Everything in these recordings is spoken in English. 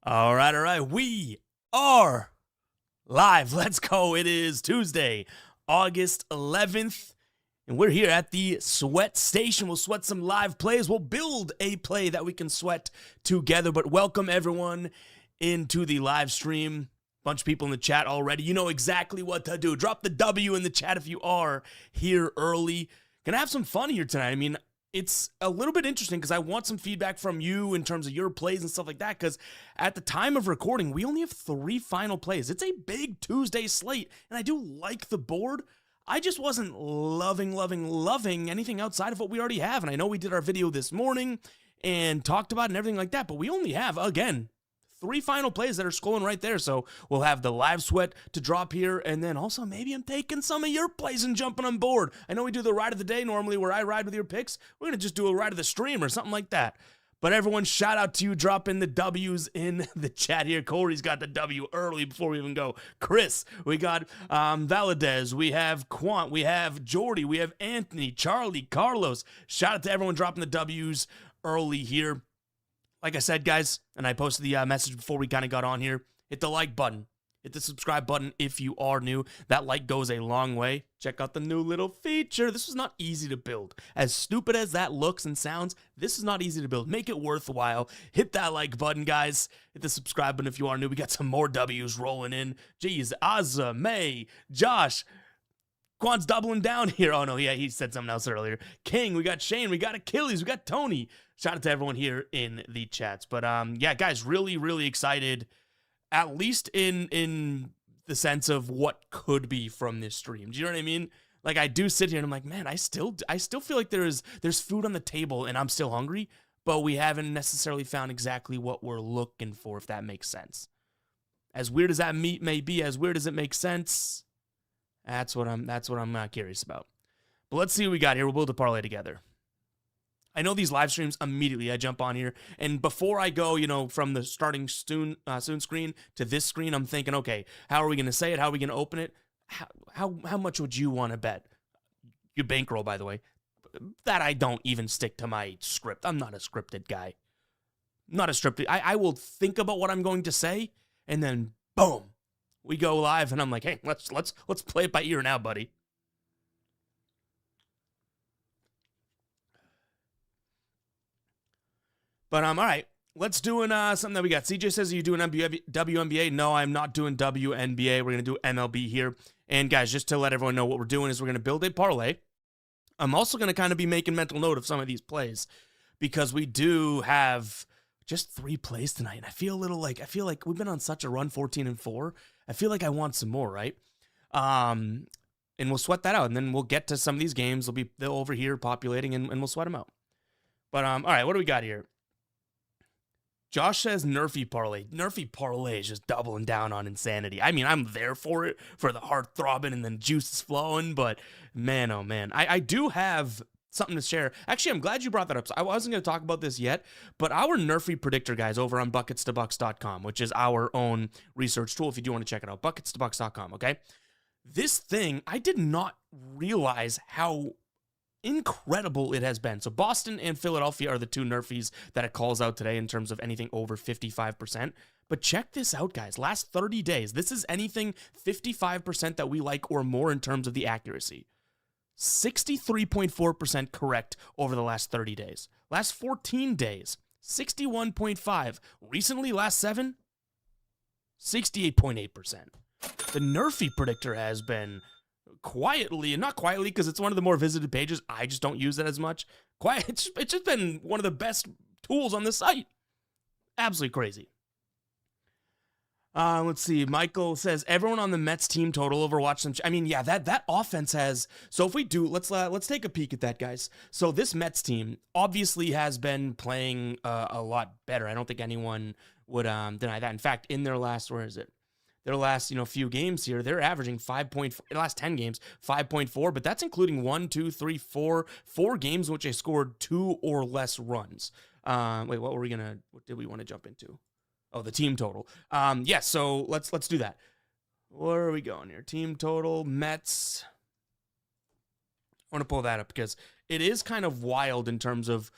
All right. We are live. Let's go. It is Tuesday, August 11th, and we're here at the Sweat Station. We'll sweat some live plays. We'll build a play that we can sweat together, but welcome everyone into the live stream. Bunch of people in the chat already. You know exactly what to do. Drop the W in the chat if you are here early. Gonna have some fun here tonight. I mean, it's a little bit interesting because I want some feedback from you in terms of your plays and stuff like that, because at the time of recording, we only have 3 final plays. It's a big Tuesday slate, and I do like the board. I just wasn't loving anything outside of what we already have, and I know we did our video this morning and talked about it and everything like that, but we only have, again, 3 final plays that are scrolling right there. So we'll have the live sweat to drop here, and then also maybe I'm taking some of your plays and jumping on board. I know we do the ride of the day normally where I ride with your picks. We're going to just do a ride of the stream or something like that. But everyone, shout out to you dropping the W's in the chat here. Corey's got the W early before we even go. Chris, we got Valadez, we have Quant, we have Jordy, we have Anthony, Charlie, Carlos. Shout out to everyone dropping the W's early here. Like I said, guys, and I posted the message before we kind of got on here, hit the like button. Hit the subscribe button if you are new. That like goes a long way. Check out the new little feature. This was not easy to build. As stupid as that looks and sounds, this is not easy to build. Make it worthwhile. Hit that like button, guys. Hit the subscribe button if you are new. We got some more W's rolling in. Jeez, Azza, May, Josh. Quan's doubling down here. Oh, no, yeah, he said something else earlier. King, we got Shane, we got Achilles, we got Tony. Shout out to everyone here in the chats. But, yeah, guys, really excited, at least in the sense of what could be from this stream. Do you know what I mean? Like, I do sit here and I'm like, man, I still feel like there's food on the table and I'm still hungry, but we haven't necessarily found exactly what we're looking for, if that makes sense. As weird as that meat may be, as weird as it makes sense, that's what I'm curious about. But let's see what we got here. We'll build a parlay together. I know these live streams immediately. I jump on here, and before I go, you know, from the starting soon screen to this screen, I'm thinking, okay, how are we going to say it? How are we going to open it? How much would you want to bet? You bankroll, by the way. That I don't even stick to my script. I'm not a scripted guy. Not a scripted. I will think about what I'm going to say, and then boom. We go live, and I'm like, hey, let's play it by ear now, buddy. But all right, let's do something that we got. CJ says, are you doing WNBA? No, I'm not doing WNBA. We're going to do MLB here. And guys, just to let everyone know what we're doing is we're going to build a parlay. I'm also going to kind of be making mental note of some of these plays because we do have just 3 plays tonight. And I feel like we've been on such a run, 14-4. I feel like I want some more, right? And we'll sweat that out. And then we'll get to some of these games. They'll over here populating and we'll sweat them out. But, all right, what do we got here? Josh says Nerfy parlay. Nerfy parlay is just doubling down on insanity. I mean, I'm there for it, for the heart throbbing and then juices flowing, but man, oh man. I do have something to share. Actually, I'm glad you brought that up. So I wasn't going to talk about this yet, but our Nerfy predictor, guys, over on bucketstobucks.com, which is our own research tool if you do want to check it out, bucketstobucks.com, okay? This thing, I did not realize how incredible it has been. So Boston and Philadelphia are the 2 Nerfies that it calls out today in terms of anything over 55%. But check this out, guys. Last 30 days, this is anything 55% that we like or more in terms of the accuracy. 63.4% correct over the last 30 days. Last 14 days, 61.5%. Recently, last 7, 68.8%. The Nerfy predictor has been quietly, and not quietly because it's one of the more visited pages. I just don't use it as much. It's just been one of the best tools on the site. Absolutely crazy. Let's see. Michael says everyone on the Mets team total overwatch them. I mean, yeah, that offense has. So if we do, let's take a peek at that, guys. So this Mets team obviously has been playing a lot better. I don't think anyone would deny that. In fact, in their last, their last, few games here, they're averaging 5.4, in the last 10 games, 5.4, but that's including 4 games in which they scored 2 or less runs. Wait, what did we want to jump into? Oh, the team total. Yeah, so let's do that. Where are we going here? Team total, Mets. I want to pull that up because it is kind of wild in terms of,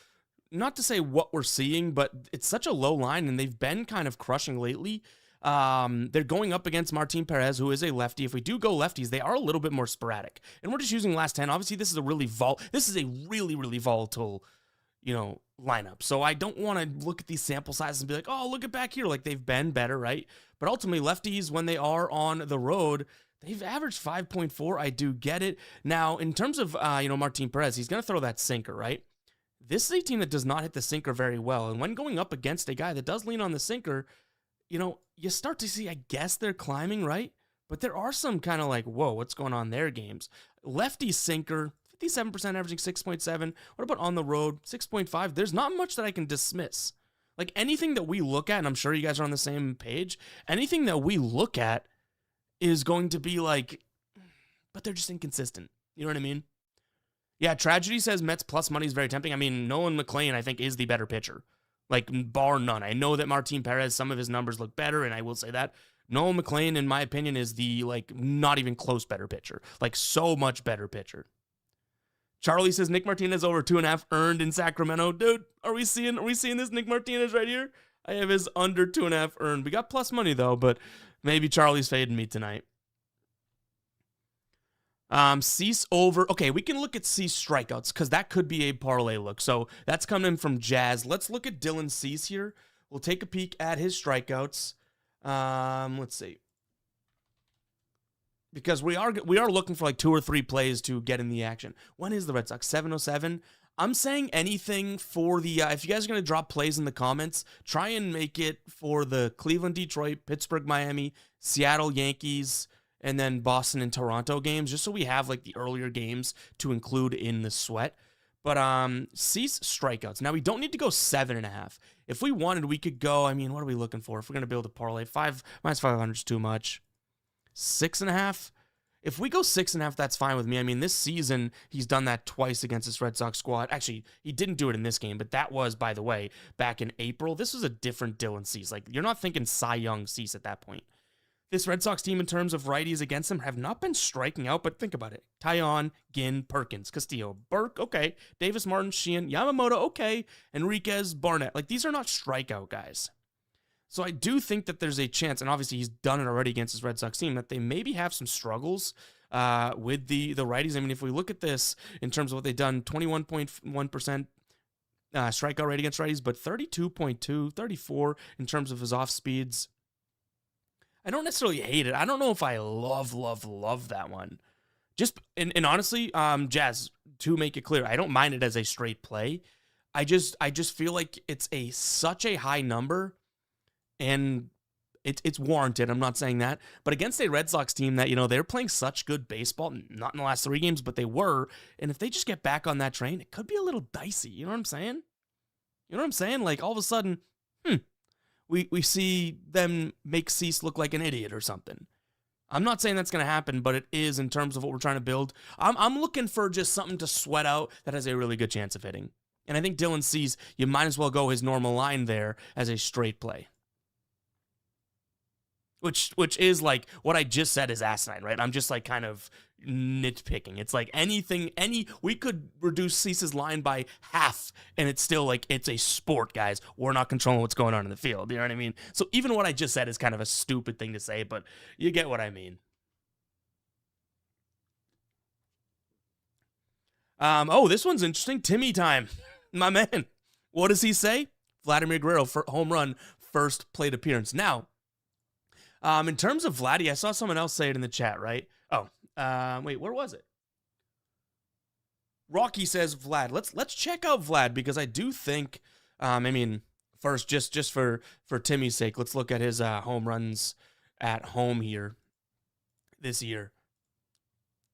not to say what we're seeing, but it's such a low line and they've been kind of crushing lately. They're going up against Martin Perez, who is a lefty. If we do go lefties, they are a little bit more sporadic. And we're just using last 10. Obviously, this is a really volatile, lineup. So I don't want to look at these sample sizes and be like, oh, look at back here. Like they've been better, right? But ultimately, lefties, when they are on the road, they've averaged 5.4. I do get it. Now, in terms of, Martin Perez, he's going to throw that sinker, right? This is a team that does not hit the sinker very well. And when going up against a guy that does lean on the sinker, you start to see, I guess they're climbing, right? But there are some kind of like, whoa, what's going on in their games? Lefty sinker, 57% averaging 6.7. What about on the road? 6.5. There's not much that I can dismiss. Like anything that we look at, and I'm sure you guys are on the same page, anything that we look at is going to be like, but they're just inconsistent. You know what I mean? Yeah, Tragedy says Mets plus money is very tempting. I mean, Nolan McLean, I think, is the better pitcher. Like, bar none. I know that Martin Perez, some of his numbers look better, and I will say that. Nolan McLean, in my opinion, is the, not even close better pitcher. Like, so much better pitcher. Charlie says Nick Martinez over 2.5 earned in Sacramento. Dude, are we seeing this Nick Martinez right here? I have his under 2.5 earned. We got plus money, though, but maybe Charlie's fading me tonight. Cease over. Okay, we can look at Cease strikeouts because that could be a parlay look. So that's coming from Jazz. Let's look at Dylan Cease here. We'll take a peek at his strikeouts. Let's see. Because we are looking for like 2 or 3 plays to get in the action. When is the Red Sox? 7:07. I'm saying anything for the, if you guys are going to drop plays in the comments, try and make it for the Cleveland, Detroit, Pittsburgh, Miami, Seattle, Yankees, and then Boston and Toronto games, just so we have like the earlier games to include in the sweat. But Cease strikeouts. Now, we don't need to go 7.5. If we wanted, we could go, I mean, what are we looking for? If we're going to build a parlay, minus 500 is too much. 6.5. If we go 6.5, that's fine with me. I mean, this season, he's done that twice against this Red Sox squad. Actually, he didn't do it in this game, but that was, by the way, back in April. This was a different Dylan Cease. Like, you're not thinking Cy Young Cease at that point. This Red Sox team, in terms of righties against them, have not been striking out, but think about it. Taillon, Ginn, Perkins, Castillo, Burke, okay. Davis, Martin, Sheehan, Yamamoto, okay. Enriquez, Barnett. Like, these are not strikeout guys. So I do think that there's a chance, and obviously he's done it already against his Red Sox team, that they maybe have some struggles with the righties. I mean, if we look at this in terms of what they've done, 21.1% strikeout rate against righties, but 32.2, 34 in terms of his off speeds. I don't necessarily hate it. I don't know if I love that one. And honestly, Jazz, to make it clear, I don't mind it as a straight play. I just feel like it's such a high number, and it's warranted. I'm not saying that, but against a Red Sox team that, they're playing such good baseball, not in the last 3 games, but they were, and if they just get back on that train, it could be a little dicey. You know what I'm saying? Like, all of a sudden, we see them make Cease look like an idiot or something. I'm not saying that's going to happen, but it is in terms of what we're trying to build. I'm looking for just something to sweat out that has a really good chance of hitting. And I think Dylan Cease, you might as well go his normal line there as a straight play. Which is like what I just said is asinine, right? I'm just like kind of nitpicking. It's like we could reduce Cease's line by half, and it's still like, it's a sport, guys. We're not controlling what's going on in the field. You know what I mean? So even what I just said is kind of a stupid thing to say, but you get what I mean. Oh, this one's interesting. Timmy time. My man. What does he say? Vladimir Guerrero for home run, first plate appearance. Now, in terms of Vladdy, I saw someone else say it in the chat, right? Oh, wait, where was it? Rocky says Vlad. Let's check out Vlad, because I do think, first, just for Timmy's sake, let's look at his home runs at home here this year.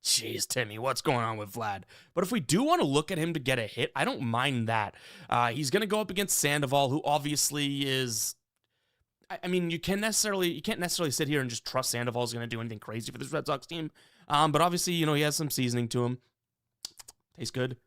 Jeez, Timmy, what's going on with Vlad? But if we do want to look at him to get a hit, I don't mind that. He's going to go up against Sandoval, who obviously is... you can't necessarily sit here and just trust Sandoval's going to do anything crazy for this Red Sox team. But obviously, he has some seasoning to him. Tastes good.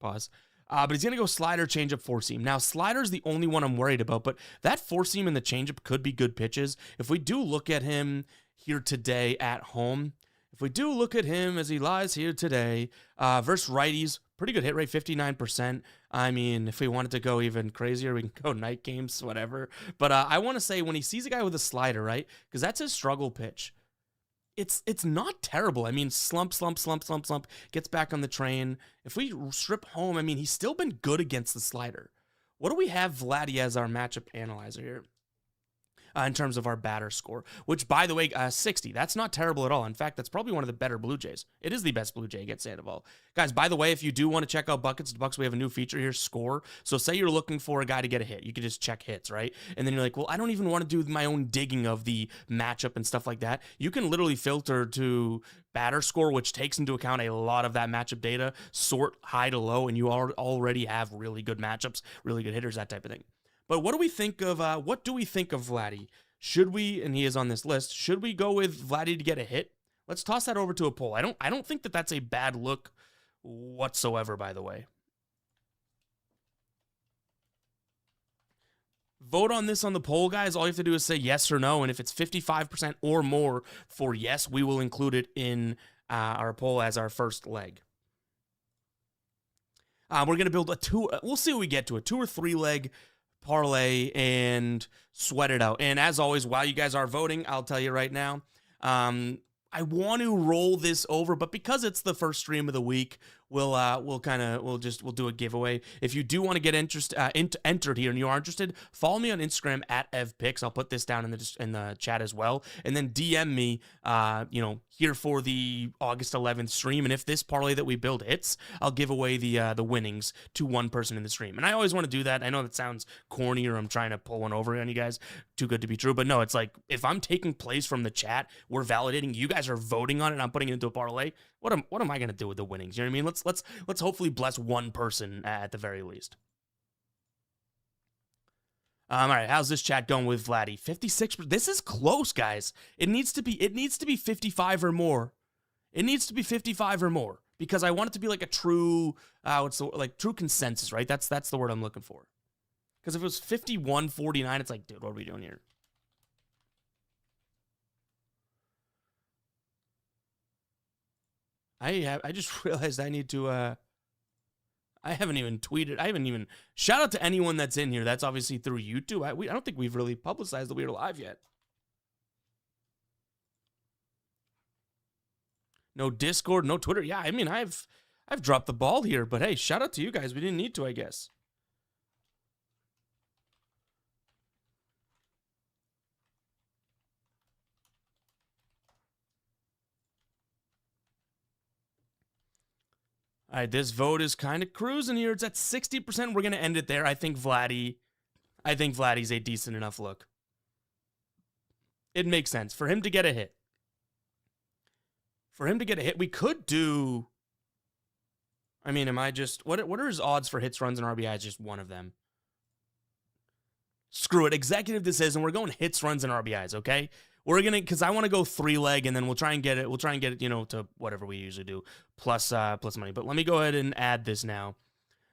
Pause. But he's going to go slider, changeup, four-seam. Now, slider's the only one I'm worried about, but that four-seam and the changeup could be good pitches. If we do look at him here today at home, if we do look at him as he lies here today, versus righties, pretty good hit rate, 59%. If we wanted to go even crazier, we can go night games, whatever. But I want to say, when he sees a guy with a slider, right, because that's his struggle pitch, it's not terrible. Slump, gets back on the train. If we strip home, he's still been good against the slider. What do we have Vladdy as our matchup analyzer here? In terms of our batter score, which, by the way, 60. That's not terrible at all. In fact, that's probably one of the better Blue Jays. It is the best Blue Jay against Sandoval. Guys, by the way, if you do want to check out Buckets to Bucks, we have a new feature here, Score. So say you're looking for a guy to get a hit. You can just check hits, right? And then you're like, well, I don't even want to do my own digging of the matchup and stuff like that. You can literally filter to batter score, which takes into account a lot of that matchup data, sort high to low, and you already have really good matchups, really good hitters, that type of thing. But what do we think of Vladdy? Should we, and he is on this list, should we go with Vladdy to get a hit? Let's toss that over to a poll. I don't think that that's a bad look whatsoever, by the way. Vote on this on the poll, guys. All you have to do is say yes or no, and if it's 55% or more for yes, we will include it in our poll as our first leg. We're going to build we'll see what we get to, a 2 or 3 leg parlay and sweat it out. And as always, while you guys are voting, I'll tell you right now, I want to roll this over, but because it's the first stream of the week, we'll do a giveaway. If you do want to get entered here and you are interested, follow me on Instagram at evpicks. I'll put this down in the chat as well, and then DM me, here for the August 11th stream. And if this parlay that we build hits, I'll give away the winnings to one person in the stream. And I always want to do that. I know that sounds corny, or I'm trying to pull one over on you guys. Too good to be true. But no, it's like, if I'm taking plays from the chat, we're validating. You guys are voting on it, and I'm putting it into a parlay. What am I gonna do with the winnings? You know what I mean? Let's hopefully bless one person at the very least. All right, how's this chat going with Vladdy? 56%. This is close, guys. It needs to be 55 or more. It needs to be 55 or more, because I want it to be like a true true consensus, right? That's the word I'm looking for. Because if it was 51-49, it's like, dude, what are we doing here? I just realized I need to, I haven't even tweeted. Shout out to anyone that's in here. That's obviously through YouTube. I don't think we've really publicized that we are live yet. No Discord, no Twitter. Yeah, I've dropped the ball here, but hey, shout out to you guys. We didn't need to, I guess. All right, this vote is kind of cruising here. It's at 60%. We're going to end it there. I think Vladdy's a decent enough look. It makes sense for him to get a hit. We could do... I mean, am I just... What are his odds for hits, runs, and RBIs? Just one of them. Screw it. Executive decision. We're going hits, runs, and RBIs, okay? We're going to... Because I want to go 3-leg, and then we'll try and get it, to whatever we usually do, plus money. But let me go ahead and add this now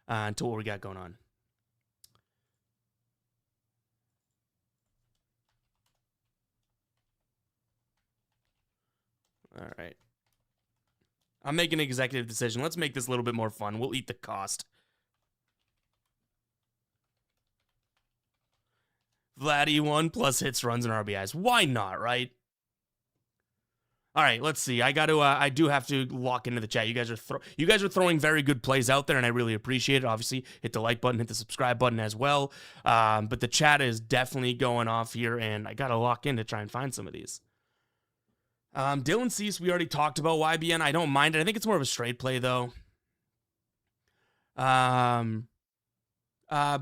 to what we got going on. All right. I'm making an executive decision. Let's make this a little bit more fun. We'll eat the cost. Vladdy 1 plus hits, runs, and RBIs. Why not, right? All right, let's see. I do have to lock into the chat. You guys are throwing very good plays out there, and I really appreciate it. Obviously, hit the like button, hit the subscribe button as well. But the chat is definitely going off here, and I got to lock in to try and find some of these. Dylan Cease, we already talked about YBN. I don't mind it. I think it's more of a straight play, though.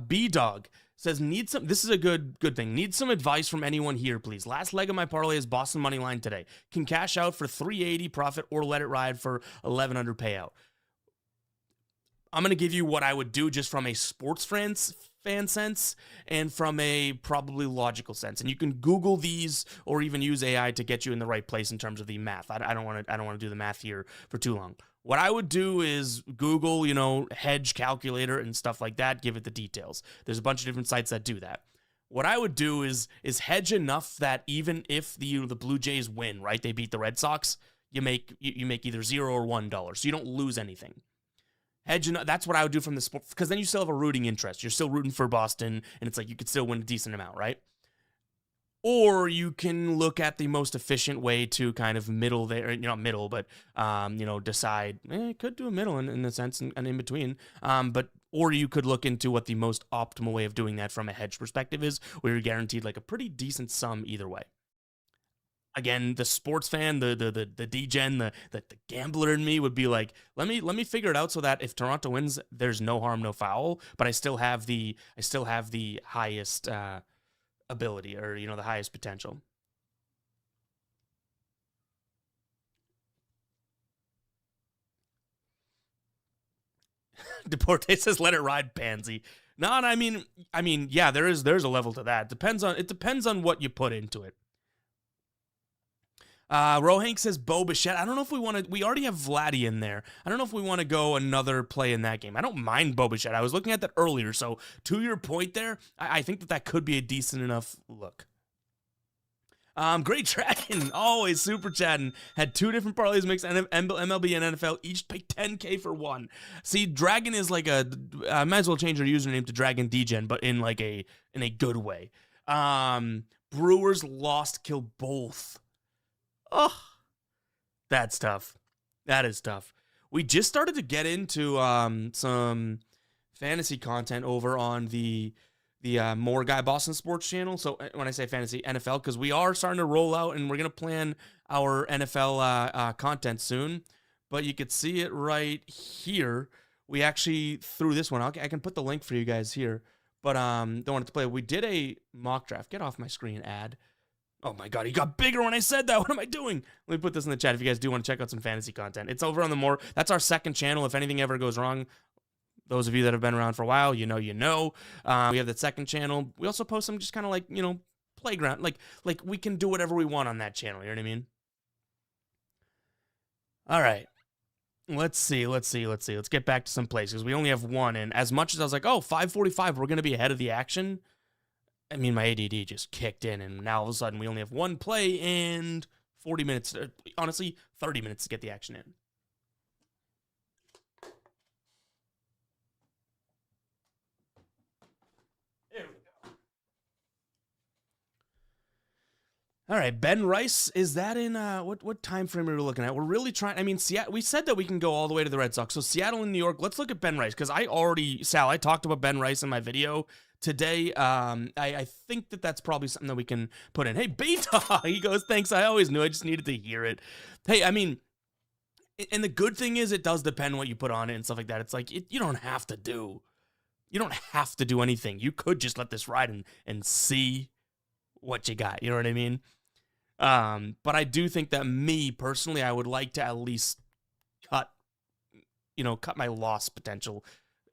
B-Dog says, this is a good thing. Need some advice from anyone here, please. Last leg of my parlay is Boston money line today. Can cash out for 380 profit or let it ride for 1100 payout. I'm going to give you what I would do just from a sports fan sense and from a probably logical sense. And you can Google these or even use AI to get you in the right place in terms of the math. I don't want to do the math here for too long. What I would do is Google, hedge calculator and stuff like that, give it the details. There's a bunch of different sites that do that. What I would do is hedge enough that even if the Blue Jays win, right, they beat the Red Sox, you make either $0 or $1, so you don't lose anything. Hedge enough, that's what I would do from the sport, because then you still have a rooting interest. You're still rooting for Boston, and it's like you could still win a decent amount, right? Or you can look at the most efficient way to kind of middle there, not middle, but, decide, could do a middle in the sense and in between. Or you could look into what the most optimal way of doing that from a hedge perspective is, where you're guaranteed like a pretty decent sum either way. Again, the sports fan, the degen, the gambler in me would be like, let me figure it out so that if Toronto wins, there's no harm, no foul, but I still have the highest ability, or the highest potential. Deporte says, "Let it ride, pansy." No, I mean, yeah, there's a level to that. It depends on what you put into it. Rohank says Bo Bichette. I don't know if we want to... We already have Vladdy in there. I don't know if we want to go another play in that game. I don't mind Bo Bichette. I was looking at that earlier, so to your point there, I think that could be a decent enough look. Great Dragon, always super chatting. Had 2 different parlays mixed, MLB and NFL, each pay 10K for one. See, Dragon is like I might as well change your username to Dragon Degen, but in a good way. Brewers lost, kill both. Oh, that's tough. That is tough. We just started to get into some fantasy content over on the More Guy Boston Sports channel. So when I say fantasy, NFL, because we are starting to roll out and we're going to plan our NFL content soon. But you could see it right here. We actually threw this one. I can put the link for you guys here. But don't want it to play. We did a mock draft. Get off my screen, ad. Oh my God, he got bigger when I said that. What am I doing? Let me put this in the chat if you guys do want to check out some fantasy content. It's over on the More. That's our second channel. If anything ever goes wrong, those of you that have been around for a while, you know. We have that second channel. We also post some just kind of like, playground. Like we can do whatever we want on that channel. You know what I mean? All right. Let's see. Let's get back to some plays because we only have one. And as much as I was like, 5:45, we're going to be ahead of the action. I mean, my ADD just kicked in, and now all of a sudden we only have one play and 40 minutes, honestly, 30 minutes to get the action in. There we go. All right, Ben Rice, is that in, what time frame are we looking at? We're really trying, I mean, Seattle, we said that we can go all the way to the Red Sox, so Seattle and New York, let's look at Ben Rice, because I talked about Ben Rice in my video today. I think that's probably something that we can put in. Hey, Beta, he goes, thanks, I always knew, I just needed to hear it. Hey, I mean, And the good thing is it does depend what you put on it and stuff like that. It's like, you don't have to do anything. You could just let this ride and see what you got. You know what I mean? But I do think that me personally, I would like to at least cut my loss potential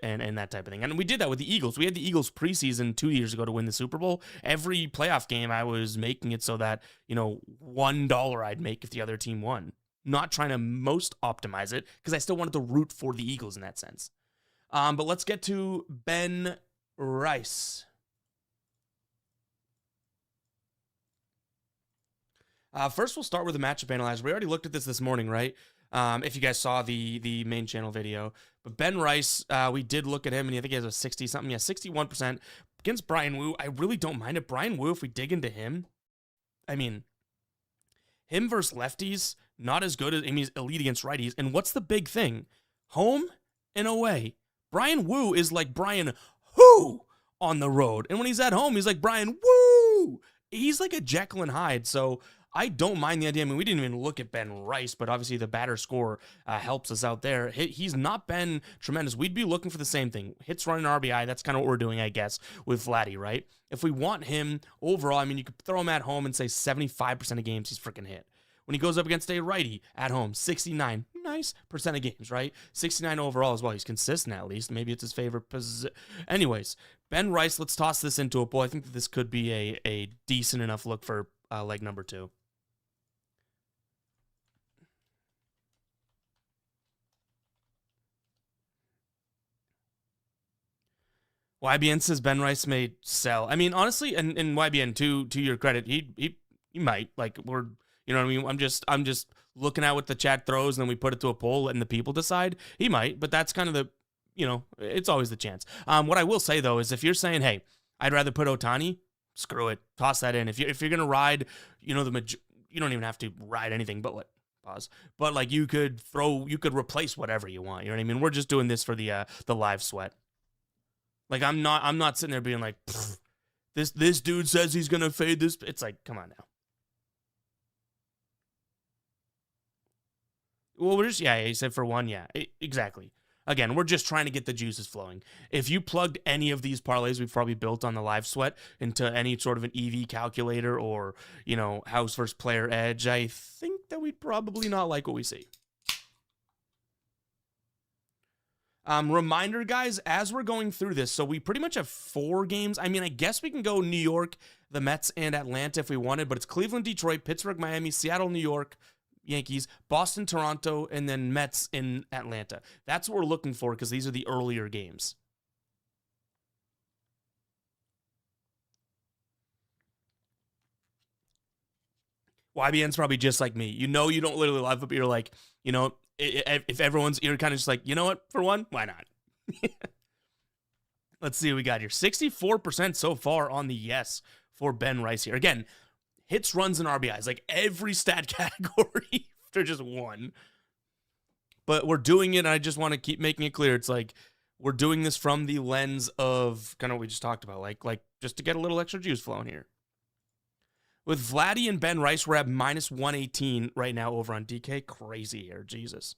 and that type of thing. And we did that with the Eagles. We had the Eagles preseason 2 years ago to win the Super Bowl. Every playoff game, I was making it so that, $1 I'd make if the other team won. Not trying to most optimize it because I still wanted to root for the Eagles in that sense. But let's get to Ben Rice. First, we'll start with the matchup analyzer. We already looked at this morning, right? If you guys saw the main channel video. But Ben Rice, we did look at him, and I think he has a 60-something. Yeah, 61% against Brian Wu. I really don't mind it. Brian Wu, if we dig into him, I mean, him versus lefties, not as good as, he's elite against righties. And what's the big thing? Home and away. Brian Wu is like Brian Who on the road. And when he's at home, he's like Brian Woo. He's like a Jekyll and Hyde. So I don't mind the idea. I mean, we didn't even look at Ben Rice, but obviously the batter score helps us out there. He's not been tremendous. We'd be looking for the same thing. Hits, run, and RBI. That's kind of what we're doing, I guess, with Vladdy, right? If we want him overall, I mean, you could throw him at home and say 75% of games he's freaking hit. When he goes up against a righty at home, 69 nice percent of games, right? 69 overall as well. He's consistent at least. Maybe it's his favorite position. Anyways, Ben Rice, let's toss this into a poll. I think that this could be a decent enough look for leg number 2. YBN says Ben Rice may sell. I mean, honestly, and YBN, to your credit, he might. Like, we're, you know what I mean? I'm just looking at what the chat throws, and then we put it to a poll, letting the people decide. He might, but that's kind of the, it's always the chance. What I will say, though, is if you're saying, hey, I'd rather put Ohtani, screw it. Toss that in. If you're going to ride, you don't even have to ride anything, but what? Pause. But, like, you could replace whatever you want. You know what I mean? We're just doing this for the live sweat. Like, I'm not sitting there being like, this dude says he's gonna fade this. It's like, come on now. Well, he said for 1, yeah, exactly. Again, we're just trying to get the juices flowing. If you plugged any of these parlays we've probably built on the live sweat into any sort of an EV calculator or, house versus player edge, I think that we'd probably not like what we see. Reminder, guys, as we're going through this, so we pretty much have 4 games. I mean, I guess we can go New York, the Mets, and Atlanta if we wanted, but it's Cleveland, Detroit, Pittsburgh, Miami, Seattle, New York, Yankees, Boston, Toronto, and then Mets in Atlanta. That's what we're looking for because these are the earlier games. YBN's probably just like me. You don't literally love it, but you're like, if everyone's, you're kind of just like, you know what, for 1, why not? Let's see what we got here. 64% so far on the yes for Ben Rice here. Again, hits, runs, and RBIs, like every stat category after just 1. But we're doing it, and I just want to keep making it clear. It's like we're doing this from the lens of kind of what we just talked about, like just to get a little extra juice flowing here. With Vladdy and Ben Rice, we're at minus 118 right now over on DK. Crazy here, Jesus.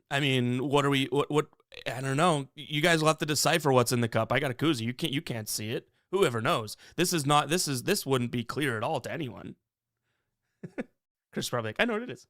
I mean, what I don't know. You guys will have to decipher what's in the cup. I got a koozie. You can't see it. Whoever knows. This wouldn't be clear at all to anyone. Chris is probably like, I know what it is.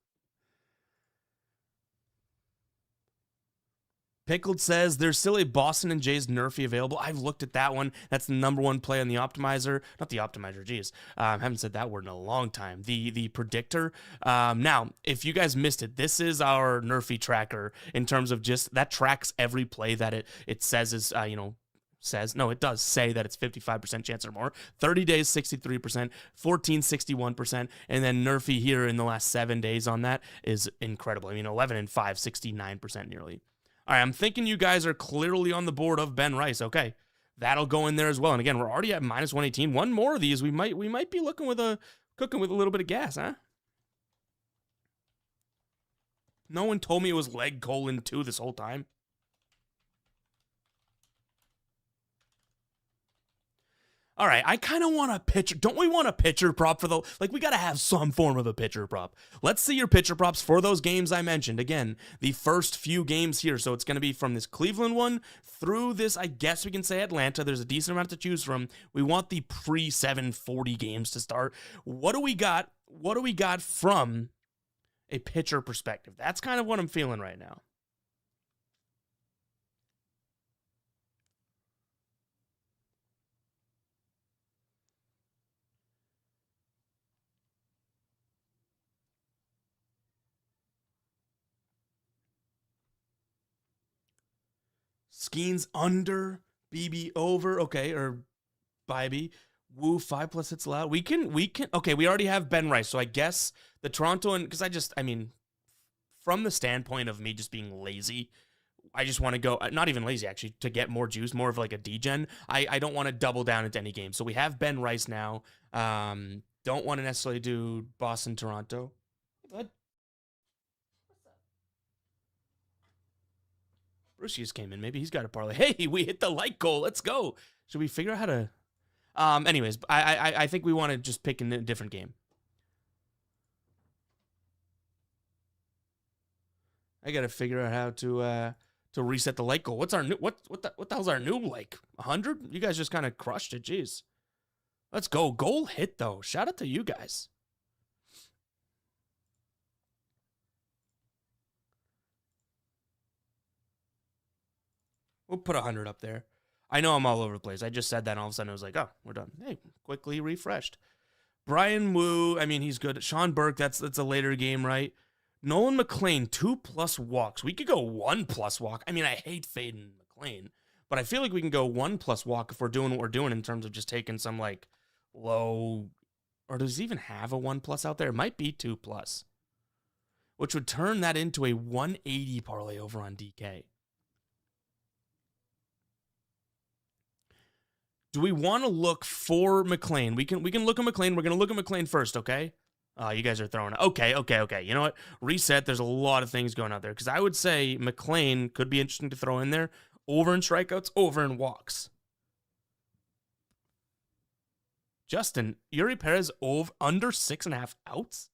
Pickled says there's still a Boston and Jays Nerfy available. I've looked at that one. That's the number 1 play on the optimizer. Not the optimizer, geez. Haven't said that word in a long time. The predictor. Now, if you guys missed it, this is our Nerfy tracker in terms of just that tracks every play that it says is, it does say that it's 55% chance or more. 30 days, 63%, 14, 61%, and then Nerfy here in the last 7 days on that is incredible. I mean, 11 and 5, 69% nearly. All right, I'm thinking you guys are clearly on the board of Ben Rice. Okay, that'll go in there as well. And again, we're already at minus 118. One more of these, we might be cooking with a little bit of gas, huh? No one told me it was leg colon 2 this whole time. All right, I kind of want a pitcher. Don't we want a pitcher prop for the, like, we got to have some form of a pitcher prop. Let's see your pitcher props for those games I mentioned. Again, the first few games here. So it's going to be from this Cleveland one through this, I guess we can say Atlanta. There's a decent amount to choose from. We want the pre-740 games to start. What do we got? What do we got from a pitcher perspective? That's kind of what I'm feeling right now. Skeens under, BB over, okay, or Bybee. Woo, 5+ hits allowed. We can, okay, we already have Ben Rice, so I guess the Toronto, and because I mean, from the standpoint of me just being lazy, I just want to go, not even lazy actually, to get more juice, more of like a degen. I don't want to double down into any game. So we have Ben Rice now. Don't want to necessarily do Boston, Toronto. But Bruce just came in. Maybe he's got a parlay. Hey, we hit the like goal. Let's go. Should we figure out how to? Anyways, I think we want to just pick a different game. I gotta figure out how to reset the like goal. What's our new what the hell's our new like 100? You guys just kind of crushed it. Jeez. Let's go. Goal hit though. Shout out to you guys. We'll put 100 up there. I know I'm all over the place. I just said that and all of a sudden I was like, oh, we're done. Hey, quickly refreshed. Brian Wu, I mean, he's good. Sean Burke, that's a later game, right? Nolan McLean, 2+ walks. We could go 1+ walk. I mean, I hate fading McLean, but I feel like we can go 1+ walk if we're doing what we're doing in terms of just taking some like low, or does he even have a 1+ out there? It might be 2+, which would turn that into a 180 parlay over on DK. Do we want to look for McLean? We can look at McLean. We're going to look at McLean first, okay? You guys are throwing it. Okay. You know what? Reset. There's a lot of things going out there. Because I would say McLean could be interesting to throw in there. Over in strikeouts, over in walks. Justin, Yuri Perez under 6.5 outs?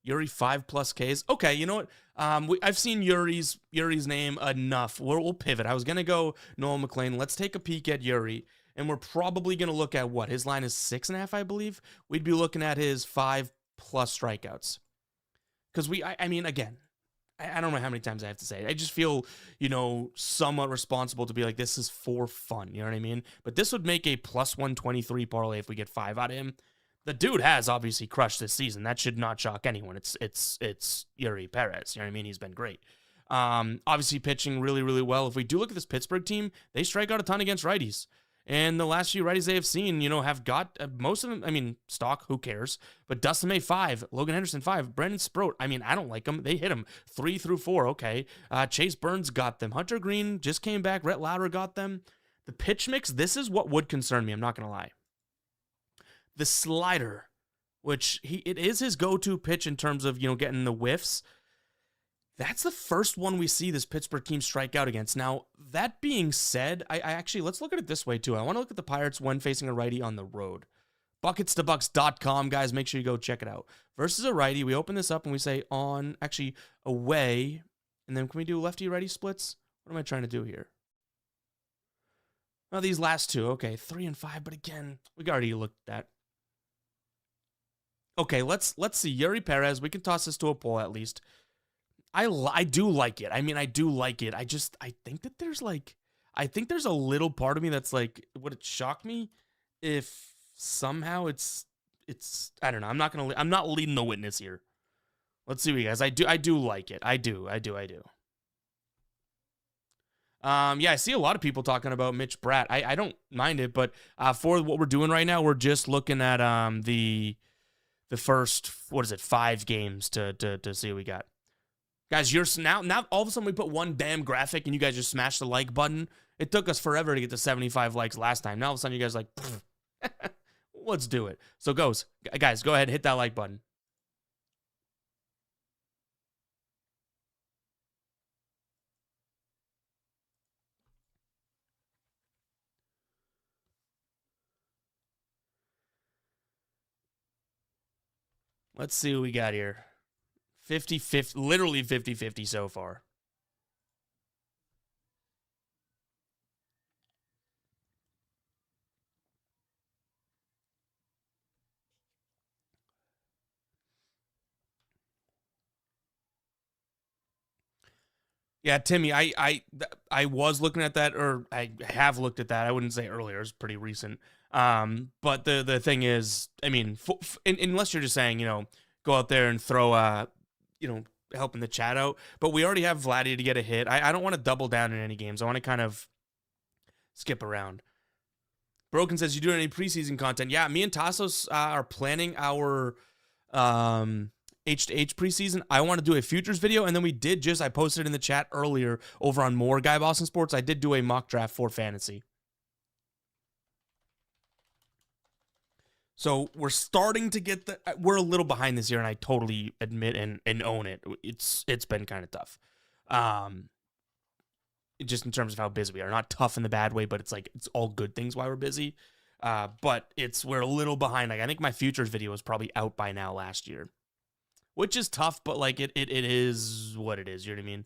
Yuri 5+ Ks. Okay, you know what? I've seen Yuri's name enough. We'll pivot. I was gonna go Noel McLean. Let's take a peek at Yuri, and we're probably gonna look at what his line is 6.5, I believe. We'd be looking at his 5+ strikeouts, because I mean, again, I don't know how many times I have to say it. I just feel, somewhat responsible to be like, this is for fun. You know what I mean? But this would make a +123 parlay if we get 5 out of him. The dude has obviously crushed this season. That should not shock anyone. It's Yuri Perez. You know what I mean? He's been great. Obviously pitching really, really well. If we do look at this Pittsburgh team, they strike out a ton against righties. And the last few righties they have seen, have got most of them. I mean, Stock, who cares? But Dustin May 5, Logan Henderson 5, Brandon Sproat. I mean, I don't like them. They hit him 3 through 4. Okay. Chase Burns got them. Hunter Green just came back. Rhett Lauder got them. The pitch mix, this is what would concern me. I'm not going to lie. The slider, which it is his go-to pitch in terms of, getting the whiffs. That's the first one we see this Pittsburgh team strike out against. Now, that being said, I actually, let's look at it this way too. I want to look at the Pirates when facing a righty on the road. Bucketstobucks.com, guys, make sure you go check it out. Versus a righty, we open this up and we say away, and then can we do lefty-righty splits? What am I trying to do here? Well, these last two, okay, 3 and 5, but again, we already looked at that. Okay, let's see. Yuri Perez, we can toss this to a poll at least. I do like it. I mean, I do like it. I think that there's a little part of me that's like, would it shock me if somehow it's I don't know. I'm not leading the witness here. Let's see what you guys. I do like it. I do. Yeah, I see a lot of people talking about Mitch Bratt. I don't mind it, but for what we're doing right now, we're just looking at the first, 5 games to see what we got. Guys, now all of a sudden we put one damn graphic and you guys just smash the like button. It took us forever to get to 75 likes last time. Now all of a sudden you guys are like, let's do it. So guys, go ahead, hit that like button. Let's see what we got here. 50-50, literally 50-50 so far. Yeah, Timmy, I was looking at that, or I have looked at that. I wouldn't say earlier; it's pretty recent. But the thing is, I mean, unless you're just saying, go out there and throw helping the chat out. But we already have Vladdy to get a hit. I don't want to double down in any games. I want to kind of skip around. Broken says, you doing any preseason content? Yeah, me and Tassos are planning our H2H preseason. I want to do a futures video, and then I posted in the chat earlier over on More Guy Boston Sports. I did do a mock draft for fantasy. So we're starting to get we're a little behind this year, and I totally admit and own it. It's been kind of tough. Just in terms of how busy we are. Not tough in the bad way, but it's all good things why we're busy. But we're a little behind. Like, I think my futures video was probably out by now last year, which is tough, but it is what it is. You know what I mean?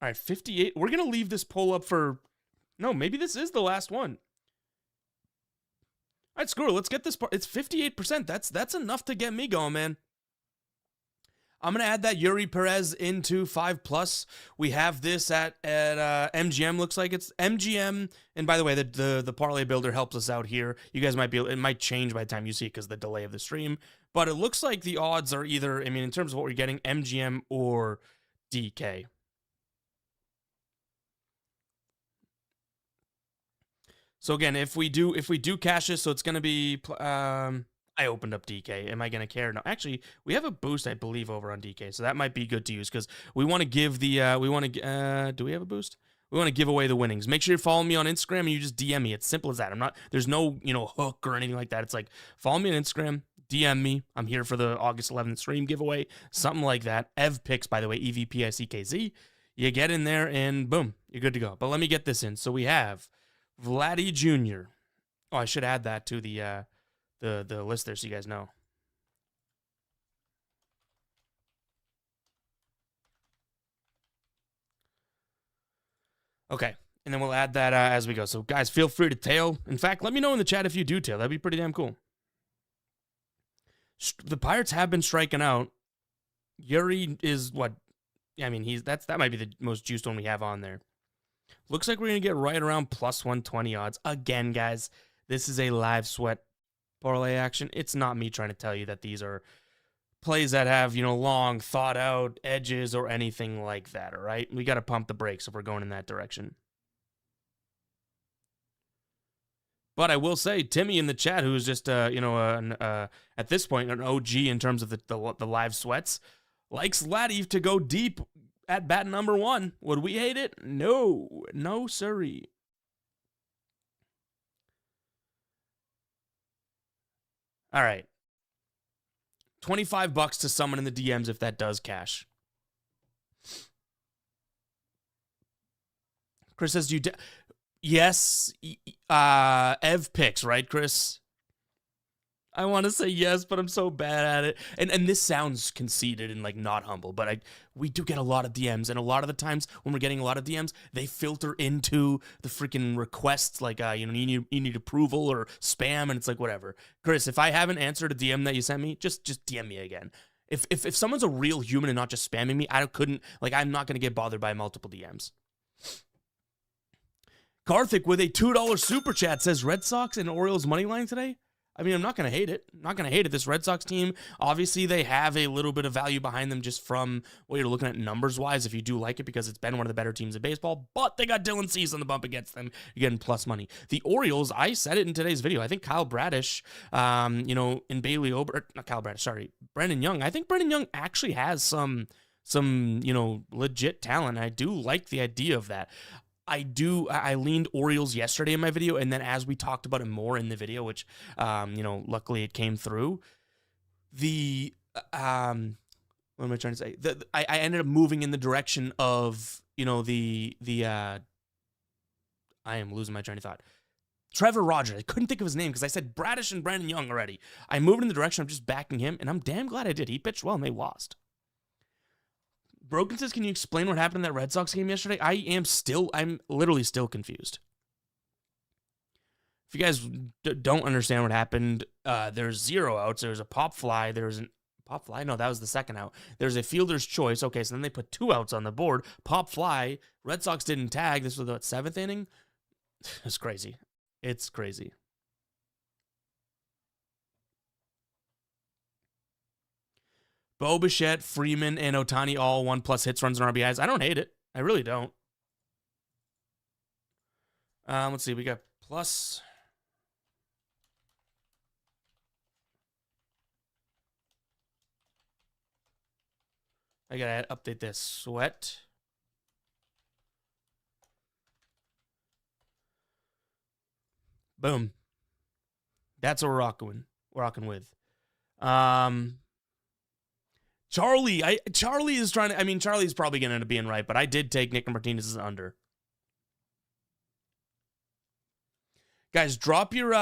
All right, 58. We're going to leave this poll up for... No, maybe this is the last one. All right, screw it. Let's get this part. It's 58%. That's enough to get me going, man. I'm going to add that Yuri Perez into 5+. We have this at MGM. Looks like it's MGM. And by the way, the parlay builder helps us out here. You guys might it might change by the time you see it because of the delay of the stream. But it looks like the odds are either, in terms of what we're getting, MGM or DK. So again, if we do cash this, so it's going to be, I opened up DK. Am I going to care? No, actually, we have a boost, I believe, over on DK. So that might be good to use because we want to give the, do we have a boost? We want to give away the winnings. Make sure you follow me on Instagram and you just DM me. It's simple as that. There's no, hook or anything like that. It's like, follow me on Instagram, DM me. I'm here for the August 11th stream giveaway, something like that. Ev Picks, by the way, EVPICKZ. You get in there and boom, you're good to go. But let me get this in. So we have Vladdy Jr. Oh, I should add that to the list there so you guys know. Okay, and then we'll add that as we go. So, guys, feel free to tail. In fact, let me know in the chat if you do tail. That'd be pretty damn cool. The Pirates have been striking out. Yuri is what? I mean, that might be the most juiced one we have on there. Looks like we're going to get right around plus 120 odds. Again, guys, this is a live sweat parlay action. It's not me trying to tell you that these are plays that have, long, thought-out edges or anything like that, all right? We got to pump the brakes if we're going in that direction. But I will say, Timmy in the chat, who's just, at this point, an OG in terms of the live sweats, likes Vladdy to go deep at bat number 1. Would we hate it? No. No, sirree. All right. $25 to someone in the DMs if that does cash. Chris says, yes. Ev Picks, right, Chris? I want to say yes, but I'm so bad at it. And this sounds conceited and not humble, but we do get a lot of DMs, and a lot of the times when we're getting a lot of DMs, they filter into the freaking requests you need approval or spam, and it's whatever. Chris, if I haven't answered a DM that you sent me, just DM me again. If someone's a real human and not just spamming me, I'm not going to get bothered by multiple DMs. Karthik with a $2 super chat says Red Sox and Orioles money line today. I'm not going to hate it. I'm not going to hate it. This Red Sox team, obviously, they have a little bit of value behind them just from what you're looking at numbers-wise, if you do like it, because it's been one of the better teams in baseball. But they got Dylan Cease on the bump against them. You're getting plus money. The Orioles, I said it in today's video. I think Kyle Bradish, in Bailey Ober, not Kyle Bradish, sorry, Brendan Young. I think Brendan Young actually has some legit talent. I do like the idea of that. I leaned Orioles yesterday in my video, and then as we talked about it more in the video, which, luckily it came through, the What am I trying to say? I ended up moving in the direction of, you know, I am losing my train of thought. Trevor Rogers. I couldn't think of his name because I said Bradish and Brandon Young already. I moved in the direction of just backing him, and I'm damn glad I did. He pitched well, and they lost. Broken says, can you explain what happened in that Red Sox game yesterday? I'm literally still confused. If you guys don't understand what happened, there's 0 outs. There's a pop fly. There's an pop fly. No, that was the second out. There's a fielder's choice. Okay, so then they put 2 outs on the board. Pop fly. Red Sox didn't tag. This was the 7th inning. It's crazy. It's crazy. Bo Bichette, Freeman, and Ohtani all 1+ hits, runs, and RBIs. I don't hate it. I really don't. Let's see. We got plus. I gotta update this. Sweat. Boom. That's what we're rocking with. Charlie is trying to. I mean, Charlie's probably going to end up being right, but I did take Nick Martinez as an under. Guys, drop your.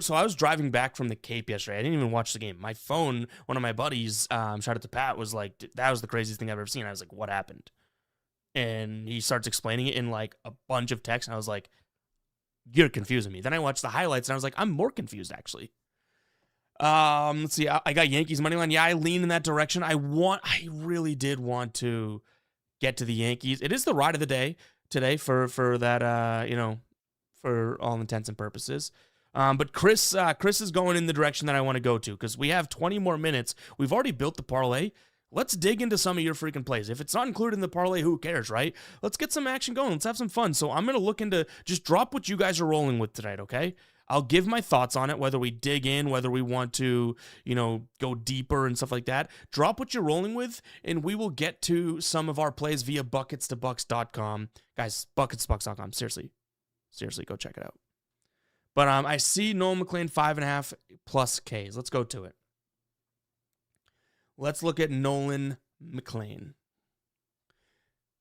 So I was driving back from the Cape yesterday. I didn't even watch the game. My phone, one of my buddies, shout out to Pat, was like, that was the craziest thing I've ever seen. I was like, what happened? And he starts explaining it in like a bunch of text, and I was like, you're confusing me. Then I watched the highlights, and I was like, I'm more confused, actually. Let's see. I got Yankees money line. Yeah, I lean in that direction. I really did want to get to the Yankees. It is the ride of the day today for that, for all intents and purposes. But Chris is going in the direction that I want to go to because we have 20 more minutes. We've already built the parlay. Let's dig into some of your freaking plays. If it's not included in the parlay, who cares, right? Let's get some action going. Let's have some fun. So I'm going to look into, just drop what you guys are rolling with tonight, okay? I'll give my thoughts on it, whether we dig in, whether we want to, go deeper and stuff like that. Drop what you're rolling with, and we will get to some of our plays via bucketstobucks.com. Guys, bucketstobucks.com. Seriously, go check it out. But I see Nolan McLean 5.5 plus Ks. Let's go to it. Let's look at Nolan McLean.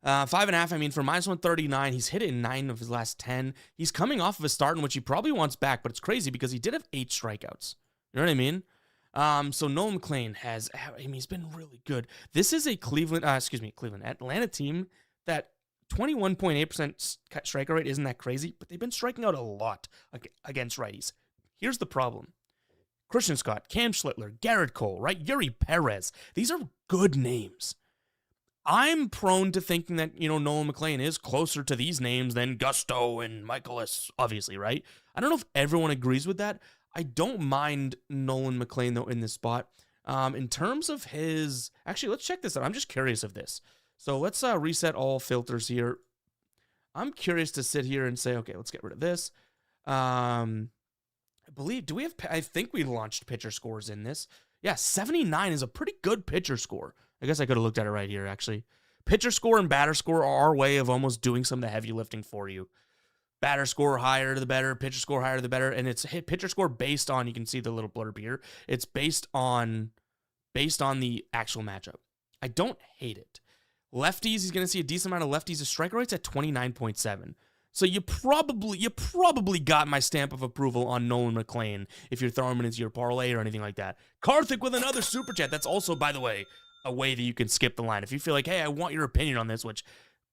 5.5, I mean, for -139, he's hit it in 9 of his last 10. He's coming off of a start in which he probably wants back, but it's crazy because he did have 8 strikeouts. You know what I mean? So Nolan McLean he's been really good. This is a Atlanta team that 21.8% strikeout rate isn't that crazy, but they've been striking out a lot against righties. Here's the problem. Christian Scott, Cam Schlittler, Garrett Cole, right? Yuri Perez. These are good names. I'm prone to thinking that, Nolan McLean is closer to these names than Gusto and Michaelis, obviously, right? I don't know if everyone agrees with that. I don't mind Nolan McLean, though, in this spot. In terms of his... Actually, let's check this out. I'm just curious of this. So let's reset all filters here. I'm curious to sit here and say, okay, let's get rid of this. I think we launched pitcher scores in this. Yeah, 79 is a pretty good pitcher score. I guess I could have looked at it right here, actually. Pitcher score and batter score are our way of almost doing some of the heavy lifting for you. Batter score higher the better, pitcher score higher the better, and it's pitcher score based on, you can see the little blurb here, it's based on the actual matchup. I don't hate it. Lefties, he's going to see a decent amount of lefties. His strike rate's at 29.7. So you probably got my stamp of approval on Nolan McLean if you're throwing him into your parlay or anything like that. Karthik with another super chat. That's also, by the way, a way that you can skip the line. If you feel like, hey, I want your opinion on this, which,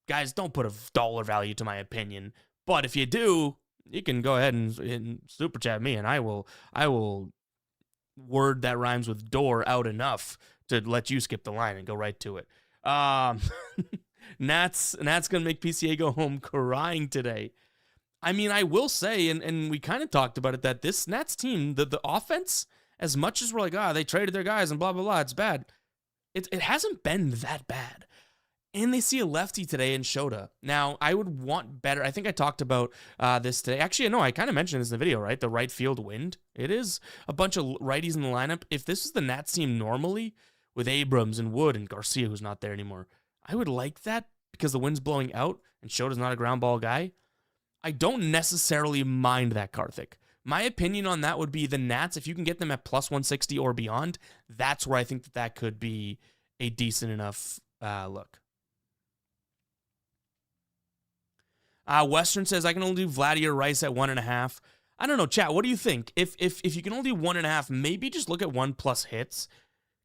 guys, don't put a dollar value to my opinion. But if you do, you can go ahead and super chat me, and I will word that rhymes with door out enough to let you skip the line and go right to it. Nat's gonna make PCA go home crying today. I mean, I will say, and we kind of talked about it, that this Nats team, the offense, as much as we're like, they traded their guys and blah, blah, blah, it's bad. It hasn't been that bad. And they see a lefty today in Shota. Now, I would want better. I think I talked about this today. Actually, no, I kind of mentioned this in the video, right? The right field wind. It is a bunch of righties in the lineup. If this is the Nats team normally, with Abrams and Wood and Garcia, who's not there anymore, I would like that because the wind's blowing out and Shota's not a ground ball guy. I don't necessarily mind that, Karthik. My opinion on that would be the Nats, if you can get them at plus 160 or beyond, that's where I think that could be a decent enough look. Western says, I can only do Vladdy or Rice at 1.5. I don't know, chat, what do you think? If you can only do 1.5, maybe just look at 1+ hits.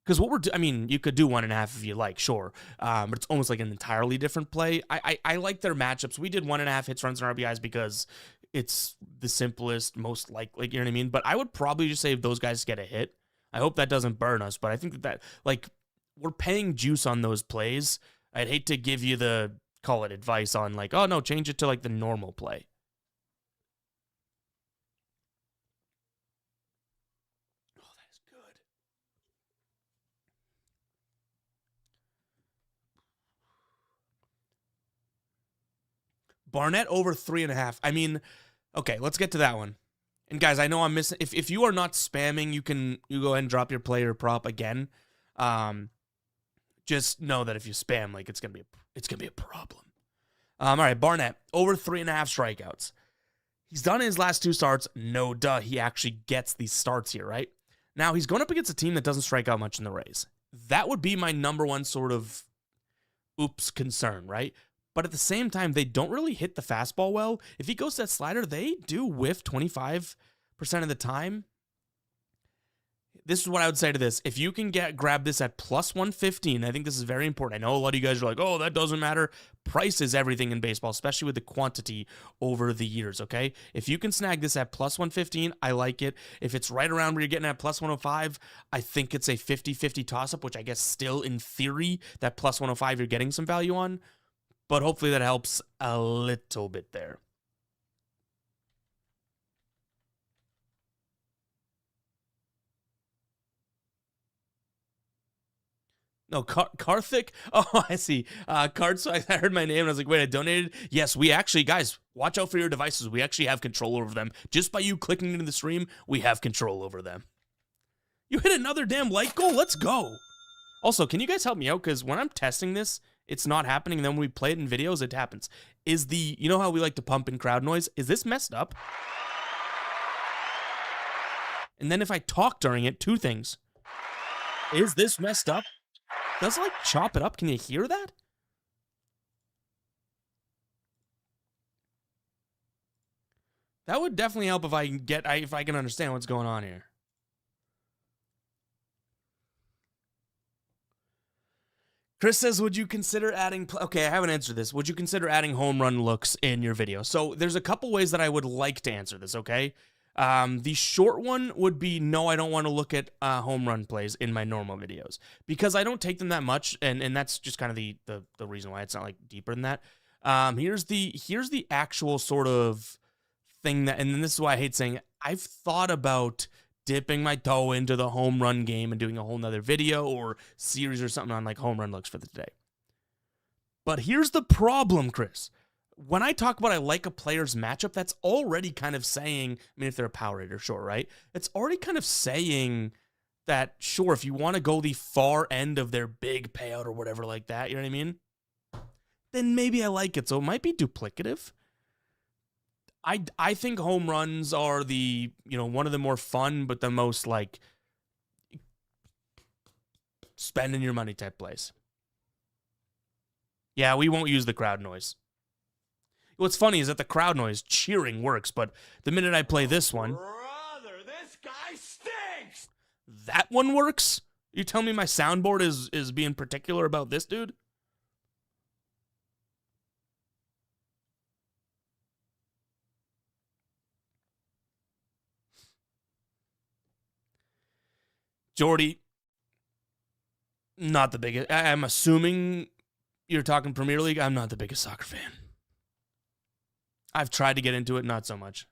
Because what I mean, you could do 1.5 if you like, sure. But it's almost like an entirely different play. I like their matchups. We did 1.5 hits, runs, and RBIs because it's the simplest, most likely, you know what I mean? But I would probably just say if those guys get a hit. I hope that doesn't burn us, but I think that like, we're paying juice on those plays. I'd hate to give you the, call it advice on like, oh no, change it to like the normal play. Oh, that is good. Barnett over 3.5. I mean, okay, let's get to that one. And guys, I know I'm missing. If you are not spamming, you go ahead and drop your player prop again. Just know that if you spam, like it's gonna be a problem. All right, Barnett over 3.5 strikeouts. He's done his last 2 starts. No duh, he actually gets these starts here, right? Now he's going up against a team that doesn't strike out much in the Rays. That would be my number one sort of oops concern, right? But at the same time, they don't really hit the fastball well. If he goes to that slider, they do whiff 25% of the time. This is what I would say to this. If you can grab this at plus 115, I think this is very important. I know a lot of you guys are like, oh, that doesn't matter. Price is everything in baseball, especially with the quantity over the years, okay? If you can snag this at plus 115, I like it. If it's right around where you're getting at plus 105, I think it's a 50-50 toss-up, which I guess still in theory, that plus 105 you're getting some value on. But hopefully that helps a little bit there. No, Karthik. Oh, I see. Card. So I heard my name and I was like, wait, I donated. Yes, we actually, guys, watch out for your devices. We actually have control over them. Just by you clicking into the stream, we have control over them. You hit another damn light goal. Let's go. Also, can you guys help me out? Because when I'm testing this, it's not happening. And then when we play it in videos, it happens. You know how we like to pump in crowd noise? Is this messed up? And then if I talk during it, 2 things. Is this messed up? Does it like chop it up? Can you hear that? That would definitely help if I can understand what's going on here. Chris says, would you consider adding... Okay, I haven't answered this. Would you consider adding home run looks in your video? So there's a couple ways that I would like to answer this, okay? The short one would be, no, I don't want to look at home run plays in my normal videos because I don't take them that much, and that's just kind of the reason why it's not like deeper than that. Here's the actual sort of thing that, and this is why I hate saying it, I've thought about dipping my toe into the home run game and doing a whole nother video or series or something on like home run looks for the day. But here's the problem, Chris. When I talk about I like a player's matchup, that's already kind of saying, I mean, if they're a power hitter, sure, right? It's already kind of saying that, sure, if you want to go the far end of their big payout or whatever like that, you know what I mean? Then maybe I like it. So it might be duplicative. I think home runs are the, one of the more fun, but the most like spending your money type plays. Yeah, we won't use the crowd noise. What's funny is that the crowd noise cheering works, but the minute I play this one, brother, this guy stinks. That one works? You tell me my soundboard is being particular about this dude? Jordy, not the biggest. I'm assuming you're talking Premier League. I'm not the biggest soccer fan. I've tried to get into it, not so much.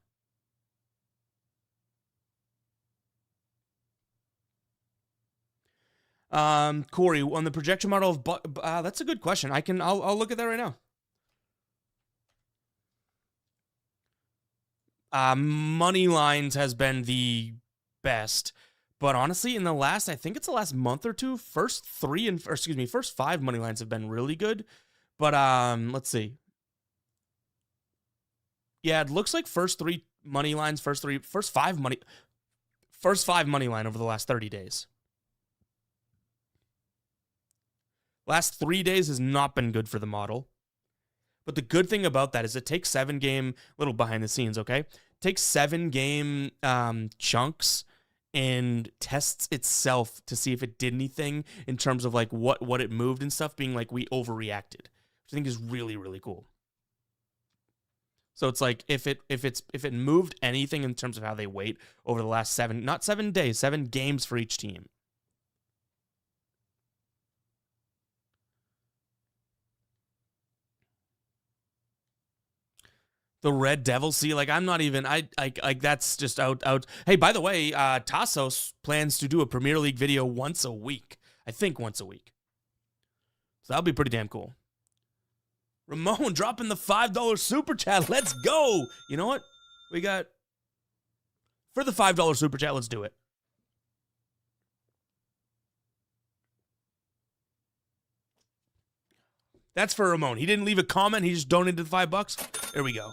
Corey, on the projection model of that's a good question. I'll look at that right now. Money lines has been the best, but honestly, in the last, I think it's the last month or two, first 5 money lines have been really good. But let's see. Yeah, it looks like first 3 money lines, first five money line over the last 30 days. Last 3 days has not been good for the model. But the good thing about that is it takes 7 game, little behind the scenes, okay? It takes 7 game chunks and tests itself to see if it did anything in terms of like what it moved and stuff, being like we overreacted, which I think is really, really cool. So it's like if it moved anything in terms of how they weight over the last 7 days, 7 games for each team. The Red Devil, see, like I'm not even, I that's just out. Hey, by the way, Tassos plans to do a Premier League video once a week. I think once a week. So that'll be pretty damn cool. Ramon dropping the $5 super chat. Let's go. You know what? We got, for the $5 super chat, let's do it. That's for Ramon. He didn't leave a comment. He just donated the $5. There we go.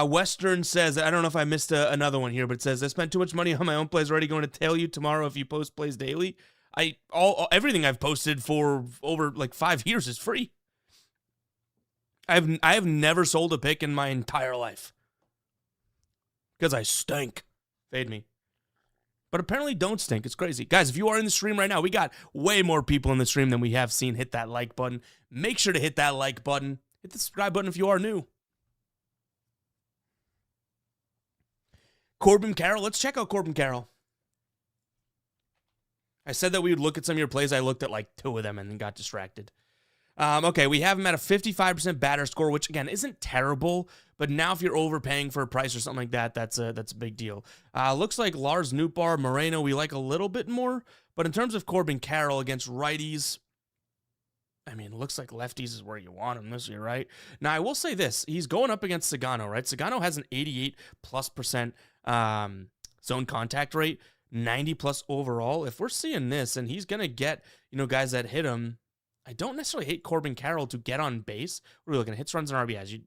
Western says, I don't know if I missed another one here, but it says, I spent too much money on my own plays, already going to tell you tomorrow if you post plays daily. Everything I've posted for over like 5 years is free. I have never sold a pick in my entire life. Because I stink. Fade me. But apparently don't stink. It's crazy. Guys, if you are in the stream right now, we got way more people in the stream than we have seen. Hit that like button. Make sure to hit that like button. Hit the subscribe button if you are new. Corbin Carroll. Let's check out Corbin Carroll. I said that we would look at some of your plays. I looked at like 2 of them and then got distracted. Okay, we have him at a 55% batter score, which again isn't terrible, but now if you're overpaying for a price or something like that, that's a big deal. Looks like Lars Nootbaar, Moreno, we like a little bit more, but in terms of Corbin Carroll against righties, I mean, it looks like lefties is where you want him this year, right? Now, I will say this. He's going up against Sagano, right? Sagano has an 88+% zone contact rate, 90+ overall. If we're seeing this and he's going to get, guys that hit him, I don't necessarily hate Corbin Carroll to get on base. What are we looking at? Hits, runs, and RBIs.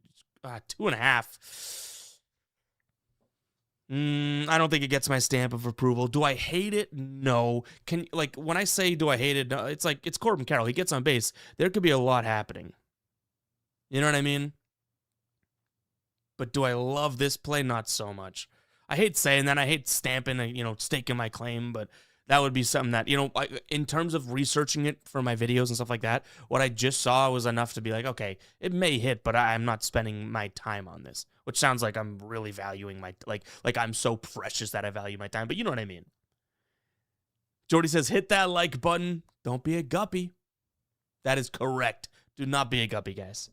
2.5. I don't think it gets my stamp of approval. Do I hate it? No. When I say do I hate it, no, it's like it's Corbin Carroll. He gets on base. There could be a lot happening. You know what I mean? But do I love this play? Not so much. I hate saying that. I hate stamping, staking my claim, but that would be something that, in terms of researching it for my videos and stuff like that, what I just saw was enough to be like, okay, it may hit, but I'm not spending my time on this, which sounds like I'm really valuing my, like I'm so precious that I value my time, but you know what I mean. Jordy says, hit that like button. Don't be a guppy. That is correct. Do not be a guppy, guys.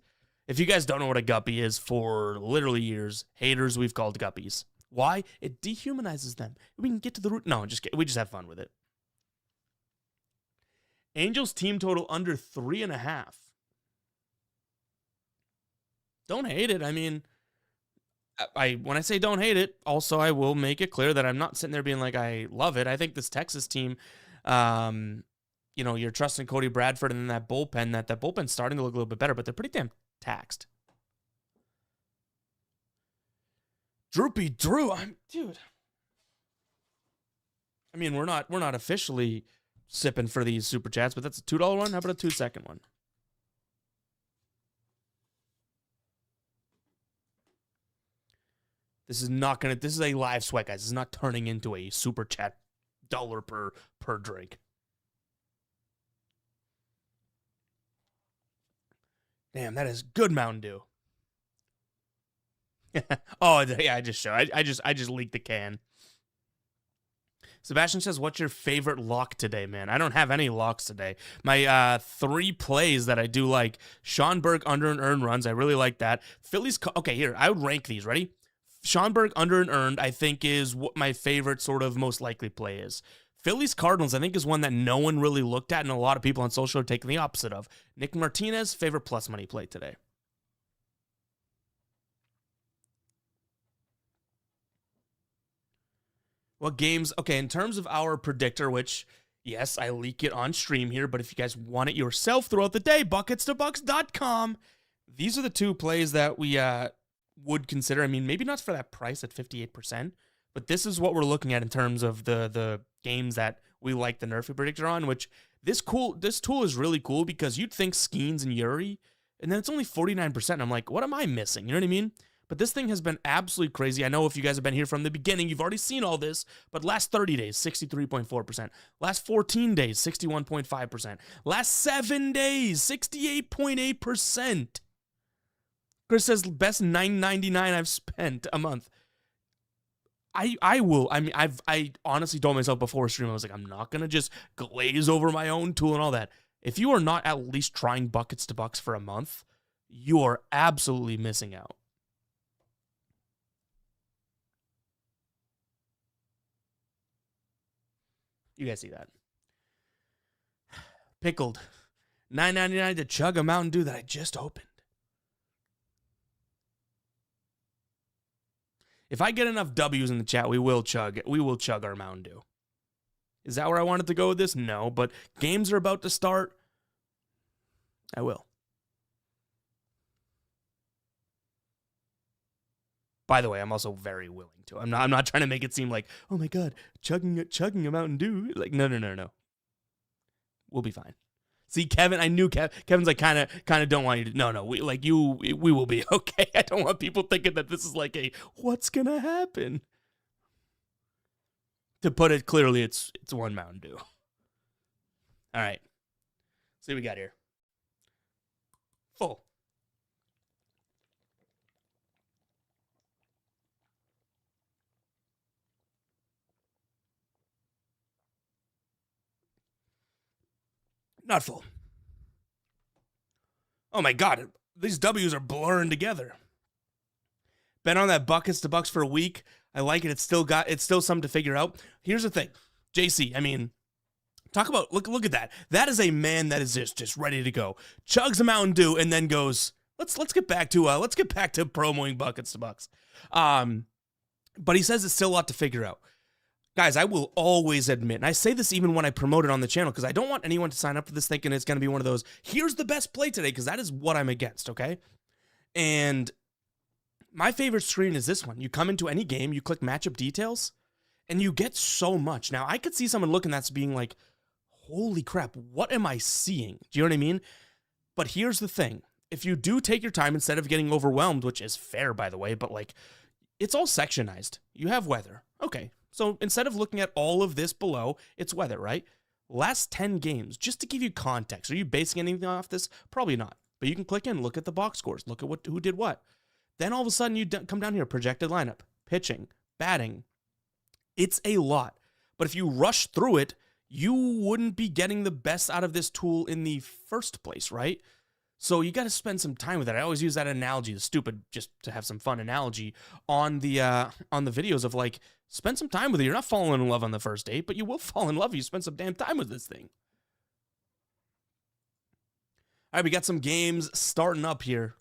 If you guys don't know what a guppy is, for literally years, haters we've called guppies. Why? It dehumanizes them. We can get to the root. No, we just have fun with it. Angels team total under 3.5. Don't hate it. I mean, when I say don't hate it, also I will make it clear that I'm not sitting there being like I love it. I think this Texas team, you're trusting Cody Bradford and then that bullpen's starting to look a little bit better, but they're pretty damn taxed. Droopy Drew, dude. I mean, we're not officially sipping for these super chats, but that's a $2 one. How about a 2-second one? This is a live sweat, guys. This is not turning into a super chat dollar per drink. Damn, that is good Mountain Dew. Oh yeah, I just leaked the can. Sebastian says, "What's your favorite lock today, man?" I don't have any locks today. My 3 plays that I do like: Schonberg under and earned runs. I really like that. Phillies. Okay, here I would rank these. Ready? Schonberg under and earned, I think, is what my favorite sort of most likely play is. Phillies Cardinals, I think, is one that no one really looked at, and a lot of people on social are taking the opposite of. Nick Martinez, favorite plus money play today. What games? Okay, in terms of our predictor, which Yes, I leak it on stream here, but if you guys want it yourself throughout the day, buckets2bucks.com. These are the two plays that we would consider. I mean, maybe not for that price at 58%, but this is what we're looking at in terms of the games that we like the Nerfy predictor on, which this tool is really cool because you'd think Skeens and Yuri, and then it's only 49%. I'm like, what am I missing? You know what I mean? But this thing has been absolutely crazy. I know if you guys have been here from the beginning, you've already seen all this, but last 30 days, 63.4%. Last 14 days, 61.5%. Last 7 days, 68.8%. Chris says, best $9.99 I've spent a month. I honestly told myself before stream, I was like, I'm not going to just glaze over my own tool and all that. If you are not at least trying buckets to bucks for a month, you are absolutely missing out. You guys see that? Pickled. $9.99 to chug a Mountain Dew that I just opened. If I get enough W's in the chat, we will chug our Mountain Dew. Is that where I wanted to go with this? No, but games are about to start. I will. By the way, I'm also very willing to. I'm not trying to make it seem like, oh my god, chugging a Mountain Dew. Like, no. We'll be fine. See, Kevin, I knew Kevin's like kind of don't want you to. No, we will be okay. I don't want people thinking that this is like a what's gonna happen. To put it clearly, it's one Mountain Dew. All right. See what we got here. Full. Not full. Oh my god, these W's are blurring together. Been on that buckets to bucks for a week. I like it. It's still something to figure out. Here's the thing, JC. I mean, talk about look at that. That is a man that is just ready to go. Chugs a Mountain Dew and then goes. Let's get back to promoing buckets to bucks. But he says it's still a lot to figure out. Guys, I will always admit, and I say this even when I promote it on the channel, because I don't want anyone to sign up for this thinking it's going to be one of those, here's the best play today, because that is what I'm against, okay? And my favorite screen is this one. You come into any game, you click matchup details, and you get so much. Now, I could see someone looking at this being like, holy crap, what am I seeing? Do you know what I mean? But here's the thing. If you do take your time instead of getting overwhelmed, which is fair, by the way, but like, it's all sectionized. You have weather. Okay. So instead of looking at all of this below, it's weather, right? Last 10 games, just to give you context. Are you basing anything off this? Probably not. But you can click in, look at the box scores, look at who did what. Then all of a sudden you come down here, projected lineup, pitching, batting. It's a lot. But if you rush through it, you wouldn't be getting the best out of this tool in the first place, right? So you got to spend some time with it. I always use that analogy, the stupid, just to have some fun analogy on the videos of like, spend some time with it. You're not falling in love on the first date, but you will fall in love if you spend some damn time with this thing. All right, we got some games starting up here.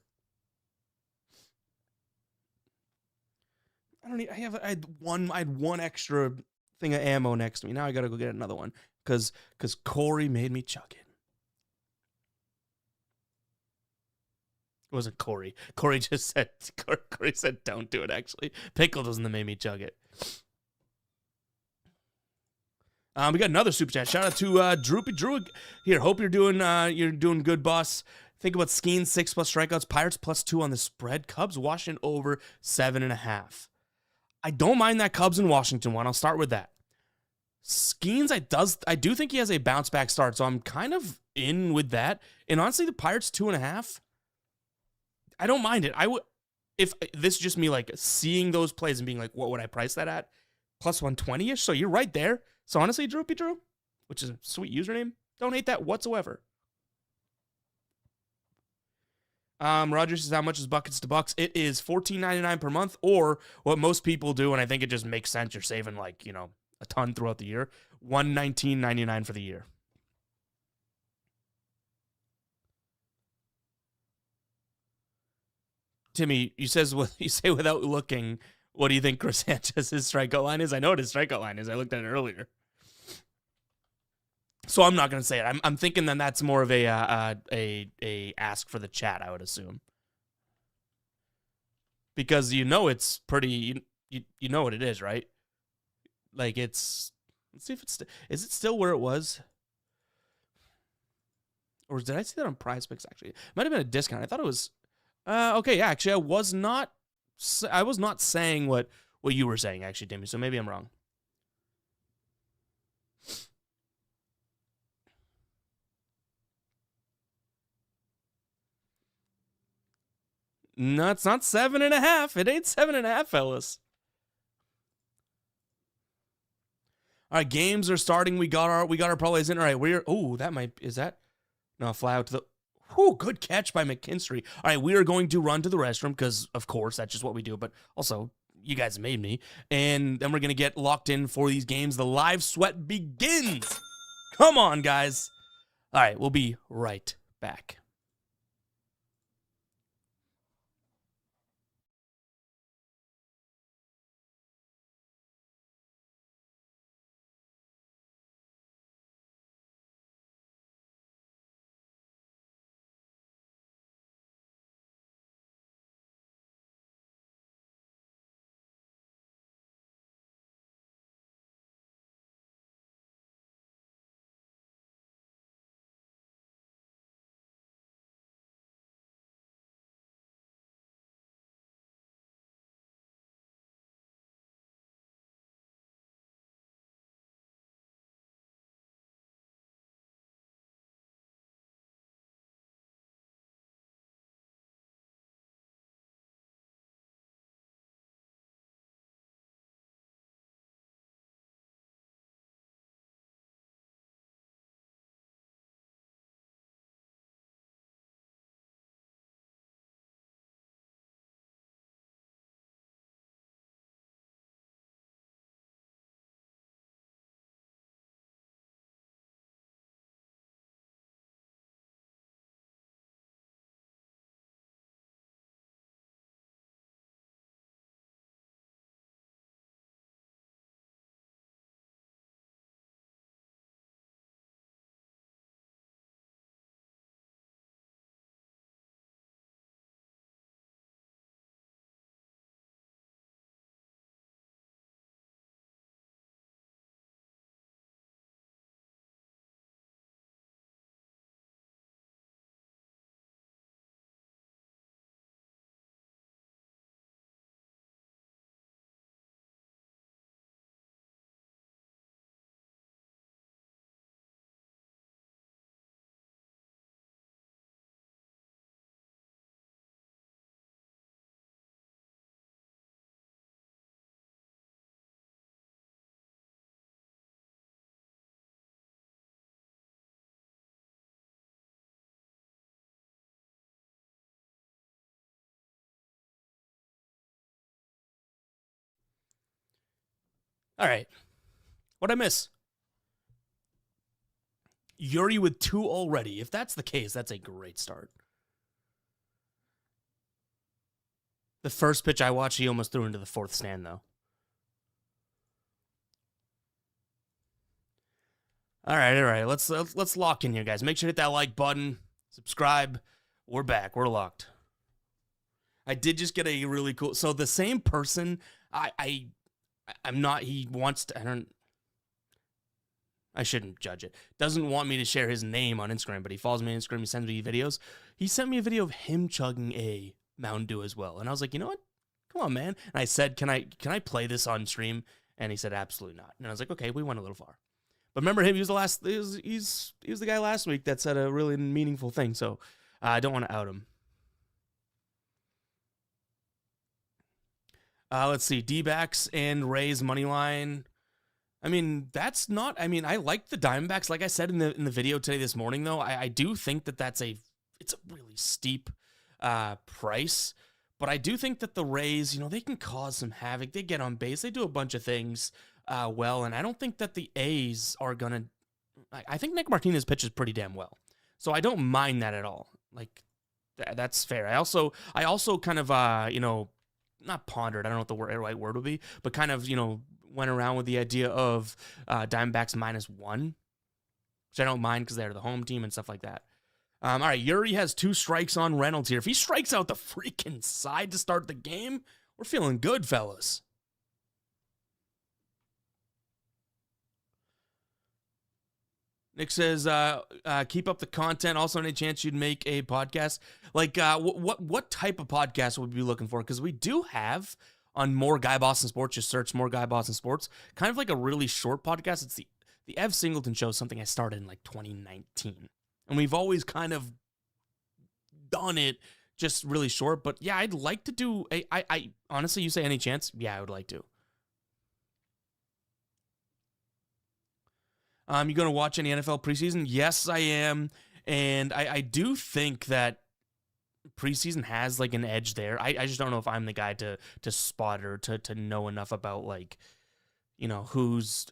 I had one extra thing of ammo next to me. Now I got to go get another one because Corey made me chug it. It wasn't Corey. Corey said, don't do it, actually. Pickle doesn't make me chug it. We got another super chat. Shout out to Droopy Drew here. Hope you're doing good, boss. Think about Skeens 6+ strikeouts, Pirates +2 on the spread, Cubs Washington over 7.5. I don't mind that Cubs and Washington one. I'll start with that. Skeens, I do think he has a bounce back start, so I'm kind of in with that. And honestly, the Pirates 2.5. I don't mind it. If this is just me like seeing those plays and being like, what would I price that at? Plus 120-ish. So you're right there. So honestly, Droopy Drew, which is a sweet username, don't hate that whatsoever. Roger says, how much is buckets to bucks? It is $14.99 per month, or what most people do, and I think it just makes sense. You're saving like, a ton throughout the year. $119.99 for the year. Timmy, you say without looking, what do you think Chris Sanchez's strikeout line is? I know what his strikeout line is. I looked at it earlier. So I'm not gonna say it. I'm thinking that that's more of a ask for the chat, I would assume, because it's pretty. You know what it is, right? Like it's. Let's see if it's is it still where it was, or did I see that on Prize Picks? Actually, it might have been a discount. I thought it was. Okay, yeah. Actually, I was not saying what you were saying, actually, Timmy. So maybe I'm wrong. No, it's not 7.5. It ain't 7.5, fellas. All right, games are starting. We got our parlays in. All right, that might is that? No, fly out to the. Good catch by McKinstry. All right, we are going to run to the restroom because, of course, that's just what we do. But also, you guys made me, and then we're gonna get locked in for these games. The live sweat begins. Come on, guys. All right, we'll be right back. All right, what'd I miss? Yuri with 2 already. If that's the case, that's a great start. The first pitch I watched, he almost threw into the 4th stand, though. All right. Let's lock in here, guys. Make sure to hit that like button, subscribe. We're back. We're locked. I did just get a really cool. So the same person, I'm not. He wants to. I shouldn't judge it. Doesn't want me to share his name on Instagram, but he follows me on Instagram. He sends me videos. He sent me a video of him chugging a Mountain Dew as well, and I was like, you know what? Come on, man. And I said, can I play this on stream? And he said, absolutely not. And I was like, okay, we went a little far. But remember him? He was the guy last week that said a really meaningful thing. So I don't want to out him. Let's see, D-backs and Rays money line. I mean, that's not. I mean, I like the Diamondbacks. Like I said in the video today this morning, though, I do think that it's a really steep price. But I do think that the Rays, they can cause some havoc. They get on base. They do a bunch of things well, and I don't think that the A's are gonna. I think Nick Martinez pitches pretty damn well, so I don't mind that at all. Like that's fair. I also kind of not pondered. I don't know what the right word would be, but kind of went around with the idea of Diamondbacks -1. which I don't mind because they're the home team and stuff like that. All right, Yuri has 2 strikes on Reynolds here. If he strikes out the freaking side to start the game, we're feeling good, fellas. Nick says, keep up the content. Also, any chance you'd make a podcast? Like, what type of podcast would we be looking for? Because we do have on More Guy Boston Sports, just search More Guy Boston Sports, kind of like a really short podcast. It's the Ev Singleton Show, something I started in like 2019. And we've always kind of done it just really short. But yeah, I'd like to do I honestly, you say any chance? Yeah, I would like to. You going to watch any NFL preseason? Yes, I am. And I do think that preseason has like an edge there. I just don't know if I'm the guy to spot or to know enough about, like, you know, who's,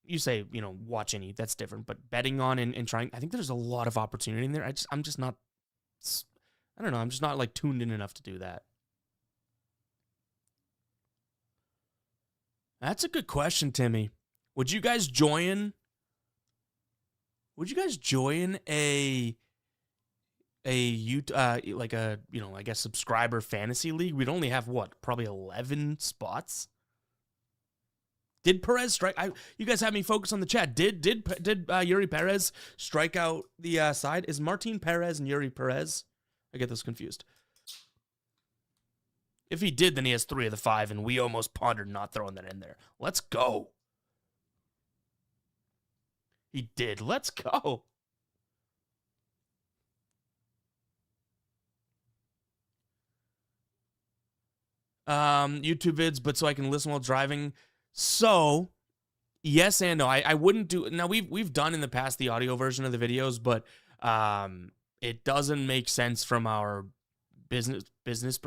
you say, you know, watch any, that's different, but betting on and trying, I think there's a lot of opportunity in there. I'm just not, I don't know, I'm just not like tuned in enough to do that. That's a good question, Timmy. Would you guys join a like a, you know, I guess subscriber fantasy league? We'd only have what, probably 11 spots. Did Perez strike? You guys have me focus on the chat. Did Yuri Perez strike out the side? Is Martin Perez and Yuri Perez? I get this confused. If he did, then he has 3 of the 5, and we almost pondered not throwing that in there. Let's go. He did. Let's go. YouTube vids, but so I can listen while driving. So, yes and no. I wouldn't do. Now we've done in the past the audio version of the videos, but it doesn't make sense from our business.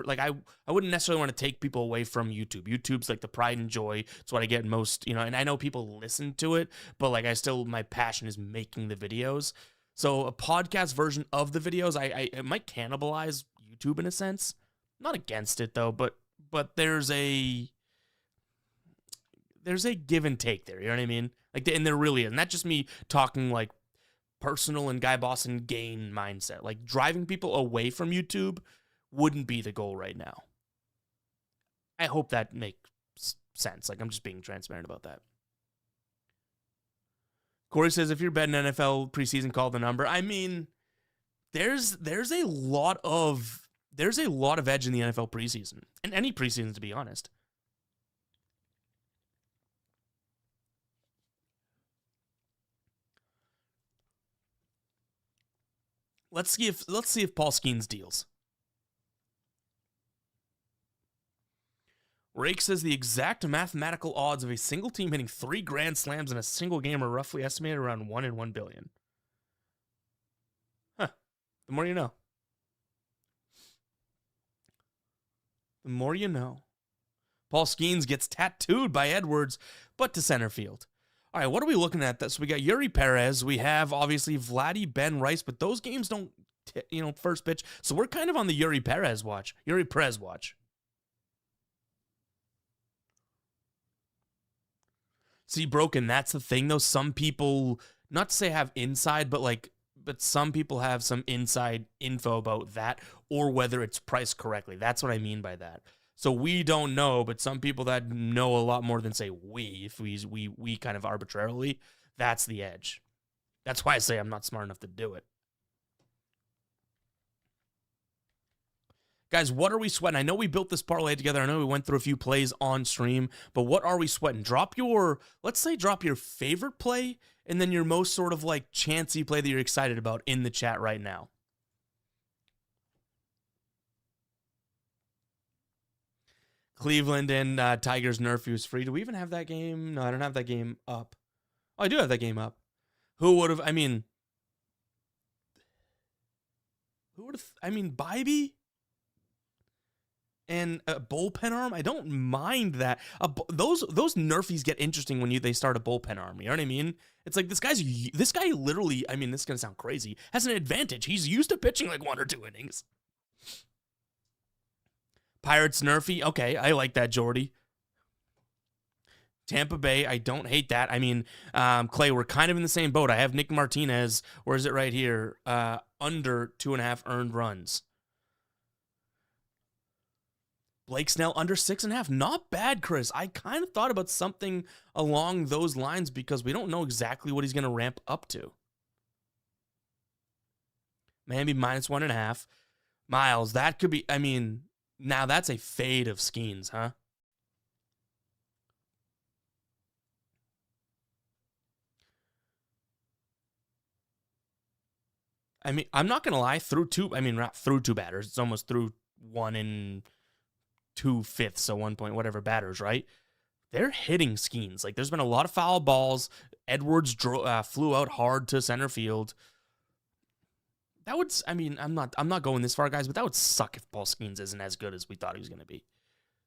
Like I wouldn't necessarily want to take people away from YouTube. YouTube's like the pride and joy. It's what I get most, you know, and I know people listen to it, but like my passion is making the videos. So a podcast version of the videos, it might cannibalize YouTube in a sense. I'm not against it though, but there's a give and take there. You know what I mean? Like, and there really is. And that's just me talking like personal and Guy Boston gain mindset. Like driving people away from YouTube wouldn't be the goal right now. I hope that makes sense. Like, I'm just being transparent about that. Corey says, if you're betting NFL preseason, call the number. I mean, there's a lot of edge in the NFL preseason, and any preseason, to be honest. Let's see if Paul Skeens deals. Rake says the exact mathematical odds of a single team hitting 3 grand slams in a single game are roughly estimated around 1 in 1 billion. Huh. The more you know. The more you know. Paul Skeens gets tattooed by Edwards, but to center field. All right, what are we looking at? So we got Yuri Perez. We have, obviously, Vladdy, Ben Rice, but those games don't, first pitch. So we're kind of on the Yuri Perez watch. See, Broken, that's the thing, though. Some people, not to say have inside, but some people have some inside info about that, or whether it's priced correctly. That's what I mean by that. So we don't know, but some people that know a lot more than, say, if we kind of arbitrarily, that's the edge. That's why I say I'm not smart enough to do it. Guys, what are we sweating? I know we built this parlay together. I know we went through a few plays on stream, but what are we sweating? Drop your favorite play and then your most sort of like chancy play that you're excited about in the chat right now. Cleveland and Tigers Nerf is free. Do we even have that game? No, I don't have that game up. Oh, I do have that game up. Who would have, Bybee? And a bullpen arm, I don't mind that. Those Nerfies get interesting when they start a bullpen arm. You know what I mean? It's like this guy literally. I mean, this is gonna sound crazy. Has an advantage. He's used to pitching like 1 or 2 innings. Pirates Nerfy, okay, I like that, Jordy. Tampa Bay, I don't hate that. I mean, Clay, we're kind of in the same boat. I have Nick Martinez, where is it right here? Under 2.5 earned runs. Blake Snell under 6.5. Not bad, Chris. I kind of thought about something along those lines because we don't know exactly what he's going to ramp up to. Maybe -1.5. Miles, that could be, I mean, now that's a fade of Skeens, huh? I mean, I'm not going to lie, not through two batters. It's almost through 1 2/5, so 1 point whatever batters, right? They're hitting Skeens. Like, there's been a lot of foul balls. Edwards flew out hard to center field. That would, I mean, I'm not going this far, guys, but that would suck if Paul Skeens isn't as good as we thought he was going to be.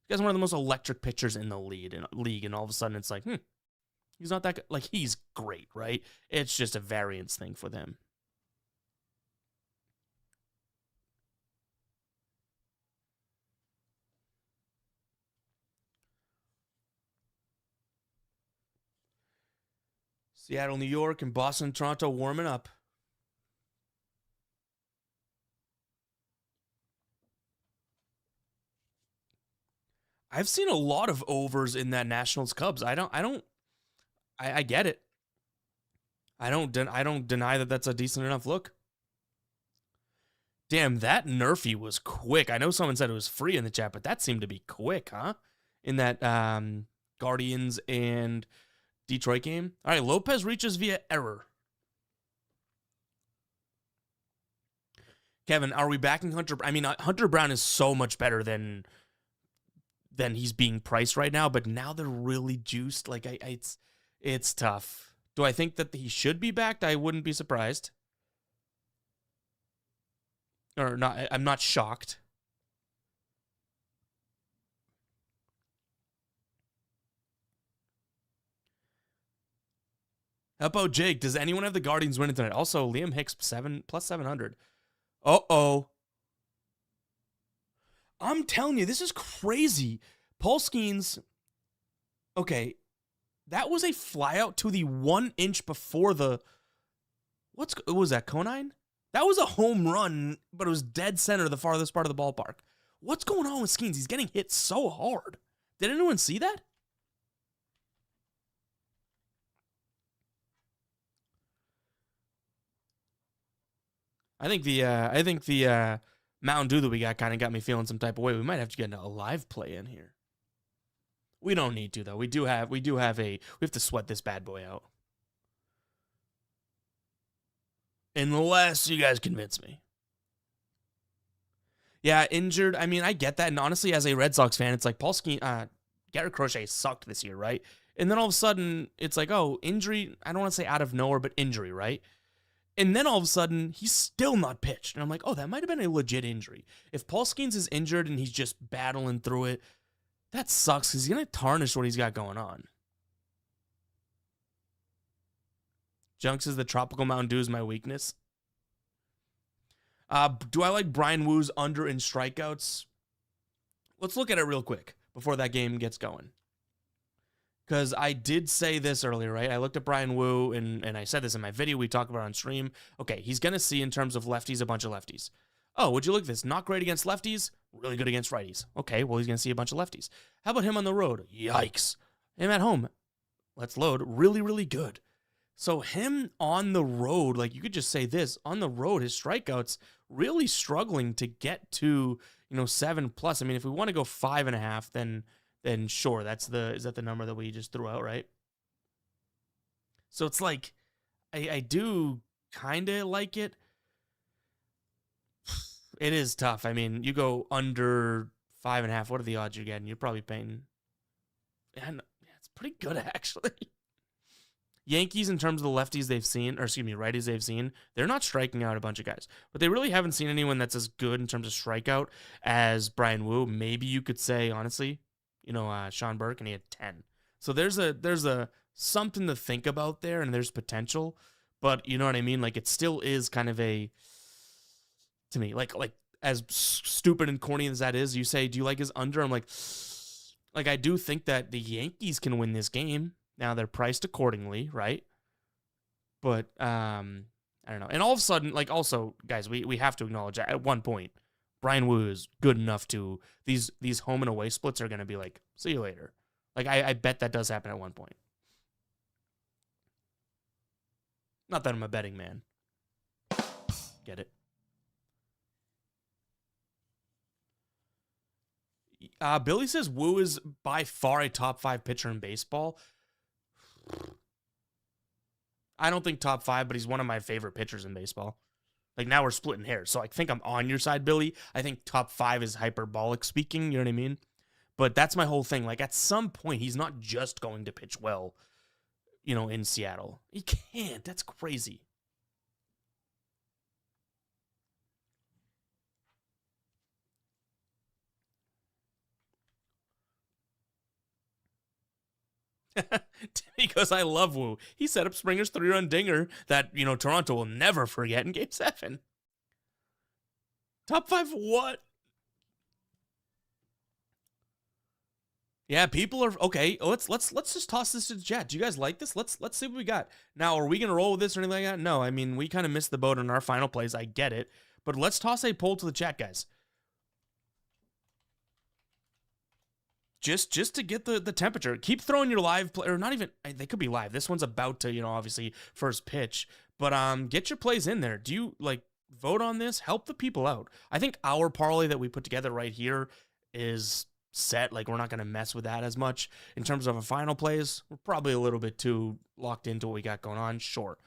This guy's one of the most electric pitchers in the league, and all of a sudden it's like, he's not that good. Like, he's great, right? It's just a variance thing for them. Seattle, New York, and Boston, Toronto warming up. I've seen a lot of overs in that Nationals Cubs. I get it. I don't deny that that's a decent enough look. Damn, that Nerfy was quick. I know someone said it was free in the chat, but that seemed to be quick, huh? In that Guardians and Detroit game. All right, Lopez reaches via error. Kevin, are we backing Hunter? I mean, Hunter Brown is so much better than he's being priced right now, but now they're really juiced. Like, it's tough. Do I think that he should be backed? I wouldn't be surprised. Or not, I'm not shocked. How about Jake? Does anyone have the Guardians winning tonight? Also, Liam Hicks plus 700. Uh-oh. I'm telling you, this is crazy. Paul Skeens, okay, that was a flyout to the 1 inch before the, what was that, Conine? That was a home run, but it was dead center, the farthest part of the ballpark. What's going on with Skeens? He's getting hit so hard. Did anyone see that? I think the Mountain Dew that we got me feeling some type of way. We might have to get a live play in here. We don't need to, though. We have to sweat this bad boy out. Unless you guys convince me. Yeah, injured. I mean, I get that. And honestly, as a Red Sox fan, it's like Garrett Crochet sucked this year, right? And then all of a sudden, it's like, oh, injury. I don't want to say out of nowhere, but injury, right? And then all of a sudden, he's still not pitched. And I'm like, oh, that might have been a legit injury. If Paul Skeens is injured and he's just battling through it, that sucks because he's going to tarnish what he's got going on. Junk says the tropical Mountain Dew is my weakness. Do I like Brian Woo's under in strikeouts? Let's look at it real quick before that game gets going. Because I did say this earlier, right? I looked at Brian Wu, and I said this in my video we talked about on stream. Okay, he's going to see, in terms of lefties, a bunch of lefties. Oh, would you look at this? Not great against lefties, really good against righties. Okay, well, he's going to see a bunch of lefties. How about him on the road? Yikes. Him at home, let's load, really, really good. So him on the road, like you could just say this, on the road, his strikeouts really struggling to get to, 7+. I mean, if we want to go 5.5, then sure, is that the number that we just threw out, right? So it's like, I do kind of like it. It is tough. I mean, you go under 5.5, what are the odds you're getting? You're probably paying, and it's pretty good, actually. Yankees, in terms of the lefties they've seen, righties they've seen, they're not striking out a bunch of guys. But they really haven't seen anyone that's as good in terms of strikeout as Brian Wu. Maybe you could say, honestly, Sean Burke, and he had 10. So there's a something to think about there, and there's potential. But you know what I mean? Like, it still is kind of to me, like as stupid and corny as that is, you say, do you like his under? I'm like, Like, I do think that the Yankees can win this game. Now, they're priced accordingly, right? But, I don't know. And all of a sudden, like, also, guys, we have to acknowledge that at one point, Brian Wu is good enough to, these home and away splits are going to be like, see you later. Like, I bet that does happen at one point. Not that I'm a betting man. Get it? Billy says Wu is by far a top 5 pitcher in baseball. I don't think top 5, but he's one of my favorite pitchers in baseball. Like, now we're splitting hairs, so I think I'm on your side, Billy. I think top 5 is hyperbolic speaking, you know what I mean? But that's my whole thing. Like, at some point, he's not just going to pitch well, you know, in Seattle. He can't. That's crazy. Timmy goes, I love Wu. He set up Springer's 3-run dinger that, you know, Toronto will never forget in Game 7. Top 5 what? Yeah, people are okay. Let's just toss this to the chat. Do you guys like this? Let's see what we got. Now, are we gonna roll with this or anything like that? No, I mean, we kind of missed the boat on our final plays. I get it, but let's toss a poll to the chat, guys. Just to get the temperature. Keep throwing your live play, or not even, they could be live. This one's about to, you know, obviously first pitch, but get your plays in there. Do you like vote on this? Help the people out. I think our parlay that we put together right here is set. Like, we're not going to mess with that as much. In terms of our final plays, we're probably a little bit too locked into what we got going on. Sure.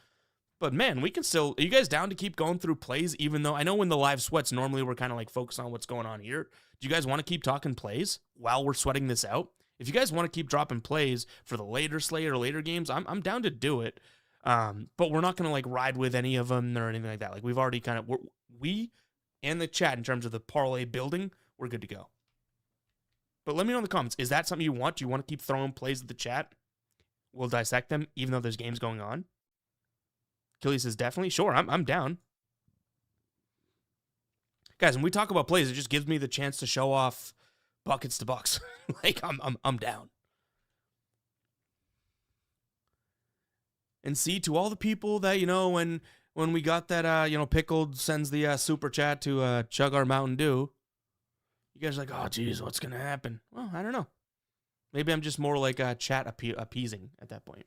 But man, we can still, are you guys down to keep going through plays, even though I know when the live sweats, normally we're kind of like focused on what's going on here. Do you guys want to keep talking plays while we're sweating this out? If you guys want to keep dropping plays for the later slate or later games, I'm down to do it. But we're not going to like ride with any of them or anything like that. Like, we've already kind of, we and the chat in terms of the parlay building, we're good to go. But let me know in the comments, is that something you want? Do you want to keep throwing plays at the chat? We'll dissect them even though there's games going on. Kelly says definitely. Sure, I'm down. Guys, when we talk about plays, it just gives me the chance to show off buckets to bucks. Like, I'm down. And see, to all the people that, you know, when we got that, you know, Pickled sends the super chat to chug our Mountain Dew, you guys are like, oh, geez, what's going to happen? Well, I don't know. Maybe I'm just more like chat appeasing at that point.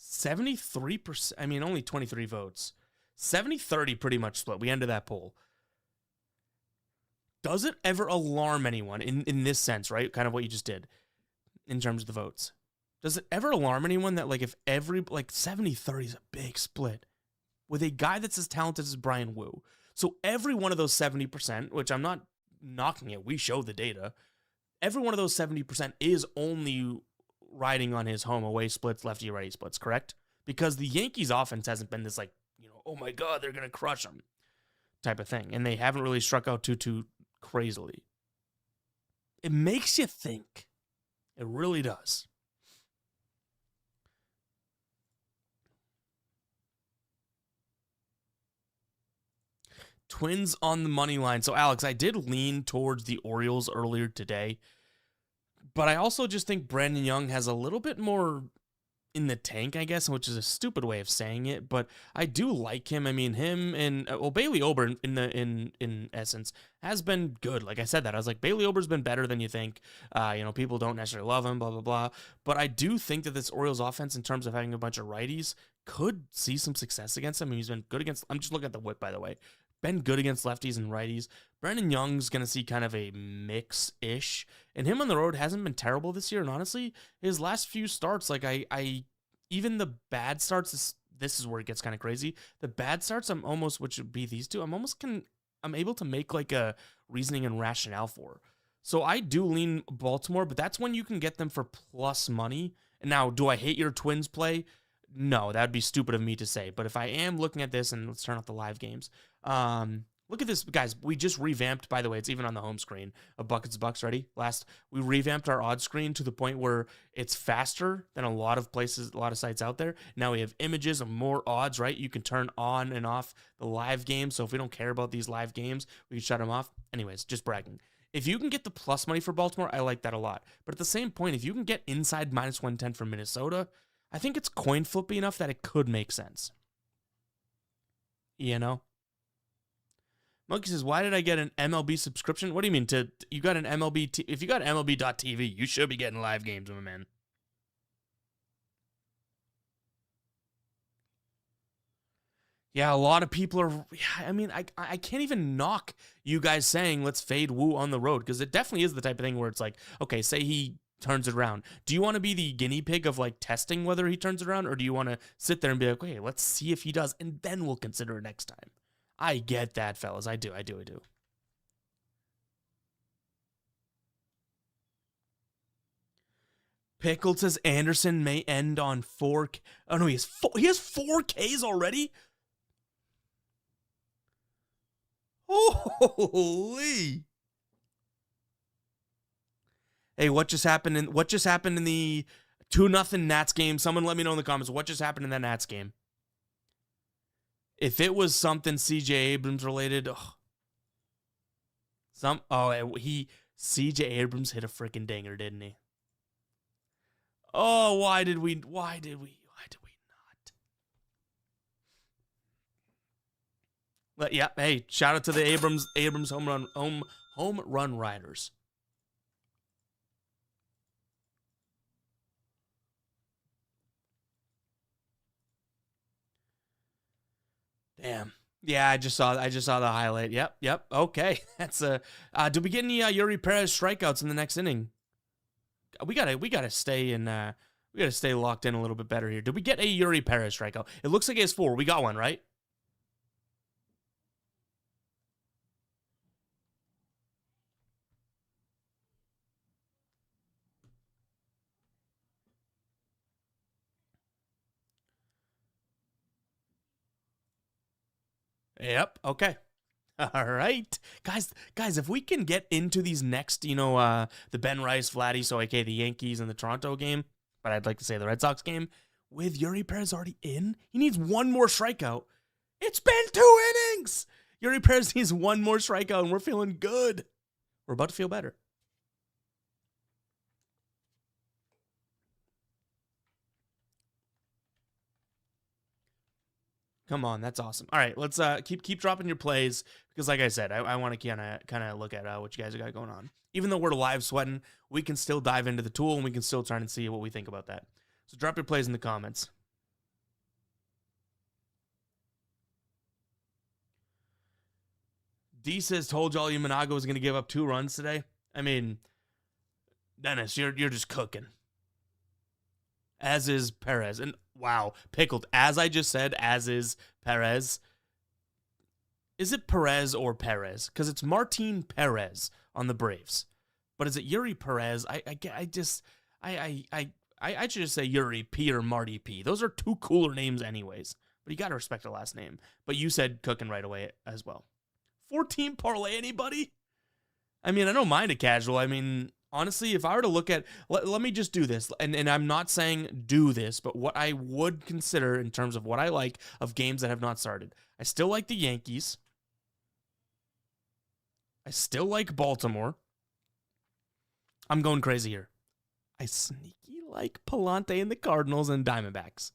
73%, I mean, only 23 votes. 70-30 pretty much split. We ended that poll. Does it ever alarm anyone in this sense, right? Kind of what you just did in terms of the votes. Does it ever alarm anyone that, like, if every, like, 70-30 is a big split with a guy that's as talented as Brian Wu? So every one of those 70%, which I'm not knocking it, we show the data, every one of those 70% is only riding on his home away splits, lefty righty splits, correct? Because the Yankees offense hasn't been this, like, you know, oh my God, they're going to crush them type of thing. And they haven't really struck out too crazily. It makes you think. It really does. Twins on the money line. So, Alex, I did lean towards the Orioles earlier today, but I also just think Brandon Young has a little bit more in the tank, I guess, which is a stupid way of saying it, but I do like him. I mean, him and Bailey Ober in essence has been good. Like I said that, I was like, Bailey Ober's been better than you think. You know, people don't necessarily love him, blah blah blah. But I do think that this Orioles offense, in terms of having a bunch of righties, could see some success against him. I mean, he's been good against. I'm just looking at the whip, by the way. Been good against lefties and righties. Brandon Young's going to see kind of a mix-ish. And him on the road hasn't been terrible this year. And honestly, his last few starts, like I even the bad starts, this is where it gets kind of crazy. The bad starts, I'm almost, which would be these two, I'm able to make like a reasoning and rationale for. So I do lean Baltimore, but that's when you can get them for plus money. And now, do I hate your Twins play? No, that would be stupid of me to say. But if I am looking at this, and let's turn off the live games, Look at this, guys. We just revamped, by the way, it's even on the home screen of Buckets Bucks. Ready? We revamped our odds screen to the point where it's faster than a lot of places, a lot of sites out there. Now we have images of more odds, right? You can turn on and off the live games. So if we don't care about these live games, we can shut them off. Anyways, just bragging. If you can get the plus money for Baltimore, I like that a lot. But at the same point, if you can get inside -110 for Minnesota, I think it's coin flippy enough that it could make sense. You know? Monkey says, why did I get an MLB subscription? What do you mean? You got an MLB? If you got MLB.TV, you should be getting live games, my man. Yeah, a lot of people are. Yeah, I mean, I can't even knock you guys saying let's fade Woo on the road, because it definitely is the type of thing where it's like, okay, say he turns it around. Do you want to be the guinea pig of like testing whether he turns it around, or do you want to sit there and be like, okay, let's see if he does, and then we'll consider it next time? I get that, fellas. I do. Pickled says Anderson may end on 4K. Oh, no, he has 4 Ks already? Holy. Hey, what just happened in the 2-0 Nats game? Someone let me know in the comments what just happened in that Nats game. If it was something CJ Abrams related, CJ Abrams hit a freaking dinger, didn't he? Oh, why did we not? Yeah, hey, shout out to the Abrams home run riders. Damn. Yeah, I just saw the highlight. Yep. Okay. That's did we get any Yuri Perez strikeouts in the next inning? We gotta stay locked in a little bit better here. Did we get a Yuri Perez strikeout? It looks like he has 4. We got one, right? Yep. Okay. All right, guys. If we can get into these next, the Ben Rice, Vladdy, so aka the Yankees and the Toronto game, but I'd like to say the Red Sox game, with Yuri Perez already in, he needs one more strikeout. It's been 2 innings. Yuri Perez needs one more strikeout, and we're feeling good. We're about to feel better. Come on, that's awesome. All right, let's keep dropping your plays, because like I said, I want to kind of look at what you guys got going on. Even though we're live sweating, we can still dive into the tool, and we can still try and see what we think about that. So drop your plays in the comments. D says, told y'all Imanaga was going to give up 2 runs today. I mean, Dennis, you're just cooking. As is Perez. And wow, pickled. As I just said, as is Perez. Is it Perez or Perez? Because it's Martin Perez on the Braves. But is it Yuri Perez? I should just say Yuri P or Marty P. Those are 2 cooler names anyways. But you got to respect the last name. But you said cooking right away as well. 14 parlay, anybody? I mean, I don't mind a casual. I mean, honestly, if I were to look at, let me just do this, and I'm not saying do this, but what I would consider in terms of what I like of games that have not started. I still like the Yankees. I still like Baltimore. I'm going crazy here. I sneaky like Palante and the Cardinals and Diamondbacks.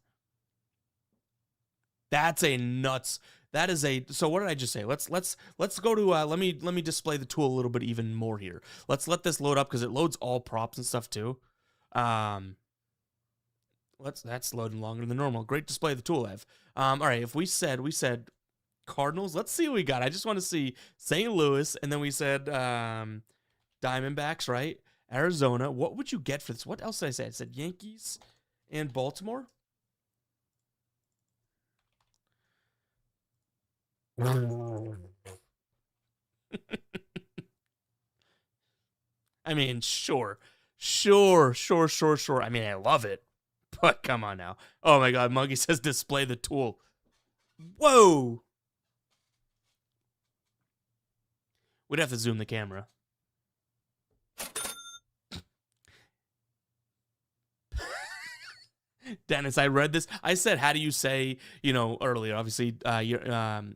That's a nuts. That is a, so what did I just say? Let's go to let me display the tool a little bit even more here. Let's let this load up, because it loads all props and stuff too. That's loading longer than normal. Great display the tool have. All right, if we said Cardinals, let's see what we got. I just want to see St. Louis, and then we said Diamondbacks, right? Arizona. What would you get for this? What else did I say? I said Yankees and Baltimore. I mean, sure. I mean, I love it, but come on now. Oh my God, Muggy says display the tool. Whoa. We'd have to zoom the camera. Dennis, I read this. I said, how do you say, earlier, obviously,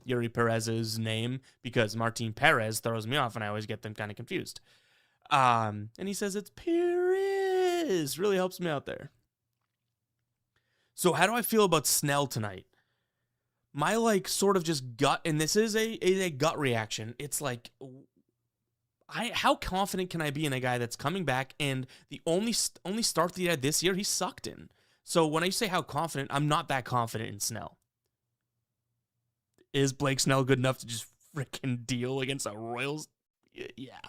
Yuri Perez's name, because Martin Perez throws me off, and I always get them kind of confused. And he says it's Perez. Really helps me out there. So how do I feel about Snell tonight? My, sort of just gut, and this is a gut reaction. It's like, how confident can I be in a guy that's coming back, and the only start that he had this year, he sucked in. So when I say how confident, I'm not that confident in Snell. Is Blake Snell good enough to just freaking deal against the Royals? Yeah.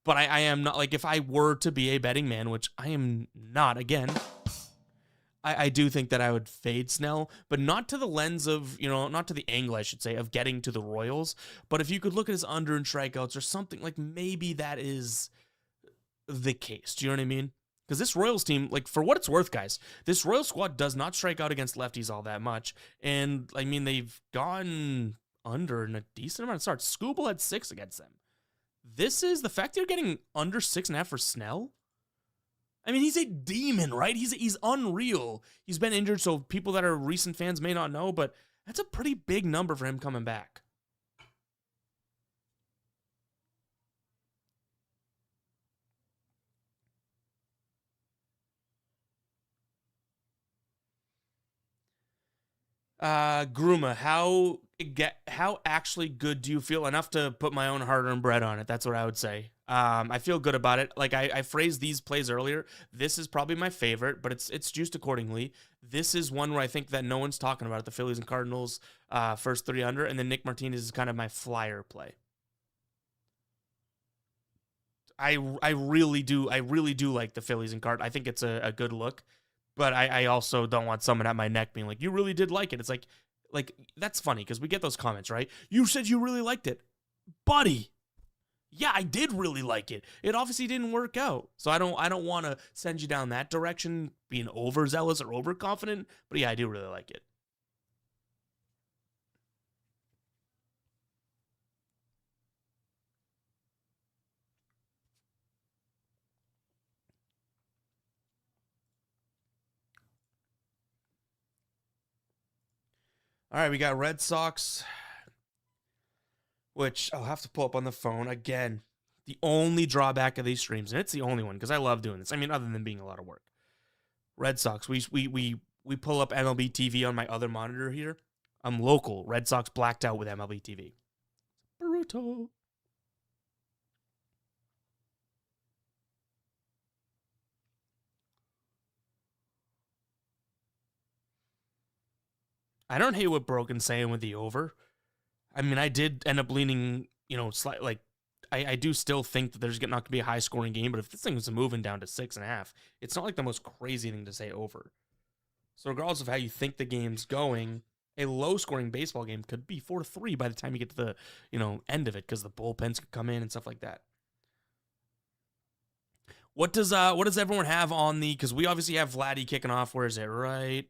But I am not, if I were to be a betting man, which I am not, again, I do think that I would fade Snell, but not to the lens of, not to the angle, I should say, of getting to the Royals. But if you could look at his under and strikeouts or something, maybe that is the case. Do you know what I mean? Because this Royals team, for what it's worth, guys, this Royals squad does not strike out against lefties all that much. And, they've gone under in a decent amount of starts. Skubal had 6 against them. This is the fact they're getting under 6.5 for Snell. He's a demon, right? He's unreal. He's been injured, so people that are recent fans may not know, but that's a pretty big number for him coming back. Gruma, how actually good do you feel? Enough to put my own hard-earned bread on it. That's what I would say. I feel good about it. I phrased these plays earlier. This is probably my favorite, but it's juiced accordingly. This is one where I think that no one's talking about it. The Phillies and Cardinals first 300, and then Nick Martinez is kind of my flyer play. I really do like the Phillies and Cardinals. I think it's a good look. But I also don't want someone at my neck being like, you really did like it. It's like that's funny because we get those comments, right? You said you really liked it. Buddy. Yeah, I did really like it. It obviously didn't work out. So I don't want to send you down that direction, being overzealous or overconfident. But yeah, I do really like it. All right, we got Red Sox, which I'll have to pull up on the phone again. The only drawback of these streams, and it's the only one because I love doing this. Other than being a lot of work. Red Sox, we pull up MLB TV on my other monitor here. I'm local. Red Sox blacked out with MLB TV. Brutal. I don't hate what Broken's saying with the over. I did end up leaning, slightly. I do still think that there's not going to be a high scoring game, but if this thing was moving down to 6.5, it's not the most crazy thing to say over. So regardless of how you think the game's going, a low scoring baseball game could be 4-3 by the time you get to the, end of it, because the bullpens could come in and stuff like that. What does everyone have on the, because we obviously have Vladdy kicking off. Where is it? Right.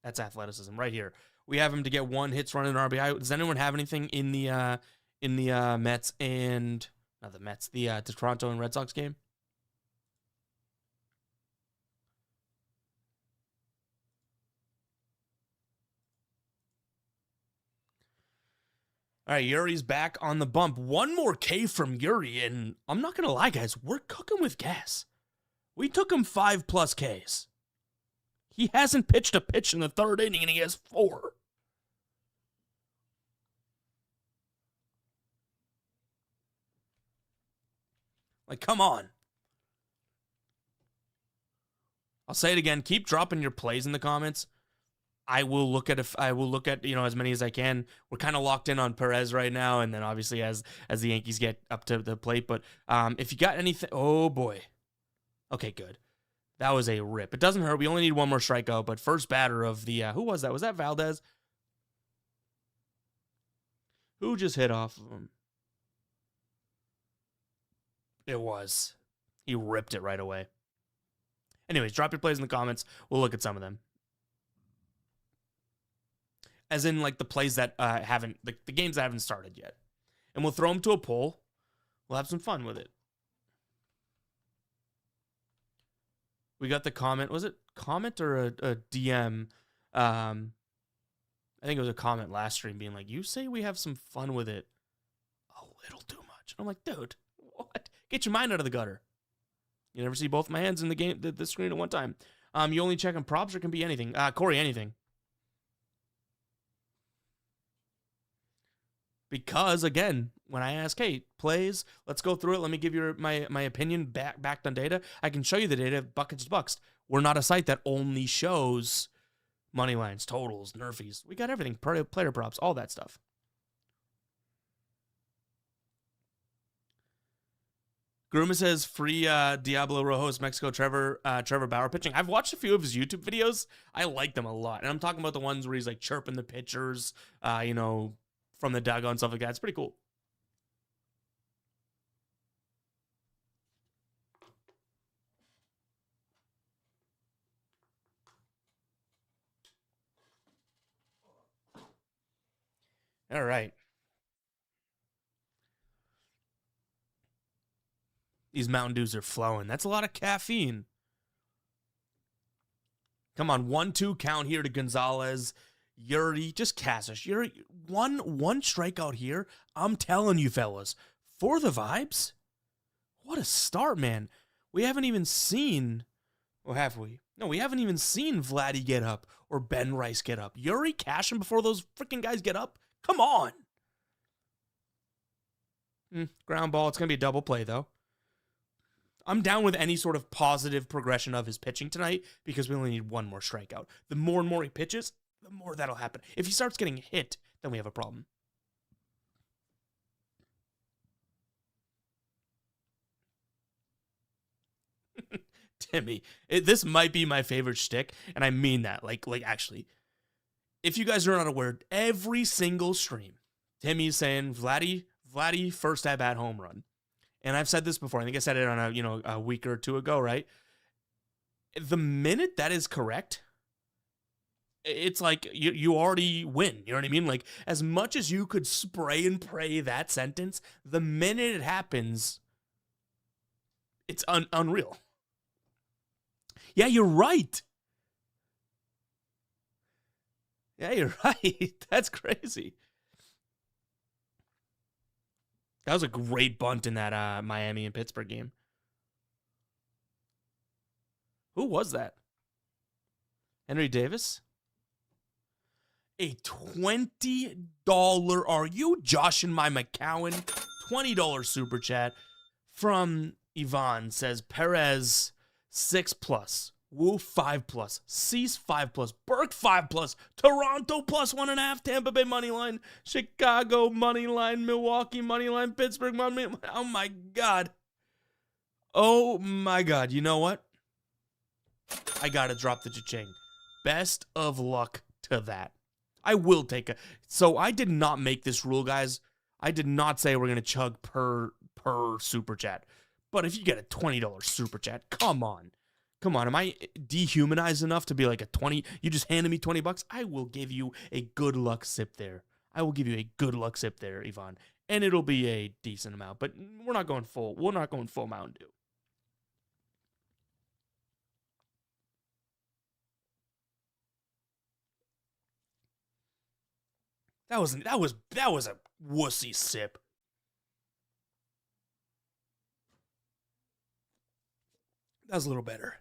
That's athleticism right here. We have him to get 1 hits, run, and RBI. Does anyone have anything in the Mets and not the Mets, the Toronto and Red Sox game? All right, Yuri's back on the bump. 1 more K from Yuri, and I'm not gonna lie, guys, we're cooking with gas. We took him 5+ Ks. He hasn't pitched a pitch in the 3rd inning, and he has 4. Come on. I'll say it again. Keep dropping your plays in the comments. I will look at as many as I can. We're kind of locked in on Perez right now, and then obviously as the Yankees get up to the plate. But if you got anything, oh boy. Okay, good. That was a rip. It doesn't hurt. We only need 1 more strikeout. But first batter of the who was that? Was that Valdez? Who just hit off of him? It was. He ripped it right away. Anyways, drop your plays in the comments. We'll look at some of them. As in, the plays that haven't, the games that haven't started yet. And we'll throw them to a poll. We'll have some fun with it. We got the comment. Was it comment or a DM? I think it was a comment last stream being like, you say we have some fun with it a little too much. I'm like, dude, what? Get your mind out of the gutter. You never see both my hands in the game, the screen at one time. You only check on props or can be anything. Corey, anything. Because, again, when I ask, hey, plays, let's go through it. Let me give you my opinion backed on data. I can show you the data, buckets to bucks. We're not a site that only shows money lines, totals, nerfies. We got everything, player props, all that stuff. Gruma says free Diablo Rojos Mexico Trevor Bauer pitching. I've watched a few of his YouTube videos. I like them a lot. And I'm talking about the ones where he's like chirping the pitchers, from the dugout and stuff like that. It's pretty cool. All right. These Mountain Dews are flowing. That's a lot of caffeine. Come on, 1-2 count here to Gonzalez. Yuri, just Kasish. Yuri, one strikeout here. I'm telling you, fellas, for the vibes. What a start, man. We haven't even seen, or have we? No, we haven't even seen Vladdy get up or Ben Rice get up. Yuri cashing before those freaking guys get up? Come on. Ground ball. It's going to be a double play, though. I'm down with any sort of positive progression of his pitching tonight because we only need one more strikeout. The more and more he pitches, the more that'll happen. If he starts getting hit, then we have a problem. Timmy, this might be my favorite shtick, and I mean that. Like actually, if you guys are not aware, every single stream, Timmy's saying Vladdy first at bat home run. And I've said this before. I think I said it on a week or two ago, right? The minute that is correct, it's like you already win. You know what I mean? Like, as much as you could spray and pray that sentence, the minute it happens, it's unreal. Yeah, you're right. Yeah, you're right. That's crazy. That was a great bunt in that Miami and Pittsburgh game. Who was that? Henry Davis? A $20, are you joshing my McCowan? $20 super chat from Yvonne says Perez 6+, Wu 5+, Cease 5+, Burke 5+, Toronto +1.5, Tampa Bay money line, Chicago money line, Milwaukee money line, Pittsburgh money line. Oh my God. Oh my God. You know what? I gotta drop the cha-ching. Best of luck to that. I will take a. So I did not make this rule, guys. I did not say we're gonna chug per super chat. But if you get a $20 super chat, come on. Come on, am I dehumanized enough to be like a 20? You just handed me $20? I will give you a good luck sip there. I will give you a good luck sip there, Yvonne. And it'll be a decent amount, but we're not going full. We're not going full Mountain Dew. That was a wussy sip. That was a little better.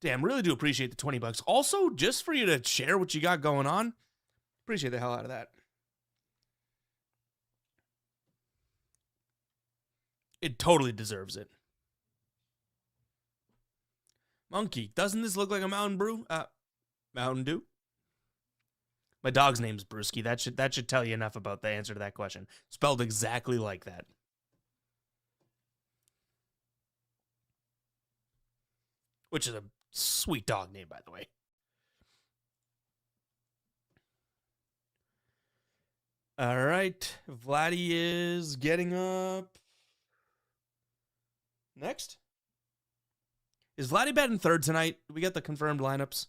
Damn, really do appreciate the $20. Also, just for you to share what you got going on, appreciate the hell out of that. It totally deserves it. Monkey, doesn't this look like a Mountain Dew? My dog's name's Brewski. That should tell you enough about the answer to that question. Spelled exactly like that. Which is a sweet dog name, by the way. All right. Vladdy is getting up. Next. Is Vladdy batting third tonight? We got the confirmed lineups.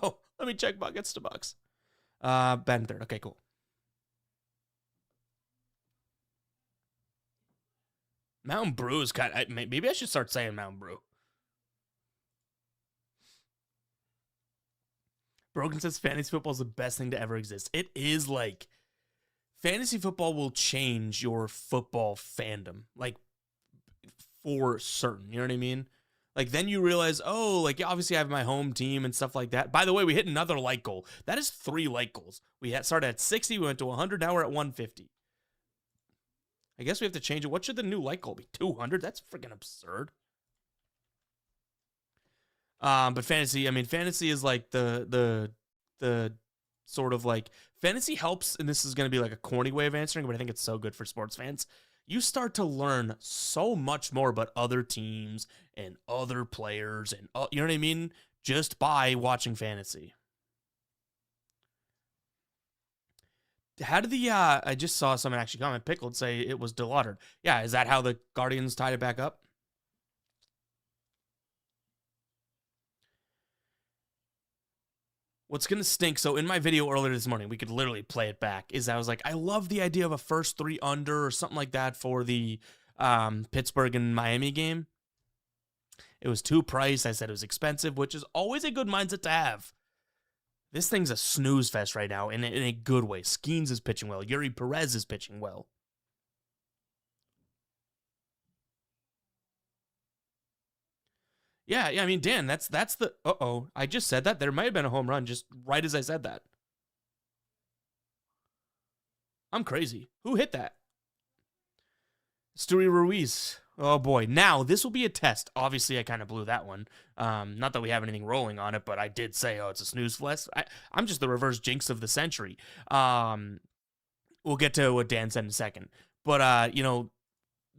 Oh, let me check buckets to bucks. Batting third. Okay, cool. Mountain Brew is kind of, maybe I should start saying Mountain Brew. Brogan says fantasy football is the best thing to ever exist. It is. Like, fantasy football will change your football fandom, like, for certain. You know what I mean? Like, then you realize, oh, like, obviously I have my home team and stuff like that. By the way, we hit another like goal. That is 3 like goals. We had started at 60, we went to 100, now we're at 150. I guess we have to change it. What should the new like goal be? 200? That's freaking absurd. But fantasy, I mean, fantasy is like the sort of like, fantasy helps, and this is going to be like a corny way of answering, but I think it's so good for sports fans. You start to learn so much more about other teams and other players, and you know what I mean? Just by watching fantasy. How did the, I just saw someone actually comment, Pickled, say it was DeLautard. Yeah, is that how the Guardians tied it back up? What's going to stink, so in my video earlier this morning, we could literally play it back, is I was like, I love the idea of a first 3 under or something like that for the Pittsburgh and Miami game. It was too priced. I said it was expensive, which is always a good mindset to have. This thing's a snooze fest right now in a good way. Skeens is pitching well. Yuri Perez is pitching well. Yeah, I mean, Dan, that's the... Uh-oh, I just said that. There might have been a home run just right as I said that. I'm crazy. Who hit that? Stewie Ruiz. Oh, boy. Now, this will be a test. Obviously, I kind of blew that one. Not that we have anything rolling on it, but I did say, oh, it's a snooze fest. I'm just the reverse jinx of the century. We'll get to what Dan said in a second. But, you know,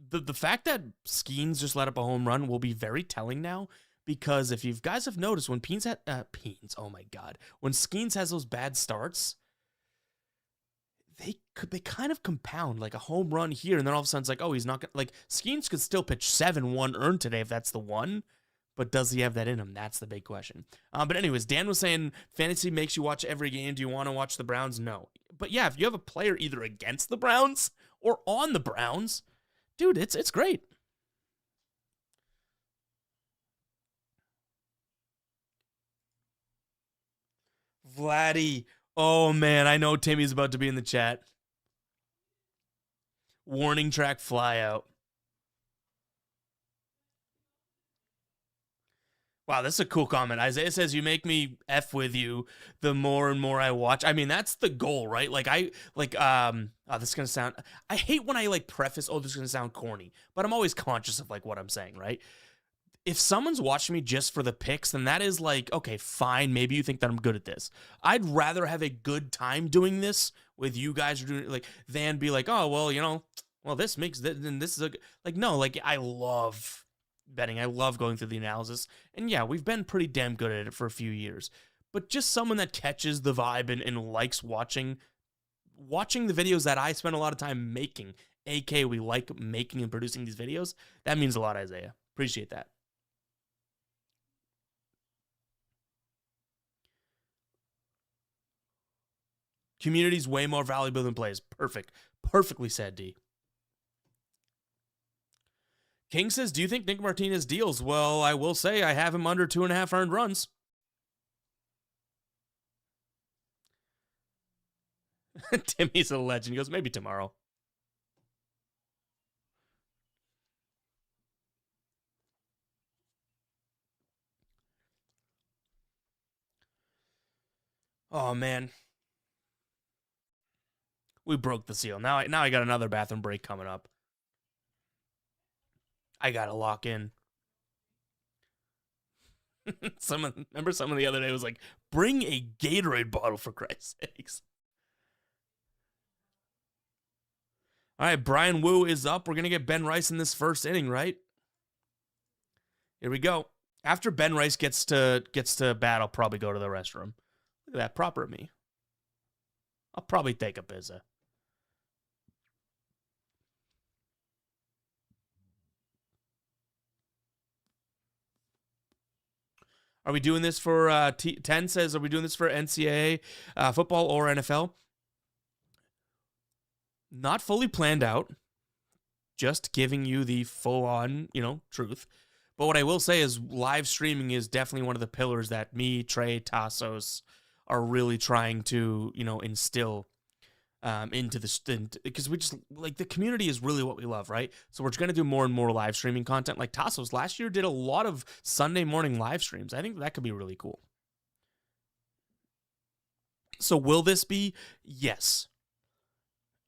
the fact that Skeens just let up a home run will be very telling now, because if you guys have noticed, when oh my God, when Skeens has those bad starts, they kind of compound, like a home run here, and then all of a sudden it's like, oh, he's not gonna, like, Skeens could still pitch 7-1 earned today if that's the one, but does he have that in him? That's the big question. But anyways, Dan was saying fantasy makes you watch every game. Do you want to watch the Browns? No. But yeah, if you have a player either against the Browns or on the Browns, dude, it's great. Vladdy. Oh, man, I know Timmy's about to be in the chat. Warning track fly out. Wow, this is a cool comment. Isaiah says, you make me F with you the more and more I watch. I mean, that's the goal, right? Like, oh, this is going to sound, I hate when I, like, preface, oh, this is going to sound corny, but I'm always conscious of, like, what I'm saying, right? If someone's watching me just for the picks, then that is like, okay, fine, maybe you think that I'm good at this. I'd rather have a good time doing this with you guys doing it, like, than be like, oh, well, you know, well, this makes then this is like, no, like, I love betting. I love going through the analysis. And yeah, we've been pretty damn good at it for a few years. But just someone that catches the vibe and likes watching the videos that I spend a lot of time making, aka we like making and producing these videos, that means a lot, Isaiah. Appreciate that. Community's way more valuable than plays. Perfect. Perfectly said, D. King says, do you think Nick Martinez deals? Well, I will say I have him under 2.5 earned runs. Timmy's a legend. He goes, maybe tomorrow. Oh, man. We broke the seal. Now I got another bathroom break coming up. I got to lock in. Remember someone the other day was like, bring a Gatorade bottle for Christ's sakes. All right, Brian Wu is up. We're going to get Ben Rice in this first inning, right? Here we go. After Ben Rice gets to bat, I'll probably go to the restroom. Look at that, proper me. I'll probably take a pizza. Are we doing this for, 10 says, are we doing this for NCAA football or NFL? Not fully planned out. just giving you the full-on, truth. But what I will say is live streaming is definitely one of the pillars that me, Trey, Tassos are really trying to, instill into the, because we just, like, the community is really what we love, right? So we're going to do more and more live streaming content. Like Tassos last year did a lot of Sunday morning live streams. I think that could be really cool. So will this be? Yes.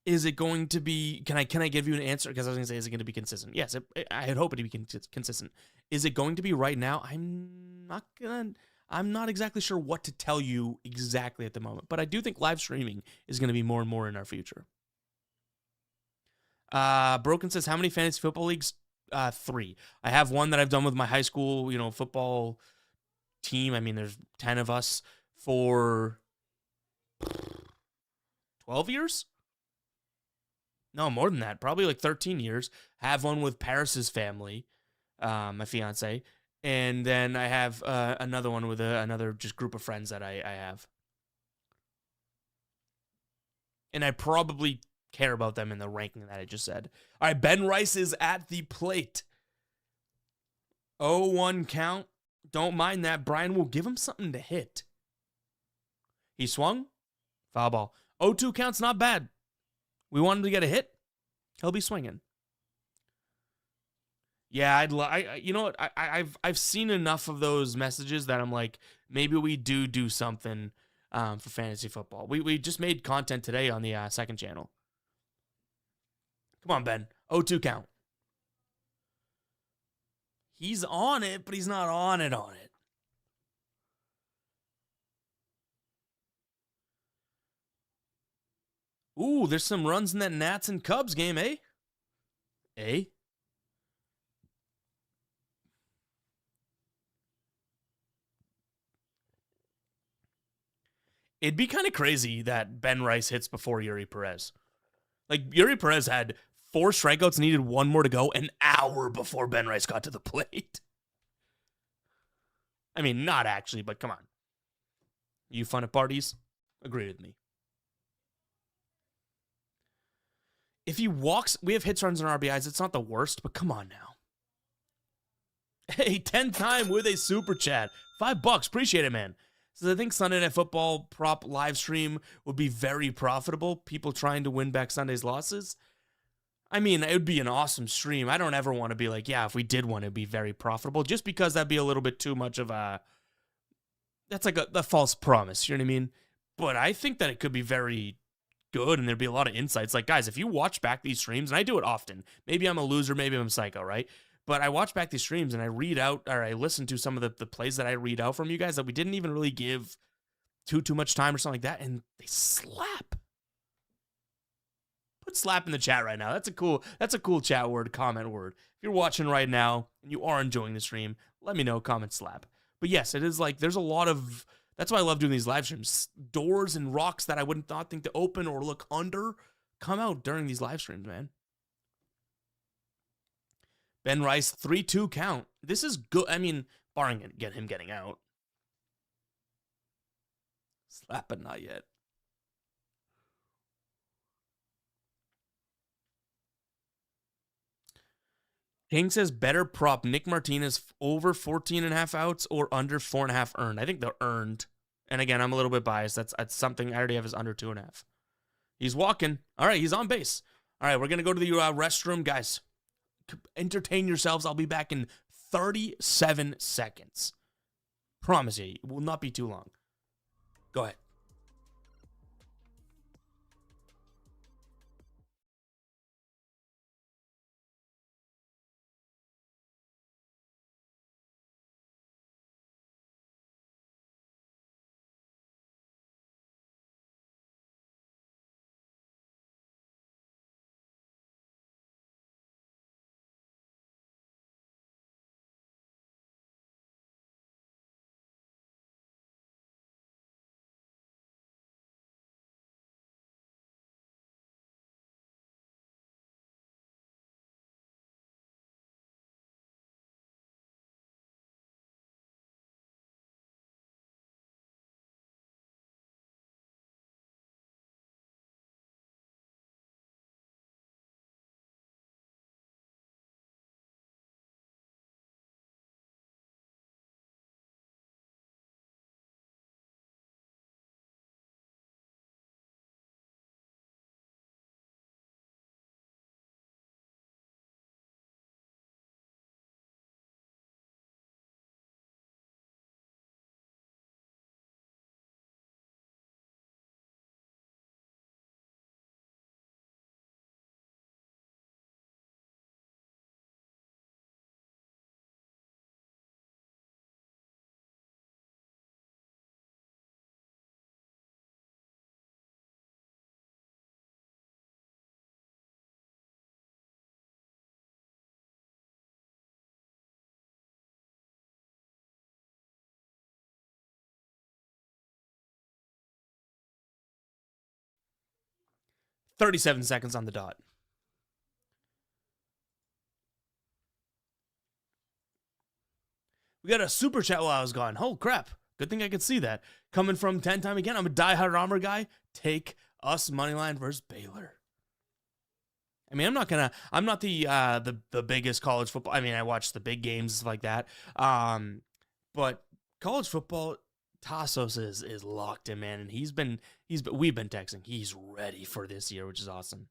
Is it going to be? Can I give you an answer? Because I was going to say, is it going to be consistent? Yes, I had hoped it to be consistent. Is it going to be right now? I'm not exactly sure what to tell you exactly at the moment, but I do think live streaming is going to be more and more in our future. Broken says, how many fantasy football leagues? 3. I have one that I've done with my high school, football team. I mean, there's 10 of us for 12 years. No, more than that. Probably like 13 years. Have one with Paris's family, my fiance. And then I have another one with another just group of friends that I have. And I probably care about them in the ranking that I just said. All right, Ben Rice is at the plate. 0-1 count. Don't mind that. Brian will give him something to hit. He swung. Foul ball. 0-2 count's not bad. We want him to get a hit. He'll be swinging. Yeah, you know what? I've seen enough of those messages that I'm like, maybe we do something for fantasy football. We just made content today on the second channel. Come on, Ben. 0-2 count. He's on it, but he's not on it. Ooh, there's some runs in that Nats and Cubs game, eh? Eh? It'd be kind of crazy that Ben Rice hits before Yuri Perez. Like, Yuri Perez had 4 strikeouts, needed 1 more to go, an hour before Ben Rice got to the plate. I mean, not actually, but come on. You fun at parties? Agree with me. If he walks, we have hits, runs, and RBIs. It's not the worst, but come on now. Hey, 10th time with a super chat. $5. Appreciate it, man. So I think Sunday Night Football prop live stream would be very profitable. People trying to win back Sunday's losses. I mean, it would be an awesome stream. I don't ever want to be like, yeah, if we did one, it'd be very profitable. Just because that'd be a little bit too much of a... That's like a false promise, you know what I mean? But I think that it could be very good, and there'd be a lot of insights. Like, guys, if you watch back these streams, and I do it often, maybe I'm a loser, maybe I'm psycho, right? But I watch back these streams, and I read out, or I listen to some of the plays that I read out from you guys that we didn't even really give too much time or something like that, and they slap. Put slap in the chat right now. That's a cool chat word, comment word. If you're watching right now, and you are enjoying the stream, let me know, comment slap. But yes, it is like, there's a lot of... That's why I love doing these live streams. Doors and rocks that I would not think to open or look under come out during these live streams, man. Ben Rice, 3-2 count. This is good. I mean, barring him getting out. Slap, but not yet. King says better prop. Nick Martinez over 14.5 outs or under 4.5 earned. I think they're earned. And again, I'm a little bit biased. That's something I already have is under 2.5. He's walking. All right, he's on base. All right, we're going to go to the restroom. Guys, entertain yourselves. I'll be back in 37 seconds. Promise you, it will not be too long. Go ahead. 37 seconds on the dot. We got a super chat while I was gone. Oh, crap. Good thing I could see that. Coming from 10 time again. I'm a diehard Armor guy. Take us moneyline versus Baylor. I mean, I'm not the biggest college football. I mean, I watch the big games like that. But college football, Tassos is locked in, man, and we've been texting. He's ready for this year, which is awesome.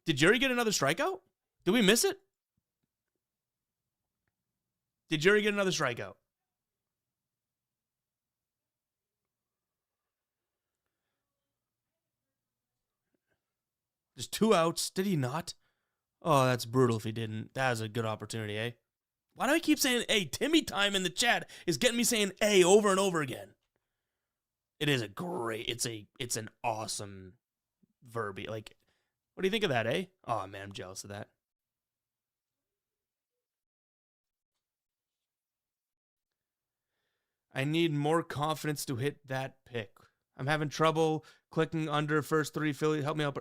Did Yuri get another strikeout? Did we miss it? Did Yuri get another strikeout? There's 2 outs. Did he not? Oh, that's brutal if he didn't. That was a good opportunity, eh? Why do I keep saying, hey, Timmy time in the chat is getting me saying A over and over again? It is it's an awesome verb. Like, what do you think of that, eh? Oh, man, I'm jealous of that. I need more confidence to hit that pick. I'm having trouble clicking under first 3 Philly. Help me out.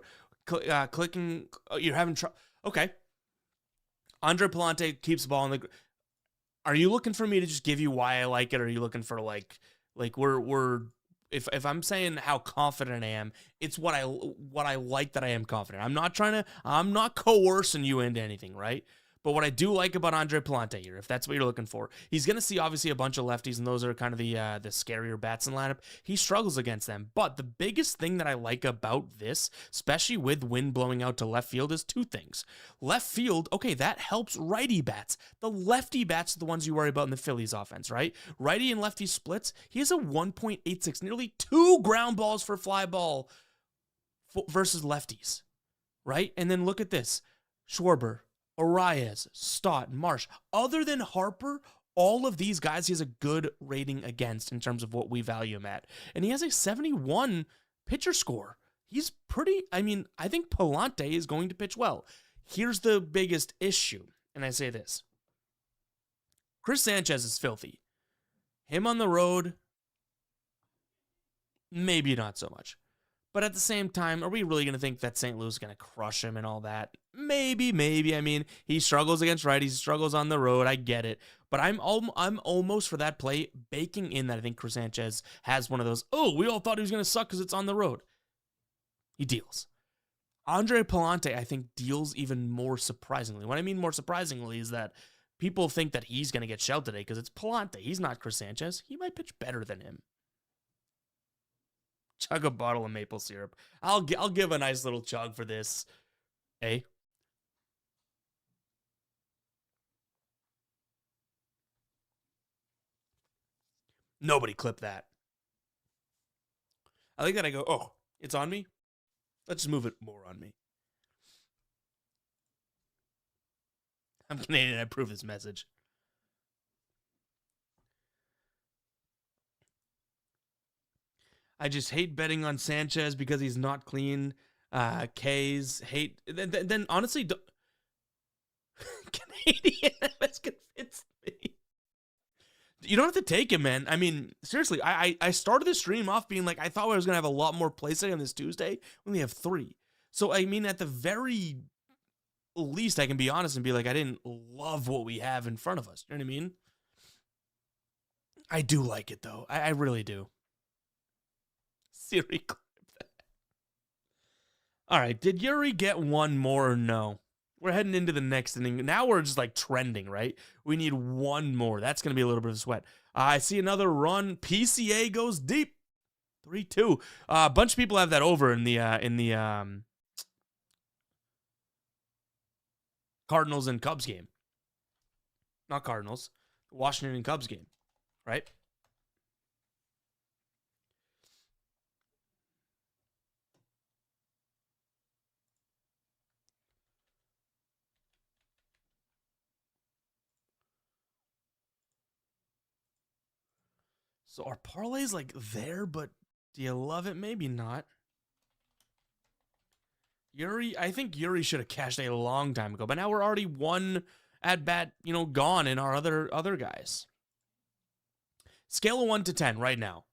Clicking, you're having trouble. Okay. Andre Palante keeps the ball in the. Are you looking for me to just give you why I like it? Or are you looking for like if I'm saying how confident I am, it's what I like that I am confident. I'm not coercing you into anything, right? But what I do like about Andre Palante here, if that's what you're looking for, he's going to see obviously a bunch of lefties, and those are kind of the scarier bats in the lineup. He struggles against them. But the biggest thing that I like about this, especially with wind blowing out to left field, is 2 things. Left field, okay, that helps righty bats. The lefty bats are the ones you worry about in the Phillies offense, right? Righty and lefty splits. He has a 1.86, nearly 2 ground balls for fly ball versus lefties, right? And then look at this. Schwarber, Arias, Stott, Marsh. Other than Harper, all of these guys he has a good rating against in terms of what we value him at. And he has a 71 pitcher score. He's pretty, I think Palante is going to pitch well. Here's the biggest issue, and I say this. Chris Sanchez is filthy. Him on the road, maybe not so much. But at the same time, are we really going to think that St. Louis is going to crush him and all that? Maybe. I mean, he struggles against righties, he struggles on the road. I get it. But I'm almost for that play baking in that I think Chris Sanchez has one of those, oh, we all thought he was going to suck because it's on the road. He deals. Andre Palante, I think, deals even more surprisingly. What I mean more surprisingly is that people think that he's going to get shelled today because it's Palante. He's not Chris Sanchez. He might pitch better than him. Chug a bottle of maple syrup. I'll give a nice little chug for this. Eh? Nobody clip that. I like that I go, oh, it's on me? Let's just move it more on me. I'm Canadian. I approve this message. I just hate betting on Sanchez because he's not clean. K's hate. Then honestly, Canadian has convinced me. You don't have to take him, man. I mean, seriously, I started the stream off being like, I thought I was going to have a lot more plays on this Tuesday. We only have 3. So, I mean, at the very least, I can be honest and be like, I didn't love what we have in front of us. You know what I mean? I do like it, though. I really do. Siri clip that. All right, did Yuri get one more or no? We're heading into the next inning. Now we're just like trending, right? We need one more. That's going to be a little bit of a sweat. I see another run. PCA goes deep. 3-2. A bunch of people have that over in the Cardinals and Cubs game. Not Cardinals. Washington and Cubs game, right? So are parlays like there, but do you love it? Maybe not. Yuri, I think Yuri should have cashed a long time ago, but now we're already one at bat, gone in our other guys. Scale of 1 to 10 right now.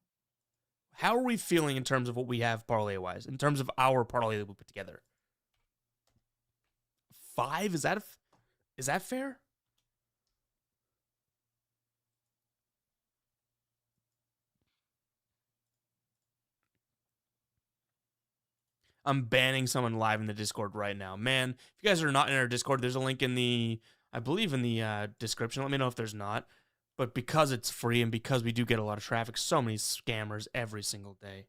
How are we feeling in terms of what we have parlay-wise? In terms of our parlay that we put together? 5? Is that fair? I'm banning someone live in the Discord right now. Man, if you guys are not in our Discord, there's a link in the, I believe in the description. Let me know if there's not. But because it's free and because we do get a lot of traffic, so many scammers every single day.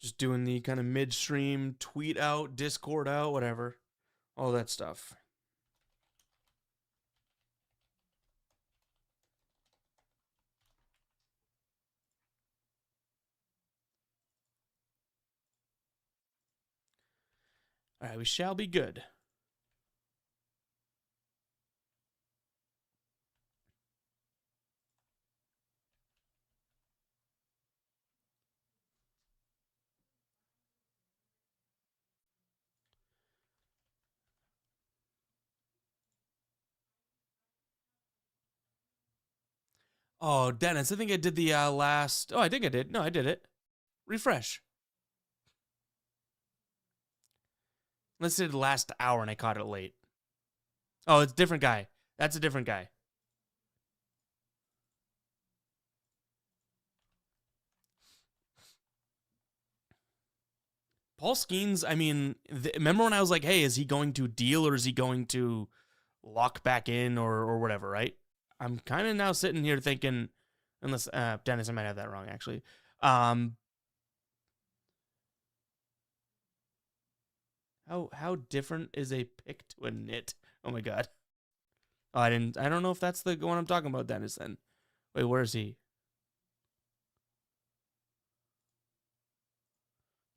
Just doing the kind of midstream tweet out, Discord out, whatever. All that stuff. All right, we shall be good. Oh, Dennis, I think I did the last. Oh, I think I did. No, I did it. Refresh. Let's say the last hour and I caught it late. Oh, it's a different guy. That's a different guy. Paul Skeens, I mean, remember when I was like, hey, is he going to deal or is he going to lock back in or whatever, right? I'm kind of now sitting here thinking, unless, Dennis, I might have that wrong, actually. How different is a pick to a knit? Oh my god. Oh, I don't know if that's the one I'm talking about, Dennis, then. Wait, where is he?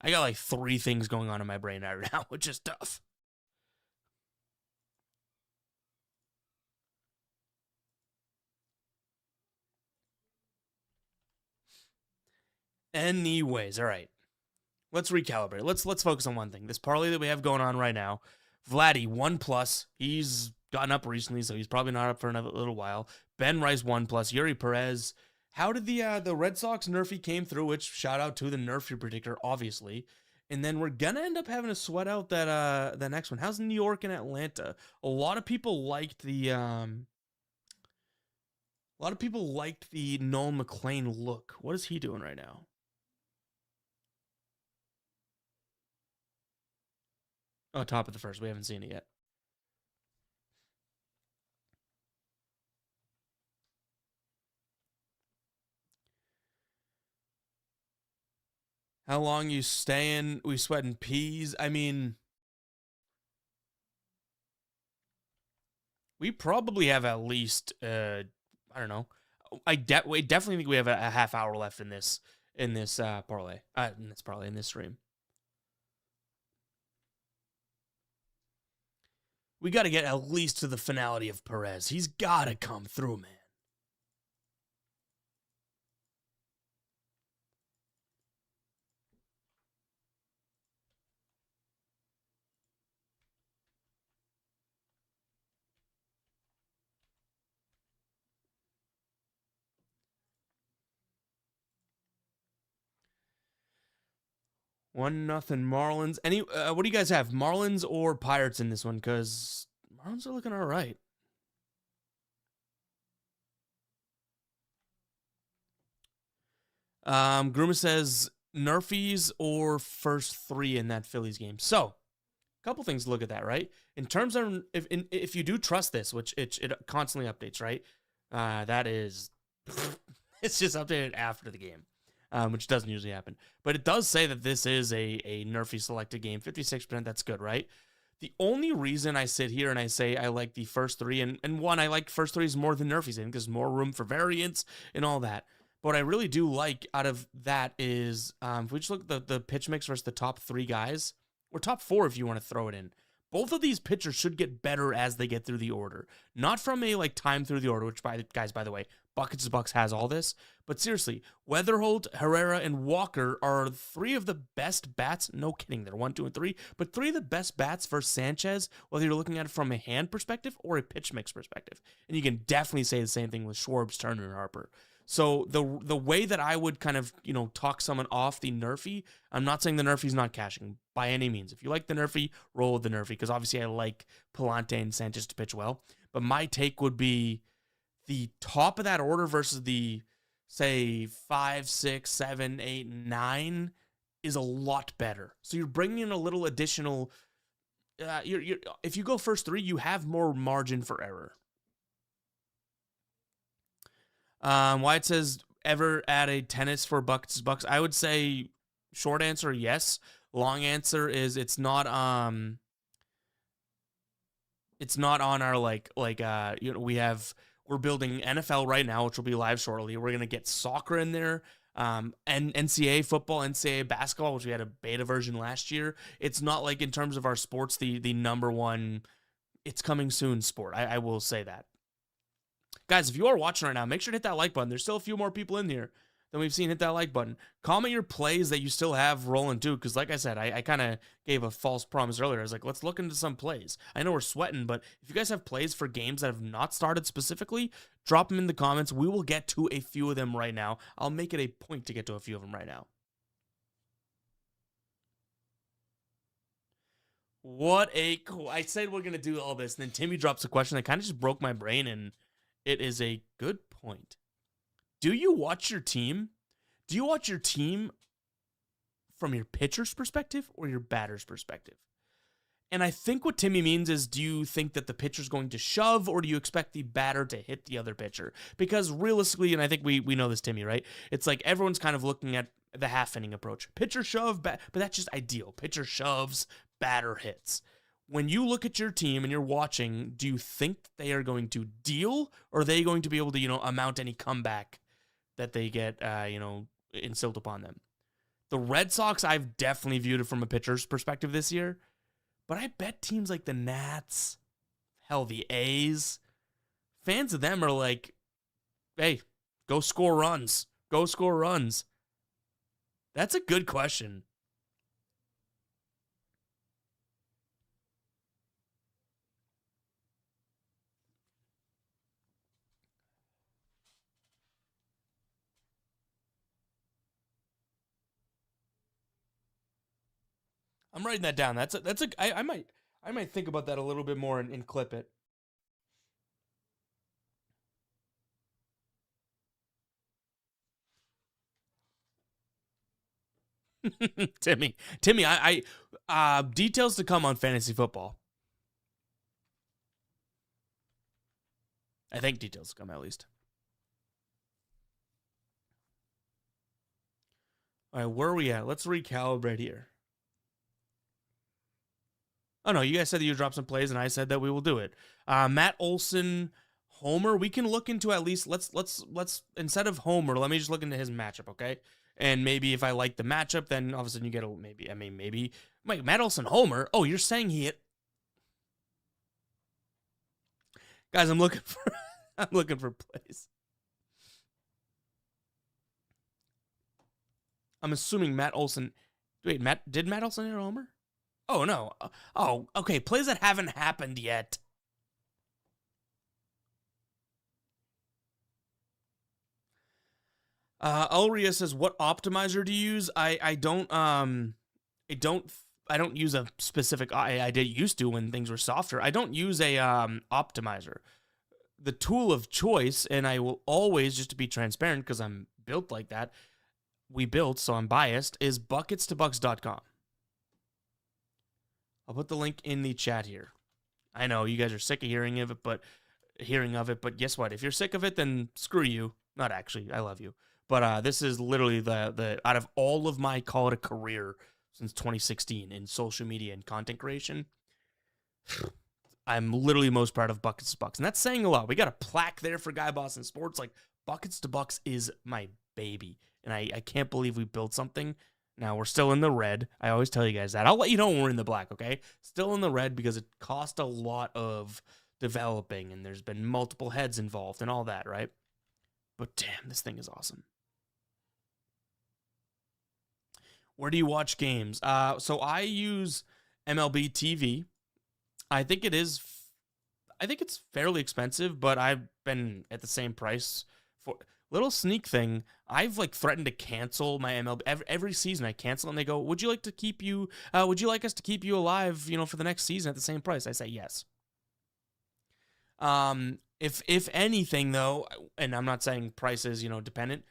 I got like 3 things going on in my brain right now, which is tough. Anyways, all right. Let's recalibrate. Let's focus on one thing. This parlay that we have going on right now. Vladdy 1+. He's gotten up recently, so he's probably not up for another little while. Ben Rice 1+. Yuri Perez. How did the Red Sox Nerfy came through? Which shout out to the Nerfy predictor, obviously. And then we're gonna end up having to sweat out that next one. How's New York and Atlanta? A lot of people liked the Noel McLean look. What is he doing right now? Oh, top of the first. We haven't seen it yet. How long you staying? We sweating peas. I mean, we probably have at least I don't know. I definitely think we have a half hour left in this parlay. In this stream. We got to get at least to the finality of Perez. He's got to come through, man. One nothing Marlins. What do you guys have? Marlins or Pirates in this one? Because Marlins are looking all right. Gruma says Nerfies or first 3 in that Phillies game. So, a couple things to look at that, right? In terms of if you do trust this, which it constantly updates, right? That is, it's just updated after the game. Which doesn't usually happen. But it does say that this is a Nerfy selected game. 56%, that's good, right? The only reason I sit here and I say I like the first 3, and one, I like first 3s more than Nerfies in because more room for variance and all that. But what I really do like out of that is, if we just look at the pitch mix versus the top 3 guys, or top 4 if you want to throw it in. both of these pitchers should get better as they get through the order. Not from a like time through the order, which by the way, Buckets to Bucks has all this. But seriously, Weatherholt, Herrera, and Walker are three of the best bats. No kidding, they're 1, 2, and 3. But three of the best bats for Sanchez, whether you're looking at it from a hand perspective or a pitch mix perspective. And you can definitely say the same thing with Schwartz, Turner, and Harper. So the way that I would kind of, talk someone off the Nerfy, I'm not saying the Nerfy's not cashing by any means. If you like the Nerfy, roll with the Nerfy, because obviously I like Palante and Sanchez to pitch well. But my take would be the top of that order versus the, say, 5, 6, 7, 8, 9 is a lot better. So you're bringing in a little additional, if you go first 3, you have more margin for error. Wyatt says, ever add a tennis for Bucks? I would say short answer, yes. Long answer is it's not on our we're building NFL right now, which will be live shortly. We're going to get soccer in there, and NCAA football, NCAA basketball, which we had a beta version last year. It's not like in terms of our sports, the number one, it's coming soon sport. I will say that. Guys, if you are watching right now, make sure to hit that like button. There's still a few more people in here than we've seen. Hit that like button. Comment your plays that you still have rolling too, because like I said, I kind of gave a false promise earlier. I was like, let's look into some plays. I know we're sweating, but if you guys have plays for games that have not started specifically, drop them in the comments. We will get to a few of them right now. I'll make it a point to get to a few of them right now. I said we're going to do all this, and then Timmy drops a question that kind of just broke my brain, and it is a good point. Do you watch your team? Do you watch your team from your pitcher's perspective or your batter's perspective? And I think what Timmy means is, do you think that the pitcher's going to shove, or do you expect the batter to hit the other pitcher? Because realistically, and I think we know this, Timmy, right? It's like everyone's kind of looking at the half-inning approach. Pitcher shove, but that's just ideal. Pitcher shoves, batter hits. When you look at your team and you're watching, do you think they are going to deal, or are they going to be able to, amount any comeback that they get, instilled upon them? The Red Sox, I've definitely viewed it from a pitcher's perspective this year, but I bet teams like the Nats, hell, the A's, fans of them are like, hey, go score runs. Go score runs. That's a good question. I'm writing that down. I might think about that a little bit more and clip it. Timmy, I details to come on fantasy football. I think details to come at least. All right, where are we at? Let's recalibrate here. Oh, no, you guys said that you dropped some plays, and I said that we will do it. Matt Olson, Homer, we can look into at least, let's instead of Homer, let me just look into his matchup, okay? And maybe if I like the matchup, then all of a sudden you get maybe Matt Olson, Homer. Oh, you're saying he hit. Guys, I'm looking for plays. I'm assuming Matt Olson, did Matt Olson hit a Homer? Oh, no. Oh, okay. Plays that haven't happened yet. Ulria says, what optimizer do you use? I don't use a specific, I did used to when things were softer. I don't use a optimizer. The tool of choice, and I will always, just to be transparent, because I'm built like that, so I'm biased, is bucketstobucks.com. I'll put the link in the chat here. I know you guys are sick of hearing of it, but guess what? If you're sick of it, then screw you. Not actually, I love you. But this is literally the out of all of my, call it a career since 2016 in social media and content creation, I'm literally most proud of Buckets to Bucks. And that's saying a lot. We got a plaque there for Guy Boston Sports. Like, Buckets to Bucks is my baby. And I can't believe we built something Now, we're still in the red. I always tell you guys that. I'll let you know when we're in the black, okay? Still in the red because it cost a lot of developing, and there's been multiple heads involved and all that, right? But damn, this thing is awesome. Where do you watch games? So I use MLB TV. I think it's fairly expensive, but I've been at the same price for little sneak thing. I've like threatened to cancel my MLB every season. I cancel and they go, "Would you like us to keep you alive, for the next season at the same price?" I say yes. If anything though, and I'm not saying prices, dependent,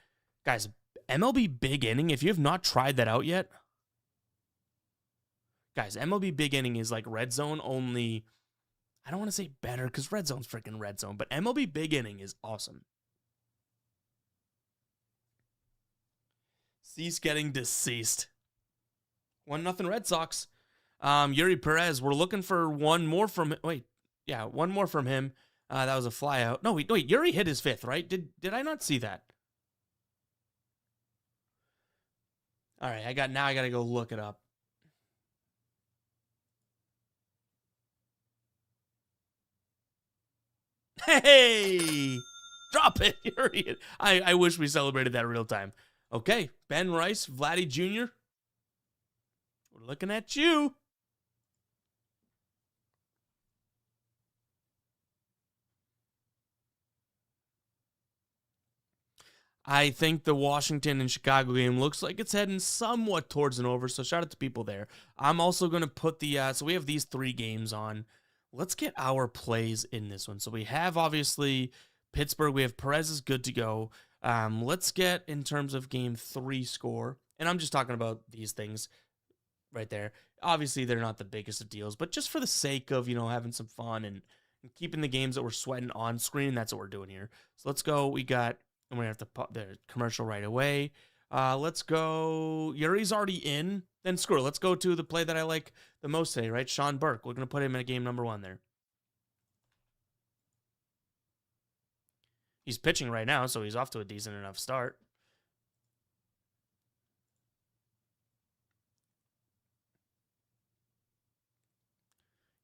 guys, MLB Big Inning, if you have not tried that out yet, guys, MLB Big Inning is like Red Zone only. I don't want to say better because Red Zone's freaking Red Zone, but MLB Big Inning is awesome. Cease getting deceased. 1-0 Red Sox. Yuri Perez, we're looking for one more from one more from him. That was a fly out. No, wait, Yuri hit his 5th, right? Did I not see that? All right, I got to go look it up. Hey! Drop it, Yuri. I wish we celebrated that real time. Okay, Ben Rice, Vladdy Jr. We're looking at you. I think the Washington and Chicago game looks like it's heading somewhat towards an over, so shout out to people there. I'm also going to put so we have these 3 games on. Let's get our plays in this one. So we have, obviously, Pittsburgh. We have Perez is good to go. Let's get, in terms of game 3 score, and I'm just talking about these things right there. Obviously, they're not the biggest of deals, but just for the sake of, having some fun and keeping the games that we're sweating on screen, that's what we're doing here. So let's go. We got... I'm going to have to pop the commercial right away. Let's go. Yuri's already in. Then screw it. Let's go to the play that I like the most today, right? Sean Burke. We're going to put him in game number 1 there. He's pitching right now, so he's off to a decent enough start.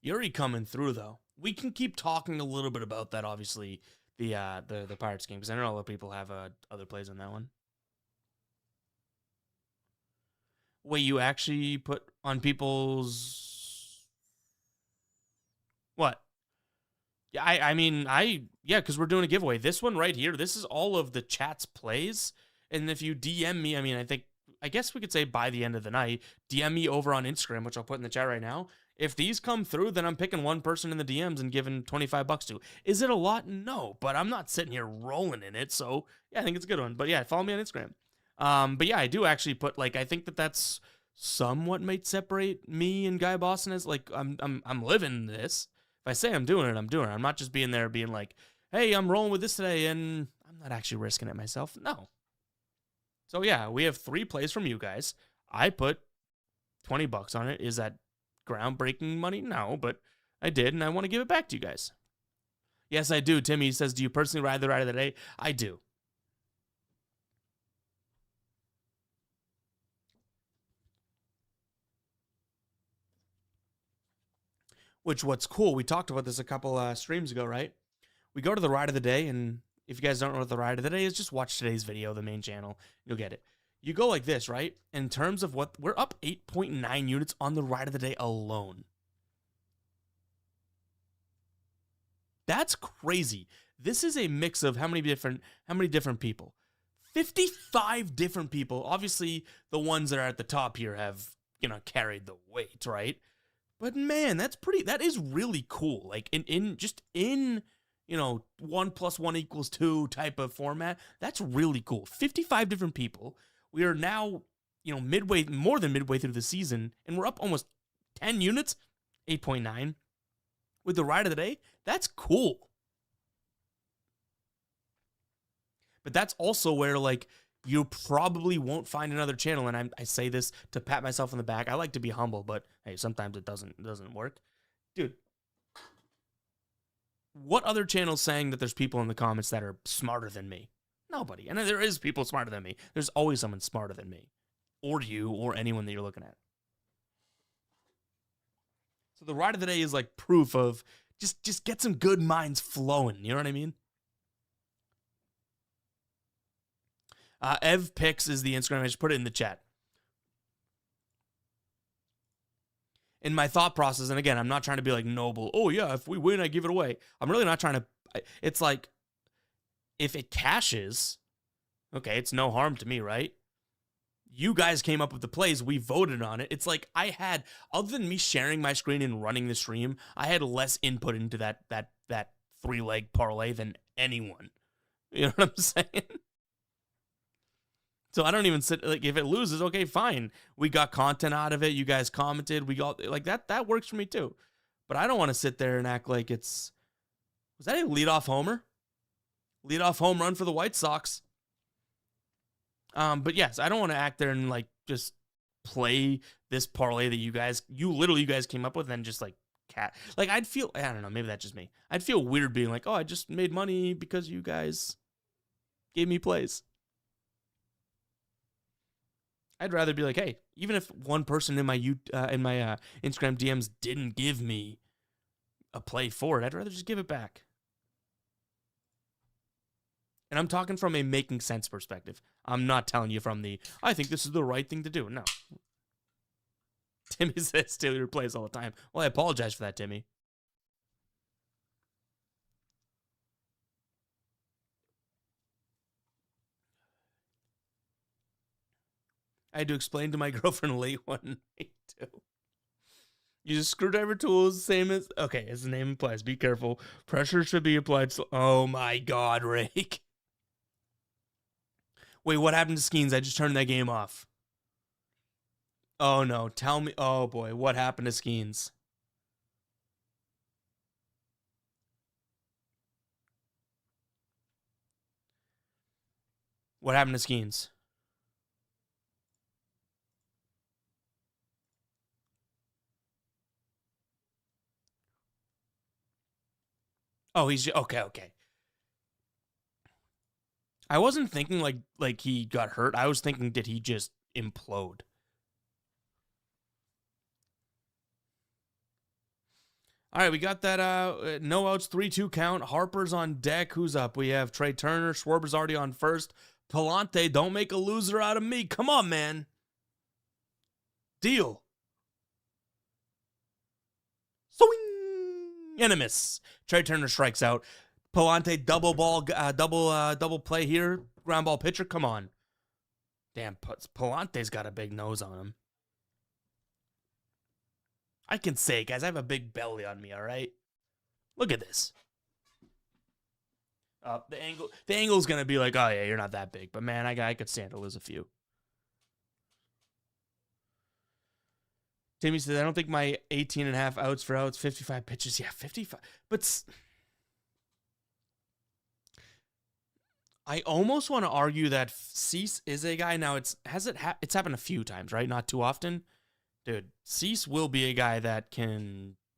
Yuri coming through, though. We can keep talking a little bit about that, obviously, the Pirates game, because I know a lot of people have other plays on that one. Wait, you actually put on people's... What? Yeah, because we're doing a giveaway. This one right here, this is all of the chat's plays, and if you DM me, I guess we could say by the end of the night, DM me over on Instagram, which I'll put in the chat right now. If these come through, then I'm picking one person in the DMs and giving $25 to. Is it a lot? No, but I'm not sitting here rolling in it. So yeah, I think it's a good one. But yeah, follow me on Instagram. But yeah, I do actually put I think that's somewhat might separate me and Guy Boston as I'm living this. If I say I'm doing it, I'm doing it. I'm not just being there being like, hey, I'm rolling with this today, and I'm not actually risking it myself. No. So yeah, we have 3 plays from you guys. I put $20 on it. Is that groundbreaking money? No, but I did, and I want to give it back to you guys. Yes, I do. Timmy says, do you personally ride the ride of the day? I do. What's cool, we talked about this a couple streams ago, right? We go to the ride of the day, and if you guys don't know what the ride of the day is, just watch today's video, the main channel. You'll get it. You go like this, right? In terms of what, we're up 8.9 units on the ride of the day alone. That's crazy. This is a mix of how many different people? 55 different people. Obviously, the ones that are at the top here have, carried the weight, right? But man, that is really cool. Like in 1 + 1 = 2 type of format. That's really cool. 55 different people. We are now, more than midway through the season, and we're up almost 10 units, 8.9. With the ride of the day, that's cool. But that's also where, you probably won't find another channel, and I say this to pat myself on the back. I like to be humble, but hey, sometimes it doesn't work. Dude, what other channel's saying that there's people in the comments that are smarter than me? Nobody. And there is people smarter than me. There's always someone smarter than me. or you or anyone that you're looking at. So the ride of the day is like proof of just get some good minds flowing. You know what I mean? Ev Picks is the Instagram. I just put it in the chat. In my thought process, and again, I'm not trying to be like noble. Oh, yeah, if we win, I give it away. I'm really not trying to. It's like, if it cashes, okay, it's no harm to me, right? You guys came up with the plays. We voted on it. It's like I had, other than me sharing my screen and running the stream, I had less input into that 3-leg parlay than anyone. You know what I'm saying? So I don't even sit, like, if it loses, okay, fine. We got content out of it. You guys commented. We got, like, that works for me too. But I don't want to sit there and act like it's, was that a leadoff homer? Leadoff home run for the White Sox. But yes, I don't want to act there and, like, just play this parlay that you guys came up with and just, like, like, I'd feel, I don't know, maybe that's just me. I'd feel weird being like, oh, I just made money because you guys gave me plays. I'd rather be like, hey, even if one person in my Instagram DMs didn't give me a play for it, I'd rather just give it back. And I'm talking from a making sense perspective. I'm not telling you from the, I think this is the right thing to do. No. Timmy says Taylor plays all the time. Well, I apologize for that, Timmy. I had to explain to my girlfriend late one night, too. Use screwdriver tools, same as, okay, as the name implies, be careful. Pressure should be applied. Oh my God, Rake. Wait, what happened to Skeens? I just turned that game off. Oh no, tell me. Oh boy, what happened to Skeens? What happened to Skeens? Oh, he's okay. I wasn't thinking like he got hurt. I was thinking, did he just implode? All right, we got that no outs 3-2 count. Harper's on deck. Who's up? We have Trey Turner. Schwarber's already on first. Palante, don't make a loser out of me. Come on, man. Deal. Swing and a miss. Trey Turner strikes out. Palante double play here. Ground ball pitcher. Come on. Damn, Palante's got a big nose on him. I can say, guys, I have a big belly on me, all right? Look at this. The angle's going to be like, oh, yeah, you're not that big. But, man, I could stand to lose a few. Timmy says, I don't think my 18.5 outs for outs, 55 pitches. Yeah, 55. But I almost want to argue that Cease is a guy. Now, it's happened a few times, right? Not too often. Dude, Cease will be a guy that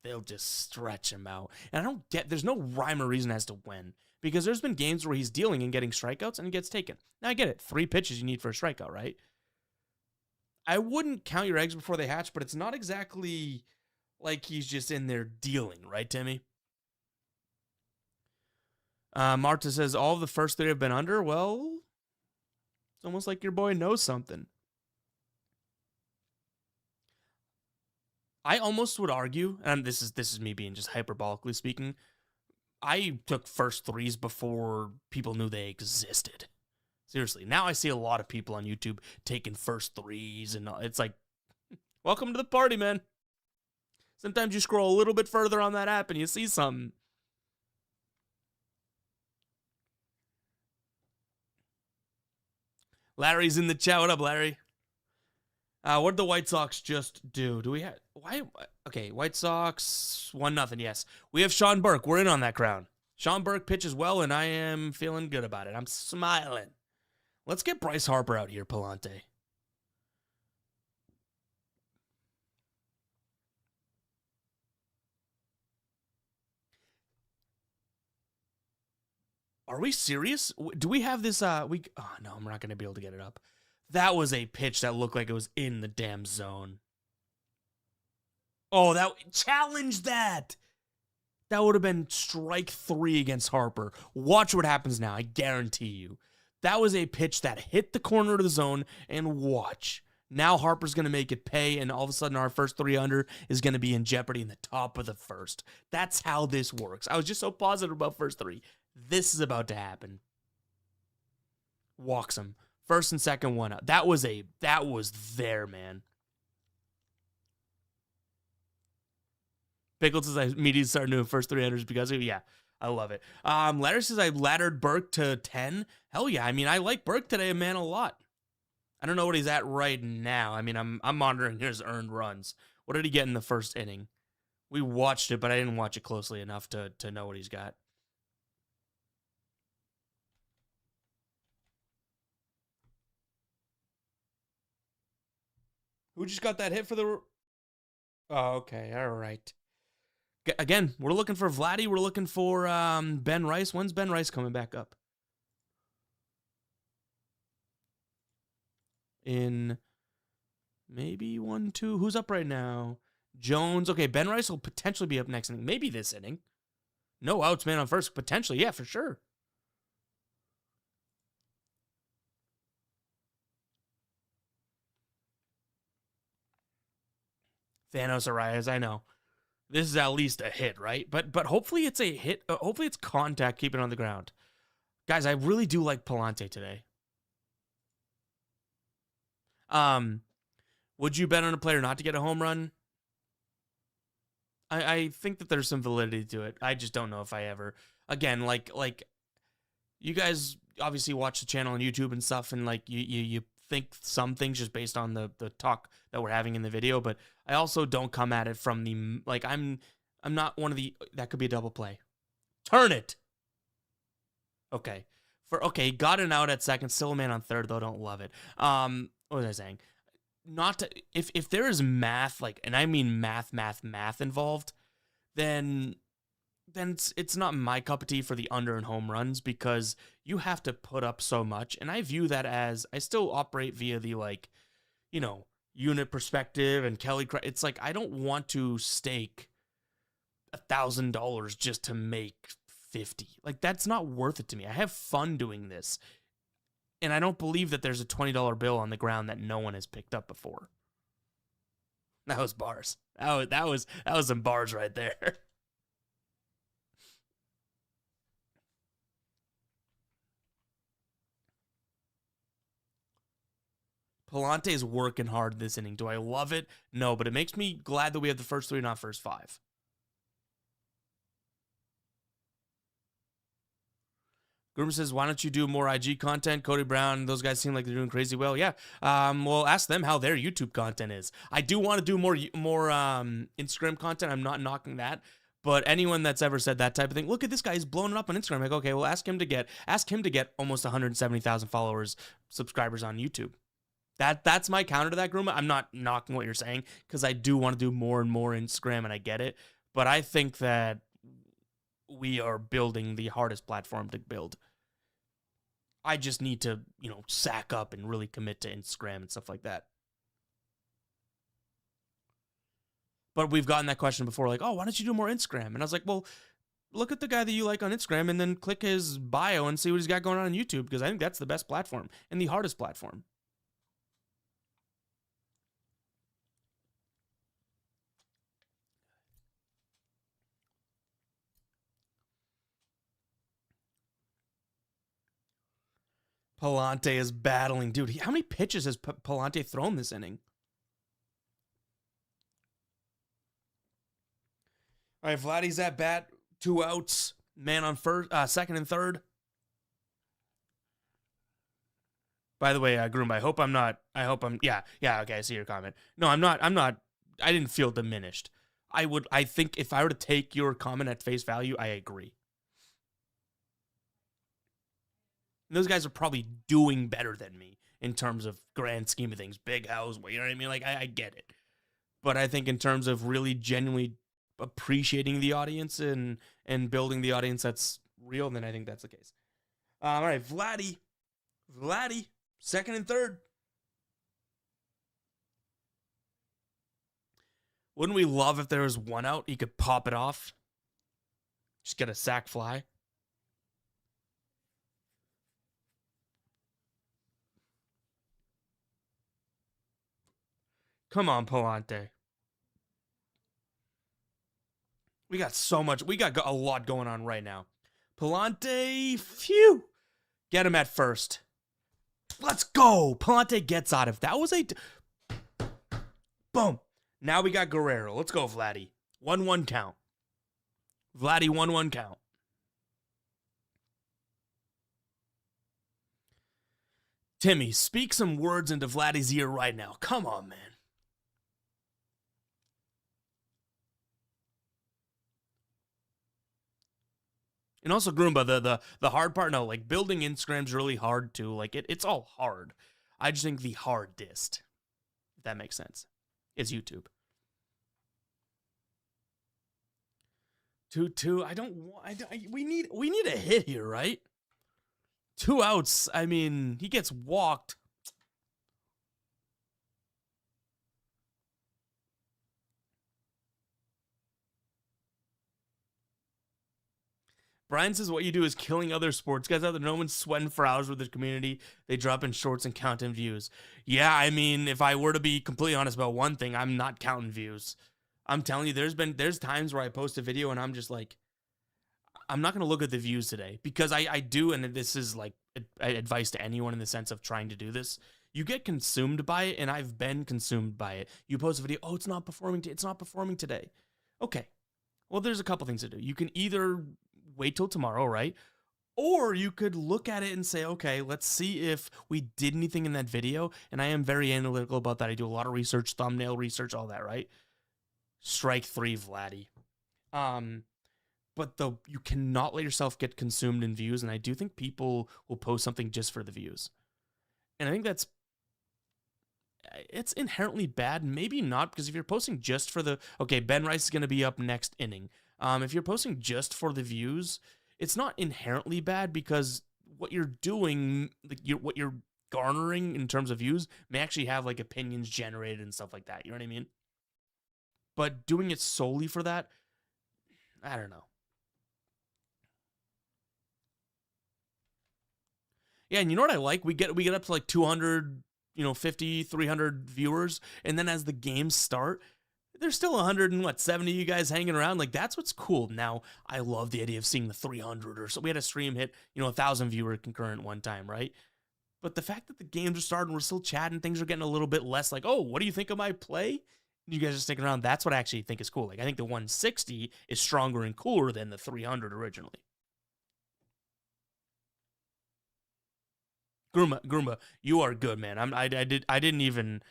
they'll just stretch him out. And there's no rhyme or reason as to when. Because there's been games where he's dealing and getting strikeouts and he gets taken. Now, I get it. 3 pitches you need for a strikeout, right? I wouldn't count your eggs before they hatch, but it's not exactly like he's just in there dealing, right, Timmy? Marta says, all of the first 3 have been under. Well, it's almost like your boy knows something. I almost would argue, and this is me being just hyperbolically speaking, I took first 3s before people knew they existed. Seriously. Now I see a lot of people on YouTube taking first 3s, and it's like, welcome to the party, man. Sometimes you scroll a little bit further on that app and you see something. Larry's in the chat. What up, Larry? What did the White Sox just do? Do we have... Why? Okay, White Sox 1-0, yes. We have Sean Burke. We're in on that crown. Sean Burke pitches well, and I am feeling good about it. I'm smiling. Let's get Bryce Harper out here, Palante. Are we serious? Do we have this... Oh, no, I'm not going to be able to get it up. That was a pitch that looked like it was in the damn zone. Oh, that challenge that. That would have been strike 3 against Harper. Watch what happens now. I guarantee you. That was a pitch that hit the corner of the zone, and watch. Now Harper's going to make it pay, and all of a sudden our first 3-under is going to be in jeopardy in the top of the first. That's how this works. I was just so positive about first 3. This is about to happen. Walks him. First and second one out. That was there, man. Pickles says I immediately started doing first 300s because of, yeah, I love it. Ladder says I laddered Burke to 10. Hell yeah. I mean, I like Burke today, man, a lot. I don't know what he's at right now. I mean, I'm monitoring his earned runs. What did he get in the first inning? We watched it, but I didn't watch it closely enough to know what he's got. Who just got that hit for the... Oh, okay. All right. Again, we're looking for Vladdy. We're looking for Ben Rice. When's Ben Rice coming back up? In maybe 1, 2. Who's up right now? Jones. Okay, Ben Rice will potentially be up next inning. Maybe this inning. No outs, man, on first. Potentially, yeah, for sure. Thanos Arias, I know. This is at least a hit, right? But hopefully it's a hit. Hopefully it's contact, keep it on the ground. Guys, I really do like Palante today. Would you bet on a player not to get a home run? I think that there's some validity to it. I just don't know if I ever. Again, like you guys obviously watch the channel on YouTube and stuff, and like you think some things just based on the talk that we're having in the video, but I also don't come at it from the, like, I'm not one of the, that could be a double play. Turn it. Okay. Okay, got an out at second, still a man on third, though, don't love it. What was I saying? Not to, if there is math, like, and I mean math involved, then it's not my cup of tea for the under and home runs, because you have to put up so much. And I view that as, I still operate via the, like, you know, unit perspective and Kelly. It's like, I don't want to stake $1,000 just to make 50. Like, that's not worth it to me. I have fun doing this. And I don't believe that there's a $20 bill on the ground that no one has picked up before. That was bars. That was some bars right there. Palante is working hard this inning. Do I love it? No, but it makes me glad that we have the first 3, not first 5. Groomer says, why don't you do more IG content? Cody Brown, those guys seem like they're doing crazy well. Yeah. Well, ask them how their YouTube content is. I do want to do more Instagram content. I'm not knocking that. But anyone that's ever said that type of thing, look at this guy, he's blowing it up on Instagram. Like, okay, well, ask him to get almost 170,000 followers, subscribers on YouTube. That's my counter to that, Groomer. I'm not knocking what you're saying, because I do want to do more and more Instagram, and I get it. But I think that we are building the hardest platform to build. I just need to, sack up and really commit to Instagram and stuff like that. But we've gotten that question before, like, oh, why don't you do more Instagram? And I was like, well, look at the guy that you like on Instagram and then click his bio and see what he's got going on YouTube, because I think that's the best platform and the hardest platform. Palante is battling. Dude, how many pitches has Palante thrown this inning? All right, Vladdy's at bat. 2 outs. Man on first, second and third. By the way, Groom, I hope I'm, yeah, okay, I see your comment. No, I'm not, I didn't feel diminished. I think if I were to take your comment at face value, I agree. And those guys are probably doing better than me in terms of grand scheme of things. Big house, you know what I mean? Like, I get it. But I think in terms of really genuinely appreciating the audience and building the audience that's real, then I think that's the case. All right, Vladdy, second and third. Wouldn't we love if there was one out, he could pop it off? Just get a sack fly. Come on, Palante. We got so much. We got a lot going on right now. Palante, phew. Get him at first. Let's go. Palante gets out of that. Was a... Boom. Now we got Guerrero. Let's go, Vladdy. 1-1 count. Vladdy, 1-1 count. Timmy, speak some words into Vladdy's ear right now. Come on, man. And also, Groomba, the hard part, no, like, building Instagram's really hard, too. Like, it's all hard. I just think the hardest, if that makes sense, is YouTube. 2-2. We need a hit here, right? 2 outs. I mean, he gets walked. Brian says what you do is killing other sports guys out there. No one's sweating for hours with their community. They drop in shorts and count in views. Yeah, I mean, if I were to be completely honest about one thing, I'm not counting views. I'm telling you, there's times where I post a video and I'm just like, I'm not going to look at the views today, because I do, and this is like advice to anyone in the sense of trying to do this. You get consumed by it, and I've been consumed by it. You post a video, oh, it's not performing today. Okay, well, there's a couple things to do. You can either wait till tomorrow, right? Or you could look at it and say, okay, let's see if we did anything in that video. And I am very analytical about that. I do a lot of research, thumbnail research, all that, right? Strike 3, Vladdy. But you cannot let yourself get consumed in views. And I do think people will post something just for the views. And I think it's inherently bad. Maybe not, because if you're posting just for okay, Ben Rice is going to be up next inning. If you're posting just for the views, it's not inherently bad, because what you're doing, like what you're garnering in terms of views, may actually have like opinions generated and stuff like that. You know what I mean? But doing it solely for that, I don't know. Yeah, and you know what I like? We get up to like 200, 50, 300 viewers, and then as the games start, there's still 170 of you guys hanging around. Like, that's what's cool. Now, I love the idea of seeing the 300 or so. We had a stream hit, 1,000 viewer concurrent one time, right? But the fact that the games are starting, we're still chatting, things are getting a little bit less like, oh, what do you think of my play? You guys are sticking around. That's what I actually think is cool. Like, I think the 160 is stronger and cooler than the 300 originally. Groomba, you are good, man. I didn't even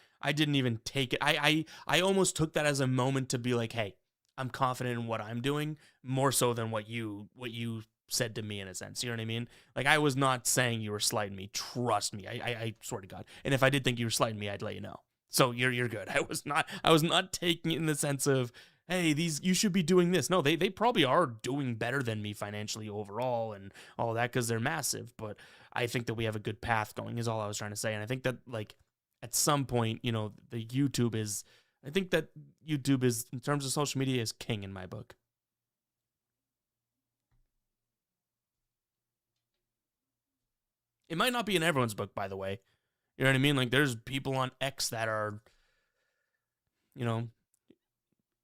take it. I almost took that as a moment to be like, hey, I'm confident in what I'm doing, more so than what you said to me, in a sense. You know what I mean? Like, I was not saying you were slighting me. Trust me. I swear to God. And if I did think you were slighting me, I'd let you know. So you're good. I was not taking it in the sense of, hey, you should be doing this. No, they probably are doing better than me financially overall and all that, because they're massive. But I think that we have a good path going, is all I was trying to say. And I think that, like, at some point, I think that YouTube is, in terms of social media, is king in my book. It might not be in everyone's book, by the way. You know what I mean? Like, there's people on X that are,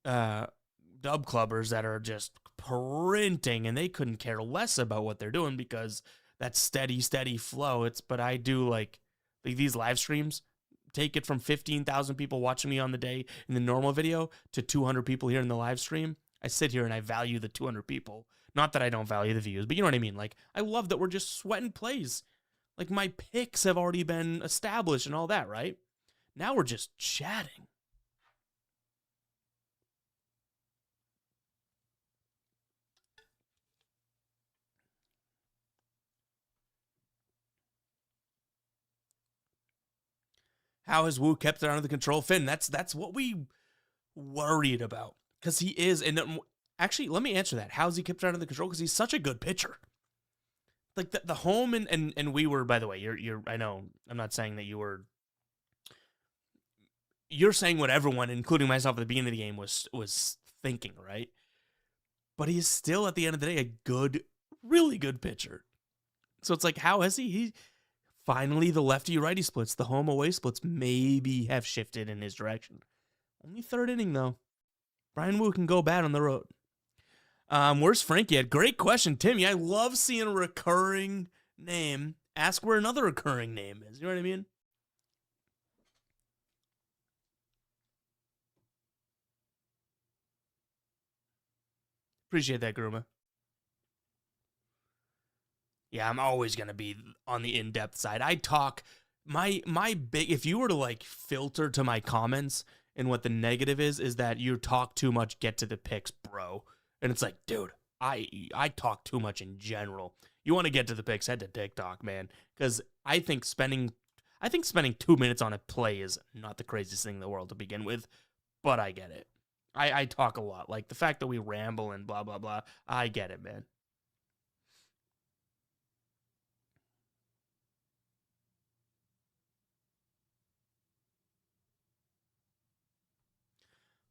dub clubbers that are just printing, and they couldn't care less about what they're doing, because that steady flow. But I do like these live streams. Take it from 15,000 people watching me on the day in the normal video to 200 people here in the live stream. I sit here and I value the 200 people. Not that I don't value the views, but you know what I mean? Like, I love that we're just sweating plays. Like, my picks have already been established and all that, right? Now we're just chatting. How has Wu kept it under control? Finn, that's what we worried about, because he is. And actually, let me answer that. How's he kept it under control? Because he's such a good pitcher. Like, the home and we were, by the way, you're I know I'm not saying that you were you're saying what everyone, including myself at the beginning of the game, was thinking, right? But he is still, at the end of the day, a good, really good pitcher. So it's like, how has he finally, the lefty righty splits, the home away splits, maybe have shifted in his direction. Only third inning, though. Brian Wu can go bad on the road. Where's Frankie at? Great question, Timmy. I love seeing a recurring name. Ask where another recurring name is. You know what I mean? Appreciate that, Gruma. Yeah, I'm always gonna be on the in-depth side. I talk my big. If you were to like filter to my comments, and what the negative is that you talk too much. Get to the picks, bro. And it's like, dude, I talk too much in general. You want to get to the picks? Head to TikTok, man, because I think spending 2 minutes on a play is not the craziest thing in the world to begin with, but I get it. I talk a lot. Like the fact that we ramble and blah blah blah. I get it, man.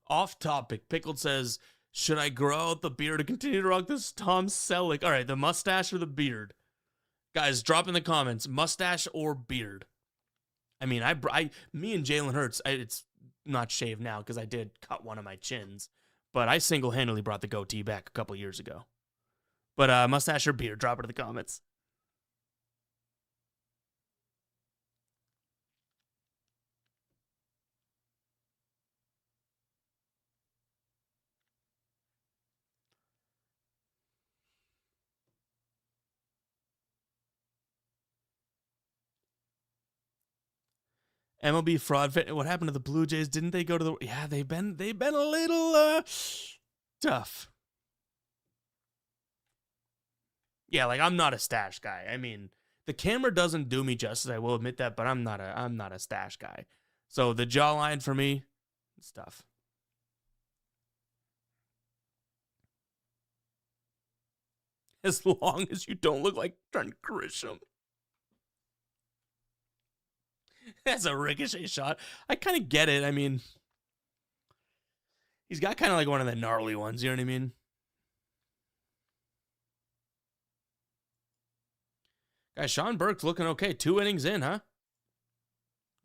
Off topic. Pickled says, should I grow out the beard to continue to rock this Tom Selleck? All right, the mustache or the beard? Guys, drop in the comments, mustache or beard. I mean, me and Jalen Hurts, it's not shaved now because I did cut one of my chins, but I single-handedly brought the goatee back a couple years ago. But mustache or beard? Drop it in the comments. MLB fraud. What happened to the Blue Jays? Didn't they go to the? Yeah, they've been a little tough. Yeah, like I'm not a stash guy. I mean, the camera doesn't do me justice. I will admit that, but I'm not a stash guy. So the jawline for me, it's tough. As long as you don't look like Trent Grisham. That's a ricochet shot. I kind of get it. I mean, he's got kind of like one of the gnarly ones. You know what I mean? Guys, Sean Burke's looking okay. 2 innings in, huh?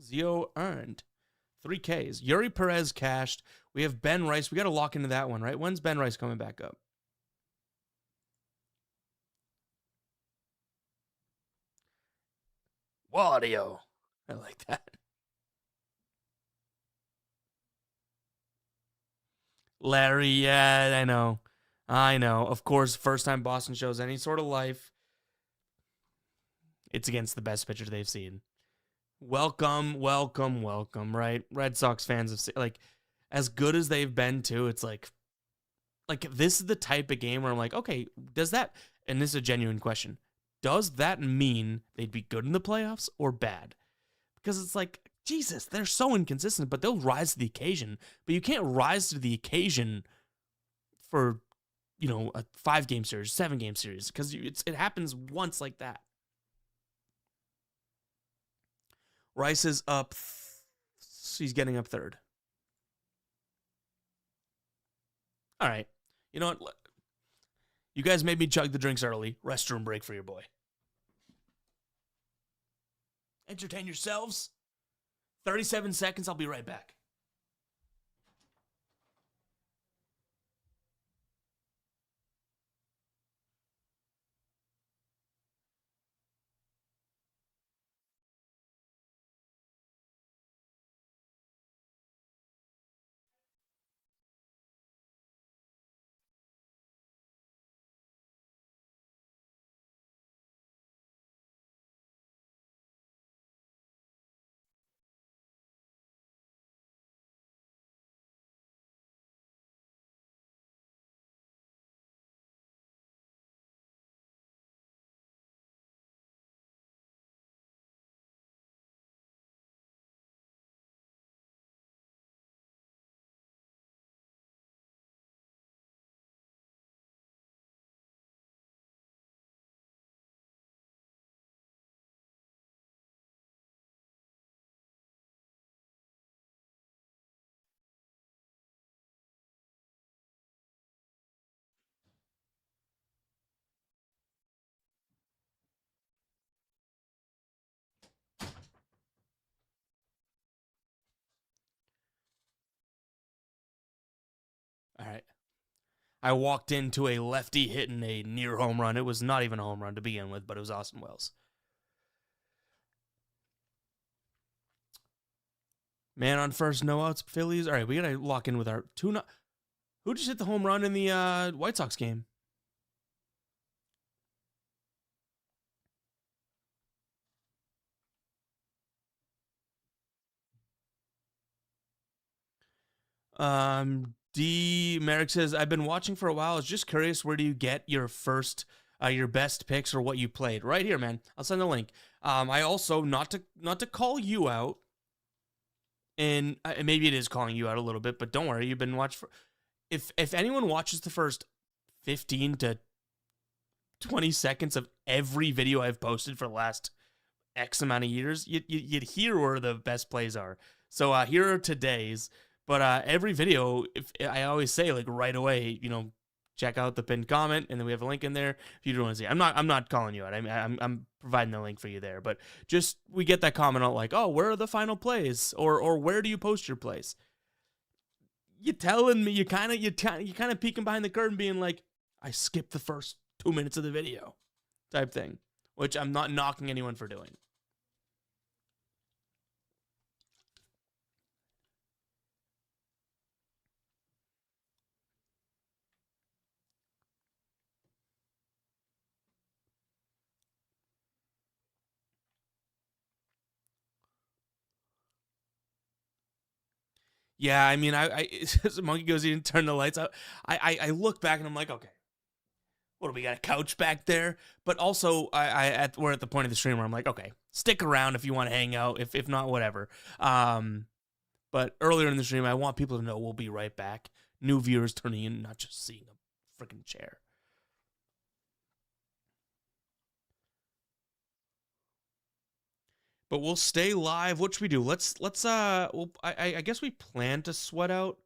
Zio earned 3Ks. Yuri Perez cashed. We have Ben Rice. We got to lock into that one, right? When's Ben Rice coming back up? Wadio. I like that. Larry, yeah, I know. I know. Of course, first time Boston shows any sort of life, it's against the best pitcher they've seen. Welcome, welcome, welcome, right? Red Sox fans have like as good as they've been too, it's like this is the type of game where I'm like, okay, does that, and this is a genuine question, does that mean they'd be good in the playoffs or bad? Because it's like, Jesus, they're so inconsistent, but they'll rise to the occasion. But you can't rise to the occasion for, a 5-game series, 7-game series, because it happens once like that. Rice is up. He's getting up third. All right. You know what? You guys made me chug the drinks early. Restroom break for your boy. Entertain yourselves. 37 seconds. I'll be right back. I walked into a lefty hitting a near home run. It was not even a home run to begin with, but it was Austin Wells. Man on first, no outs, Phillies. All right, we got to lock in with our two. Who just hit the home run in the White Sox game? D. Merrick says, I've been watching for a while. I was just curious, where do you get your your best picks or what you played? Right here, man. I'll send the link. I also, not to call you out, and maybe it is calling you out a little bit, but don't worry, you've been watching. If anyone watches the first 15 to 20 seconds of every video I've posted for the last X amount of years, you'd hear where the best plays are. So here are today's. But every video, I always say, like, right away, check out the pinned comment, and then we have a link in there if you don't want to see. I'm not calling you out. I'm providing the link for you there. But just we get that comment out like, oh, where are the final plays, or where do you post your plays? You telling me you kind of peeking behind the curtain, being like, I skipped the first 2 minutes of the video, type thing, which I'm not knocking anyone for doing. Yeah, I mean, Monkey goes, he didn't turn the lights out. I look back and I'm like, okay, what do we got, a couch back there? But also, we're at the point of the stream where I'm like, okay, stick around if you want to hang out. If not, whatever. But earlier in the stream, I want people to know we'll be right back. New viewers turning in, not just seeing a freaking chair. But we'll stay live. What should we do? I guess we plan to sweat out.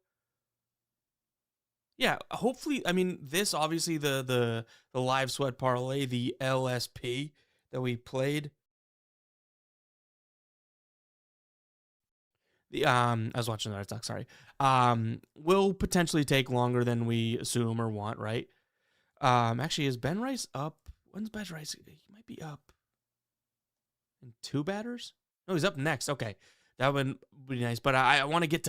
Yeah, hopefully. I mean, this obviously the live sweat parlay, the LSP that we played. I was watching the Red Sox. Sorry. Will potentially take longer than we assume or want. Right. Actually, is Ben Rice up? When's Ben Rice? He might be up. 2 batters? No, he's up next. Okay, that would be nice. But I want to get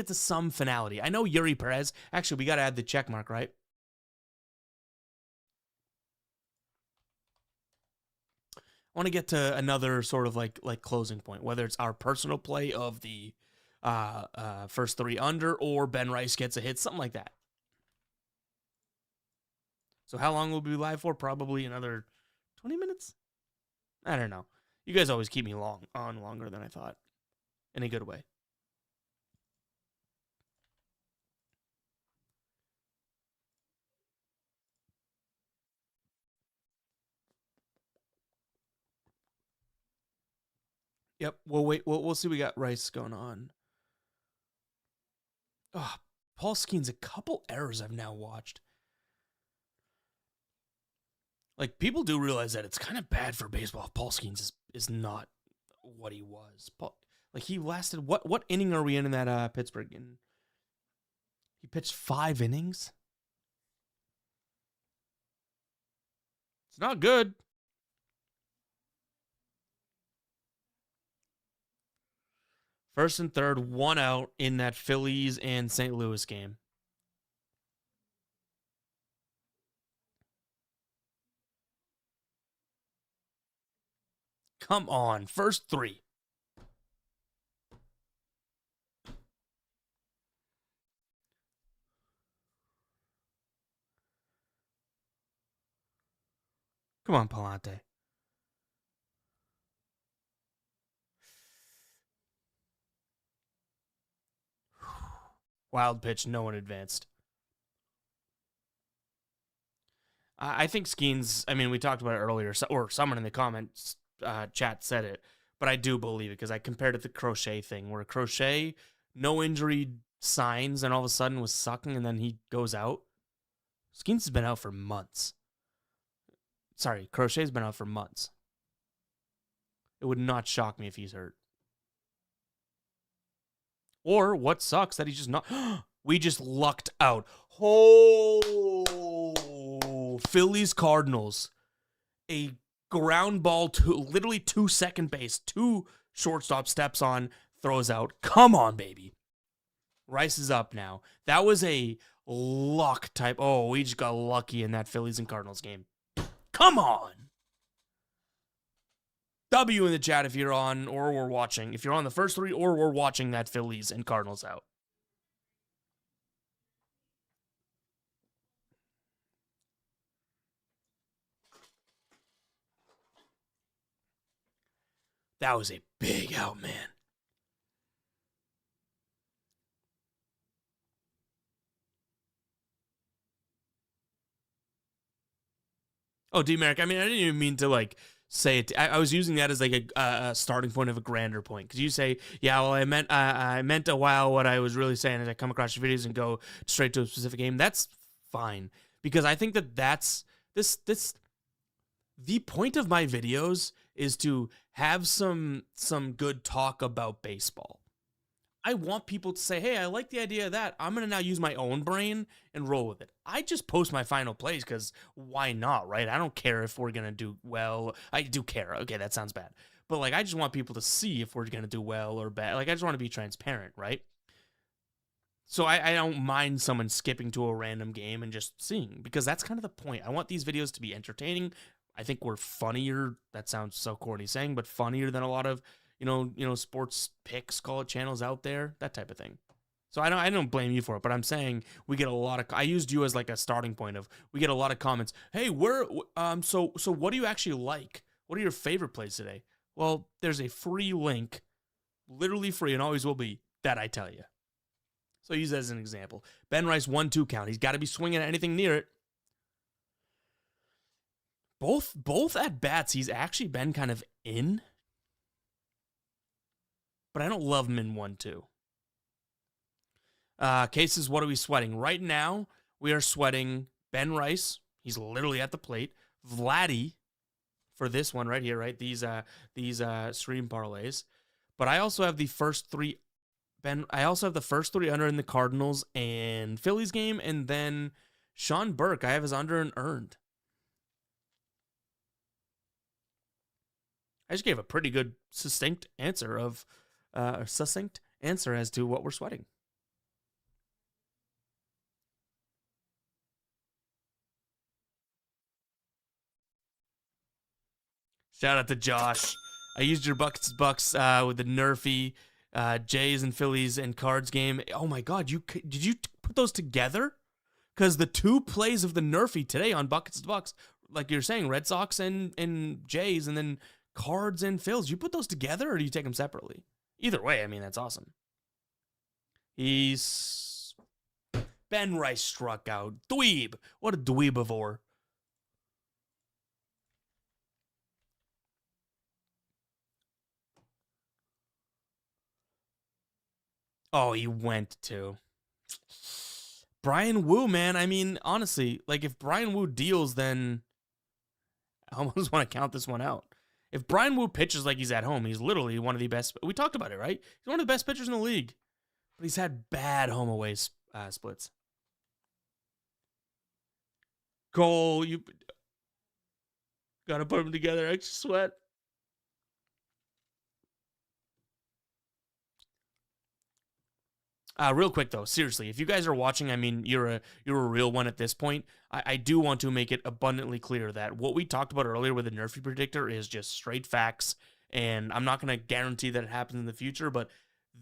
to some finality. I know Yuri Perez. Actually, we got to add the check mark, right? I want to get to another sort of like closing point, whether it's our personal play of the first 3 under, or Ben Rice gets a hit, something like that. So how long will we be live for? Probably another 20 minutes. I don't know. You guys always keep me longer than I thought, in a good way. Yep. We'll wait. We'll see. We got Rice going on. Oh, Paul Skeens, a couple errors I've now watched. Like, people do realize that it's kind of bad for baseball. Paul Skeens is not what he was. Like, he lasted, what inning are we in that Pittsburgh? He pitched 5 innings? It's not good. First and third, 1 out in that Phillies and St. Louis game. Come on, first 3. Come on, Palante. Wild pitch, no one advanced. I think Skeens, I mean, we talked about it earlier, or someone in the comments chat said it, but I do believe it because I compared it to the Crochet thing, where Crochet, no injury signs, and all of a sudden was sucking, and then he goes out. Skeens has been out for months. Sorry, Crochet's been out for months. It would not shock me if he's hurt. Or what sucks that he's just not. We just lucked out. Oh, Phillies Cardinals. A ground ball to literally 2 second base, 2 shortstop steps on, throws out. Come on, baby. Rice is up now. That was a luck type. Oh, we just got lucky in that Phillies and Cardinals game. Come on. W in the chat if you're on or we're watching. If you're on the first 3 or we're watching that Phillies and Cardinals out. That was a big out, man. Oh, D-Merrick, I mean, I didn't even mean to, like, say it. I was using that as, like, a starting point of a grander point. Because you say, yeah, well, I meant a while what I was really saying is I come across your videos and go straight to a specific game. That's fine. Because I think that's the point of my videos is to have some good talk about baseball. I want people to say, hey, I like the idea of that. I'm going to now use my own brain and roll with it. I just post my final plays because why not, right? I don't care if we're going to do well. I do care. Okay, that sounds bad. But, like, I just want people to see if we're going to do well or bad. Like, I just want to be transparent, right? So I don't mind someone skipping to a random game and just seeing because that's kind of the point. I want these videos to be entertaining. I think we're funnier. That sounds so corny saying, but funnier than a lot of sports picks, call it channels out there, that type of thing. So I don't blame you for it, but I'm saying we get a lot of. I used you as like a starting point of. We get a lot of comments. Hey, so what do you actually like? What are your favorite plays today? Well, there's a free link, literally free, and always will be that I tell you. So use that as an example. Ben Rice 1-2 count. He's got to be swinging at anything near it. Both at bats, he's actually been kind of in. But I don't love him in 1-2. Cases, what are we sweating? Right now, we are sweating Ben Rice. He's literally at the plate. Vladdy for this one right here, right? These stream parlays. But I also have the first 3 under in the Cardinals and Phillies game, and then Sean Burke, I have his under and earned. I just gave a pretty good succinct answer as to what we're sweating. Shout out to Josh. I used your Bucks with the Nerfy, Jays and Phillies and Cards game. Oh my God, did you put those together? Because the 2 plays of the Nerfy today on Buckets to Bucks, like you're saying, Red Sox and Jays, and then Cards and Phils. You put those together, or do you take them separately? Either way, I mean, that's awesome. Ben Rice struck out. Dweeb. What a dweebivore. Oh, he went to. Brian Wu, man. I mean, honestly, like if Brian Wu deals, then I almost want to count this one out. If Brian Wu pitches like he's at home, he's literally one of the best. We talked about it, right? He's one of the best pitchers in the league. But he's had bad home away splits. Cole, you got to put them together. Extra sweat. Real quick though, seriously, if you guys are watching, I mean, you're a real one at this point. I do want to make it abundantly clear that what we talked about earlier with the Nerfy predictor is just straight facts, and I'm not going to guarantee that it happens in the future, but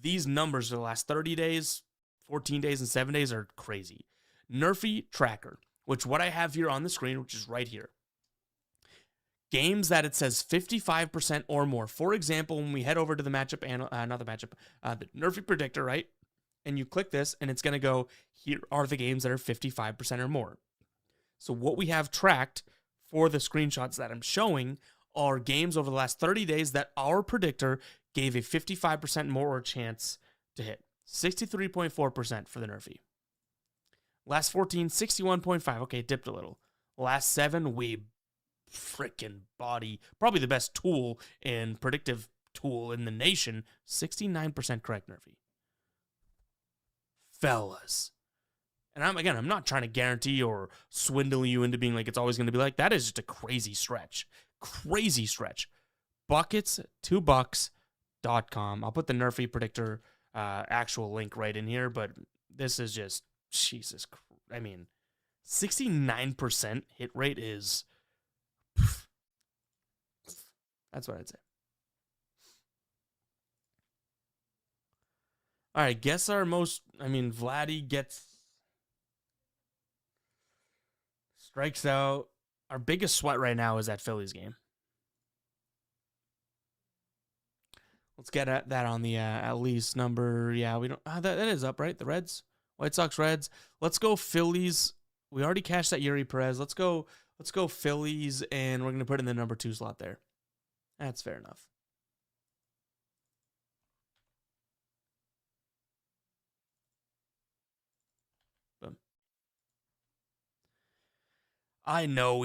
these numbers for the last 30 days, 14 days, and 7 days are crazy. Nerfy tracker, which what I have here on the screen, which is right here. Games that it says 55% or more. For example, when we head over to the matchup, the Nerfy predictor, right? And you click this, and it's going to go, here are the games that are 55% or more. So what we have tracked for the screenshots that I'm showing are games over the last 30 days that our predictor gave a 55% more chance to hit. 63.4% for the Nerfy. Last 14, 61.5. Okay, it dipped a little. Last 7, we freaking body. Probably the best tool and predictive tool in the nation. 69% correct Nerfy. fellas. And I'm not trying to guarantee or swindle you into being like it's always going to be like that. Is just a crazy stretch. Crazy stretch. Buckets, $2.com. I'll put the Nerfy predictor actual link right in here, but this is just Jesus. I mean, 69% hit rate is. That's what I'd say. All right, guess our most. I mean, Vladdy strikes out. Our biggest sweat right now is that Phillies game. Let's get at that on the at least number. Yeah, we don't. That is up, right? The Reds, White Sox, Reds. Let's go Phillies. We already cashed that Yuri Perez. Let's go Phillies, and we're gonna put in the number 2 slot there. That's fair enough. Boom. I know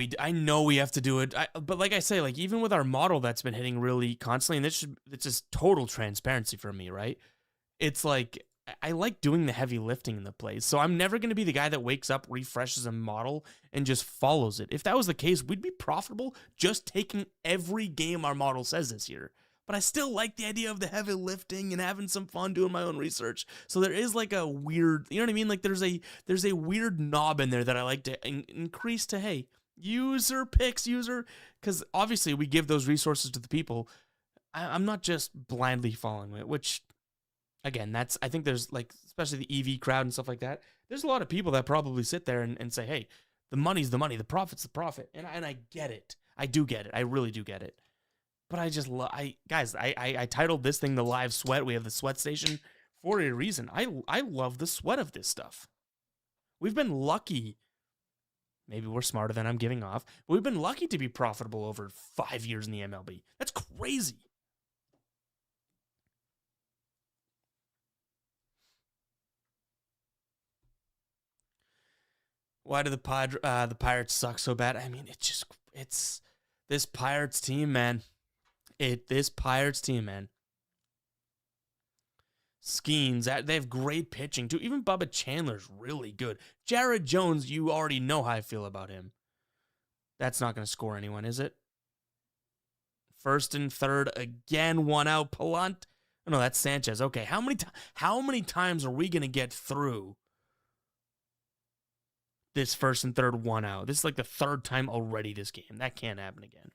we have to do it, but like I say, like even with our model that's been hitting really constantly, and it's just total transparency for me, right? It's like I like doing the heavy lifting in the plays, so I'm never going to be the guy that wakes up, refreshes a model, and just follows it. If that was the case, we'd be profitable just taking every game our model says this year. But I still like the idea of the heavy lifting and having some fun doing my own research. So there is like a weird, you know what I mean? Like there's a weird knob in there that I like to increase to, hey, user picks, because obviously we give those resources to the people. I'm not just blindly following it, which, again, I think there's like, especially the EV crowd and stuff like that. There's a lot of people that probably sit there and say, hey, the money's the money, the profit's the profit. And I get it. I do get it. I really do get it. But I just love, I titled this thing The Live Sweat. We have the sweat station for a reason. I love the sweat of this stuff. We've been lucky. Maybe we're smarter than I'm giving off. But we've been lucky to be profitable over 5 years in the MLB. That's crazy. Why do the Pirates suck so bad? I mean, it's this Pirates team, man. This Pirates team, man. Skeens, they have great pitching, too. Even Bubba Chandler's really good. Jared Jones, you already know how I feel about him. That's not going to score anyone, is it? First and third, again, 1 out. Palant. Oh, no, that's Sanchez. Okay, how many times are we going to get through this first and third 1 out? This is like the 3rd time already this game. That can't happen again.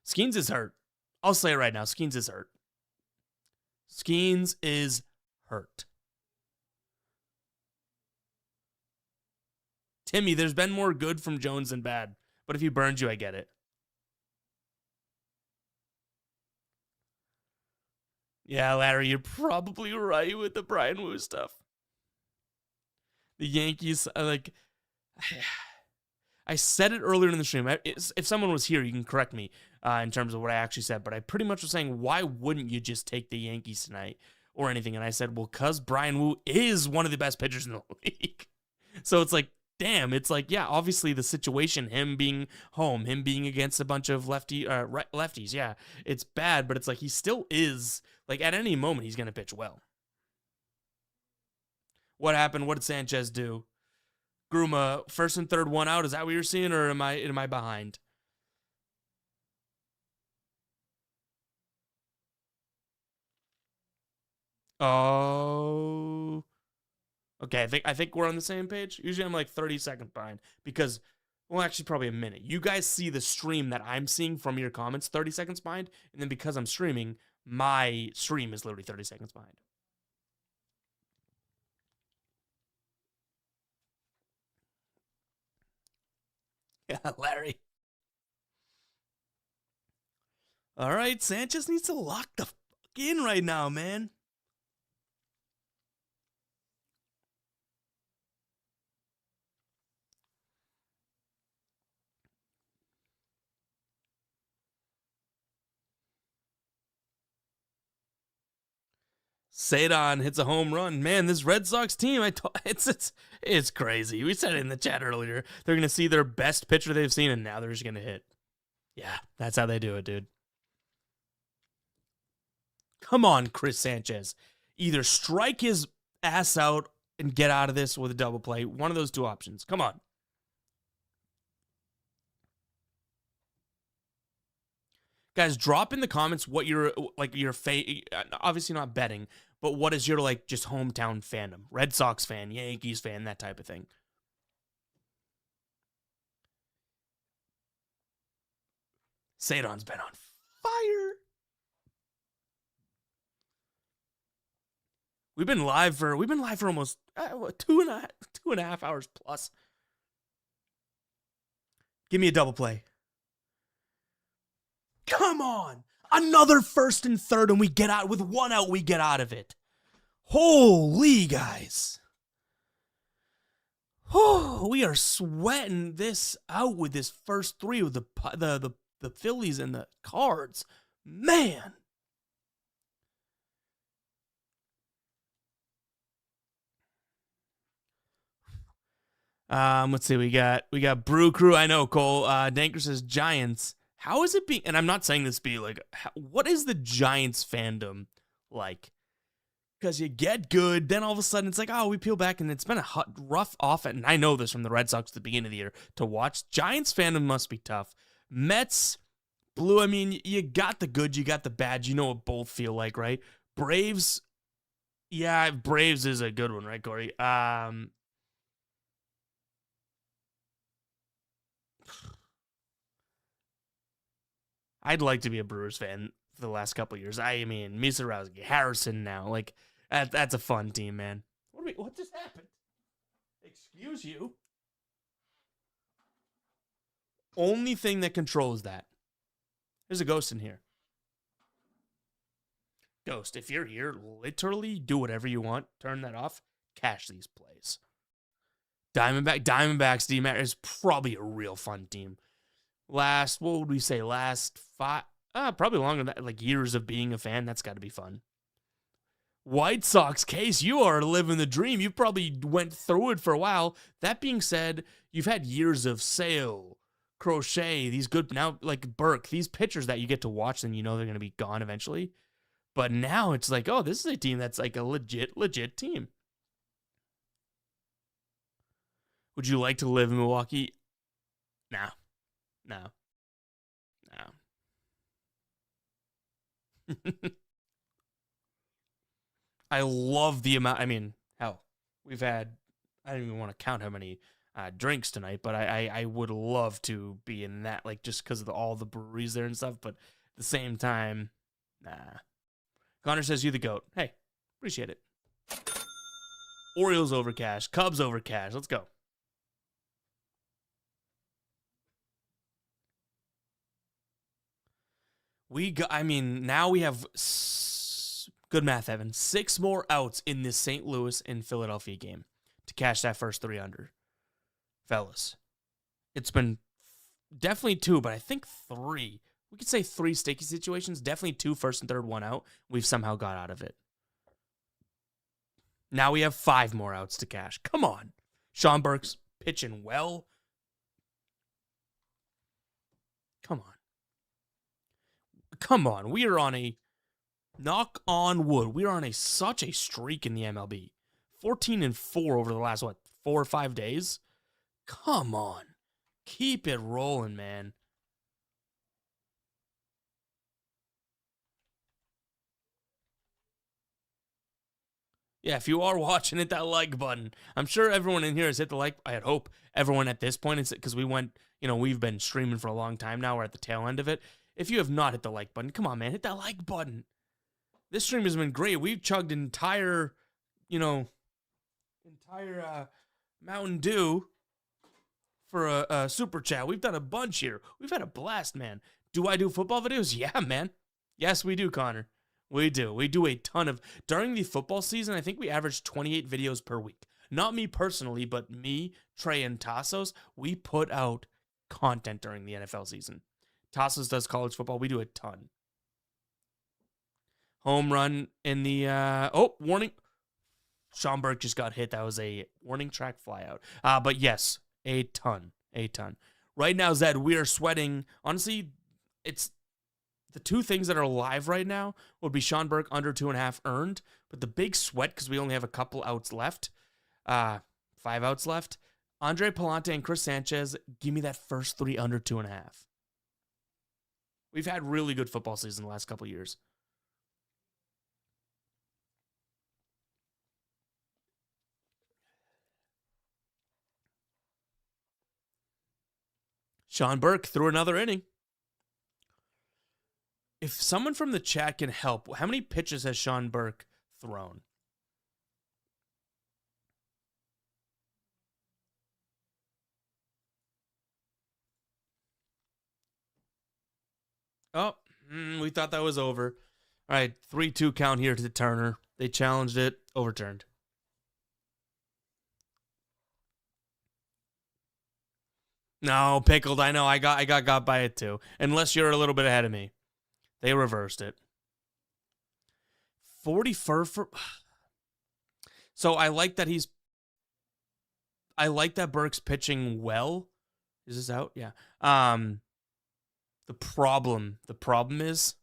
Skeens is hurt. I'll say it right now. Skeens is hurt. Skeens is hurt. Timmy, there's been more good from Jones than bad. But if he burns you, I get it. Yeah, Larry, you're probably right with the Brian Wu stuff. The Yankees, I said it earlier in the stream. If someone was here, you can correct me in terms of what I actually said. But I pretty much was saying, why wouldn't you just take the Yankees tonight or anything? And I said, well, because Brian Wu is one of the best pitchers in the league. So it's like, damn, it's like, yeah, obviously the situation, him being home, him being against a bunch of lefties, yeah, it's bad. But it's like he still is, like at any moment, he's going to pitch well. What happened? What did Sanchez do? Gruma, first and third 1 out. Is that what you're seeing, or am I behind? Oh. Okay, I think we're on the same page. Usually I'm like 30 seconds behind because, well, actually probably a minute. You guys see the stream that I'm seeing from your comments 30 seconds behind, and then because I'm streaming, my stream is literally 30 seconds behind. Yeah, Larry. All right, Sanchez needs to lock the fuck in right now, man. Sadon hits a home run. Man, this Red Sox team, it's crazy. We said it in the chat earlier. They're going to see their best pitcher they've seen, and now they're just going to hit. Yeah, that's how they do it, dude. Come on, Chris Sanchez. Either strike his ass out and get out of this with a double play. One of those two options. Come on. Guys, drop in the comments what your obviously not betting, but what is your like just hometown fandom? Red Sox fan, Yankees fan, that type of thing. Sadon's been on fire. We've been live for almost 2.5 hours plus. Give me a double play. Come on. Another first and third, and we get out with one out, we get out of it. Holy guys. Oh, we are sweating this out with this first three with the Phillies and the Cards. Man. Let's see. We got Brew Crew. I know, Cole. Danker says Giants. How is it being? And I'm not saying this be like, what is the Giants fandom like? Because you get good, then all of a sudden it's like, oh, we peel back, and it's been a rough off. And I know this from the Red Sox at the beginning of the year to watch. Giants fandom must be tough. Mets, Blue. I mean, you got the good, you got the bad. You know what both feel like, right? Braves. Yeah, Braves is a good one, right, Corey? I'd like to be a Brewers fan for the last couple of years. I mean, Misarowski, Harrison now. Like, that's a fun team, man. What just happened? Excuse you? Only thing that controls that. There's a ghost in here. Ghost, if you're here, literally do whatever you want. Turn that off. Cash these plays. Diamondbacks, D-Mac is probably a real fun team. What would we say? Last 5, probably longer than that, like years of being a fan. That's got to be fun. White Sox, Case, you are living the dream. You probably went through it for a while. That being said, you've had years of Sale, Crochet, these good, now like Burke, these pitchers that you get to watch and you know they're going to be gone eventually. But now it's like, oh, this is a team that's like a legit team. Would you like to live in Milwaukee? No. I love the amount. I mean, hell, we've had, I don't even want to count how many drinks tonight, but I would love to be in that, like, just because of all the breweries there and stuff. But at the same time, nah. Connor says, you the GOAT. Hey, appreciate it. Orioles over cash. Cubs over cash. Let's go. Now we have, good math, Evan, 6 more outs in this St. Louis and Philadelphia game to cash that first 3 under. Fellas, it's been definitely 2, but I think 3. We could say 3 sticky situations, definitely 2 first and third, 1 out. We've somehow got out of it. Now we have 5 more outs to cash. Come on. Sean Burke's pitching well. Come on. We are on a, knock on wood, we are on such a streak in the MLB. 14-4 over the last, 4 or 5 days? Come on. Keep it rolling, man. Yeah, if you are watching, hit that like button. I'm sure everyone in here has hit the like. I hope everyone at this point, because we went, we've been streaming for a long time now. We're at the tail end of it. If you have not hit the like button, come on, man, hit that like button. This stream has been great. We've chugged entire Mountain Dew for a super chat. We've done a bunch here. We've had a blast, man. Do I do football videos? Yeah, man. Yes, we do, Connor. We do. We do a ton of, during the football season, I think we averaged 28 videos per week. Not me personally, but me, Trey, and Tassos, we put out content during the NFL season. Tassos does college football. We do a ton. Home run in the, warning. Sean Burke just got hit. That was a warning track flyout. But yes, a ton. Right now, Zed, we are sweating. Honestly, the two things that are live right now would be Sean Burke under 2.5 earned, but the big sweat because we only have a couple outs left, 5 outs left. Andre Palante and Chris Sanchez, give me that first 3 under 2.5. We've had really good football season the last couple of years. Sean Burke threw another inning. If someone from the chat can help, how many pitches has Sean Burke thrown? Oh, we thought that was over. All right, 3-2 count here to Turner. They challenged it, overturned. No, pickled. I know. I got by it too. Unless you're a little bit ahead of me. They reversed it. 44 for. So I like that Burke's pitching well. Is this out? Yeah. The problem is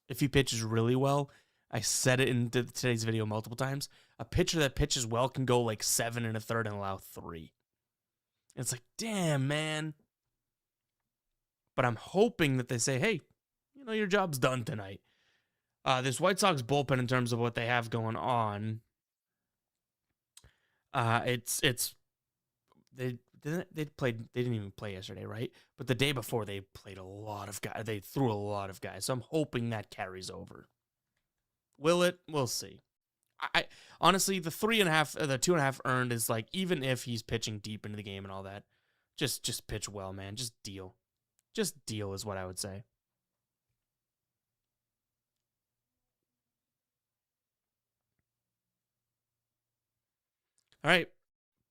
if he pitches really well, I said it in today's video multiple times, a pitcher that pitches well can go like 7 1/3 and allow 3. It's like, damn, man. But I'm hoping that they say, hey, your job's done tonight. This White Sox bullpen, in terms of what they have going on, they didn't even play yesterday, right? But the day before, they played a lot of guys. They threw a lot of guys. So I'm hoping that carries over. Will it? We'll see. I honestly, the 2.5 earned is like, even if he's pitching deep into the game and all that, just pitch well, man. Just deal. Just deal is what I would say. All right.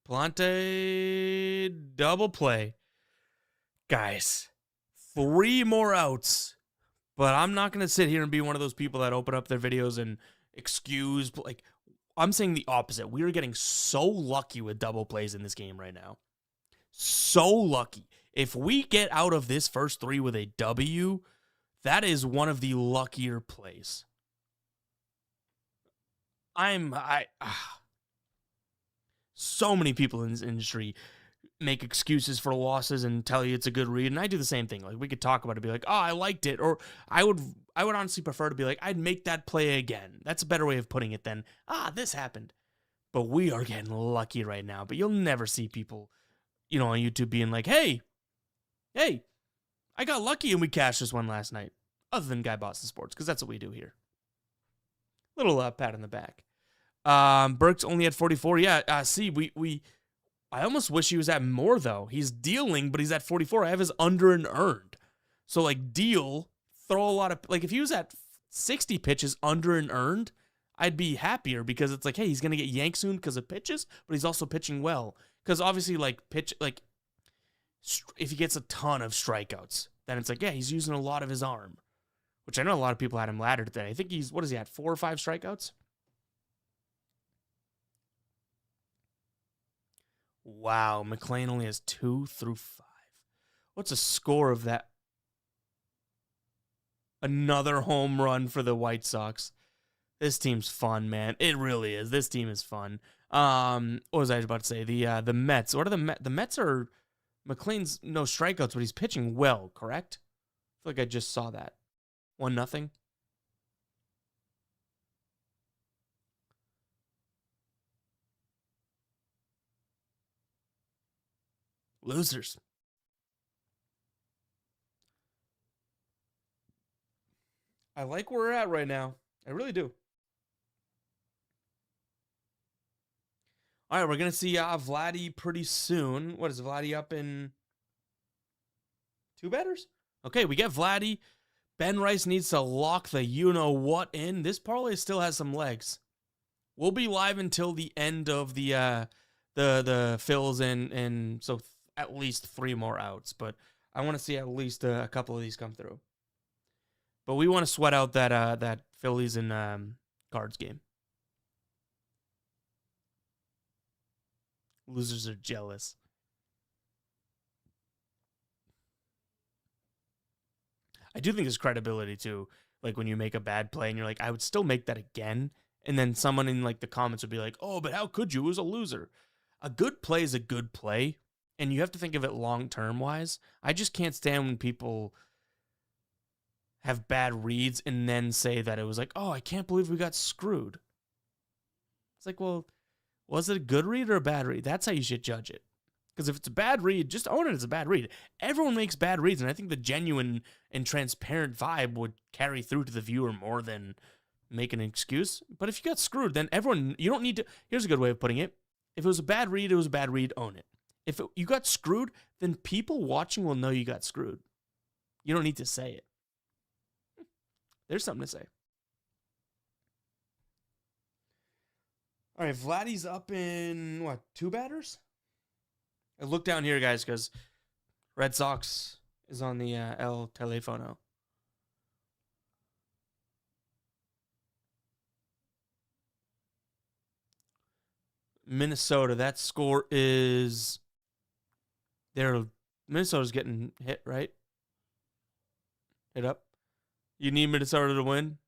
Palante double play. Guys, 3 more outs. But I'm not going to sit here and be one of those people that open up their videos and excuse. Like, I'm saying the opposite. We are getting so lucky with double plays in this game right now. So lucky. If we get out of this first 3 with a W, that is one of the luckier plays. So many people in this industry make excuses for losses and tell you it's a good read, and I do the same thing. Like, we could talk about it, be like, oh, I liked it, or I would honestly prefer to be like, I'd make that play again. That's a better way of putting it than, this happened. But we are getting lucky right now. But you'll never see people, on YouTube being like, hey, I got lucky and we cashed this one last night. Other than Guy Boston Sports, because that's what we do here. Little pat on the back. Burke's only at 44. Yeah, I almost wish he was at more, though. He's dealing, but he's at 44. I have his under and earned. So, like, deal, throw a lot of, like, if he was at 60 pitches under and earned, I'd be happier, because it's like, hey, he's going to get yanked soon because of pitches, but he's also pitching well. Because obviously, if he gets a ton of strikeouts, then it's like, yeah, he's using a lot of his arm, which I know a lot of people had him laddered today. I think what is he at, 4 or 5 strikeouts? Wow, McLean only has 2 through 5. What's the score of that? Another home run for the White Sox. This team's fun, man. It really is. This team is fun. What was I about to say? The Mets. What are the Mets? The Mets are, McLean's no strikeouts, but he's pitching well, correct? I feel like I just saw that. 1-0. Losers. I like where we're at right now. I really do. All right, we're going to see Vladdy pretty soon. What is Vladdy up in 2 batters? Okay, we get Vladdy. Ben Rice needs to lock the you-know-what in. This parlay still has some legs. We'll be live until the end of the fills and so at least 3 more outs. But I want to see at least a couple of these come through. But we want to sweat out that Phillies and Cards game. Losers are jealous. I do think there's credibility too. Like when you make a bad play and you're like, I would still make that again. And then someone in like the comments would be like, oh, but how could you? It was a loser. A good play is a good play. And you have to think of it long-term wise. I just can't stand when people have bad reads and then say that it was like, oh, I can't believe we got screwed. It's like, well, was it a good read or a bad read? That's how you should judge it. Because if it's a bad read, just own it as a bad read. Everyone makes bad reads, and I think the genuine and transparent vibe would carry through to the viewer more than make an excuse. But if you got screwed, then everyone, you don't need to, here's a good way of putting it. If it was a bad read, it was a bad read, own it. If you got screwed, then people watching will know you got screwed. You don't need to say it. There's something to say. All right, Vladdy's up in, what, 2 batters? I look down here, guys, because Red Sox is on the El Telefono. Minnesota, that score is... Minnesota's getting hit, right? Hit up. You need Minnesota to win?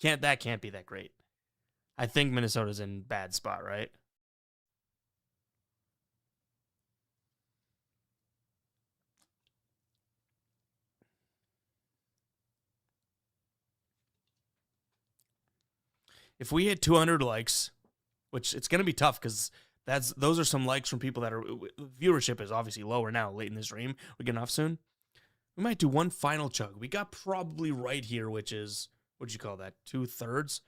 That can't be that great. I think Minnesota's in bad spot, right? If we hit 200 likes, which it's going to be tough because those are some likes from people that are viewership is obviously lower now late in the stream. We're getting off soon. We might do one final chug. We got probably right here, which is, what'd you call that? 2/3,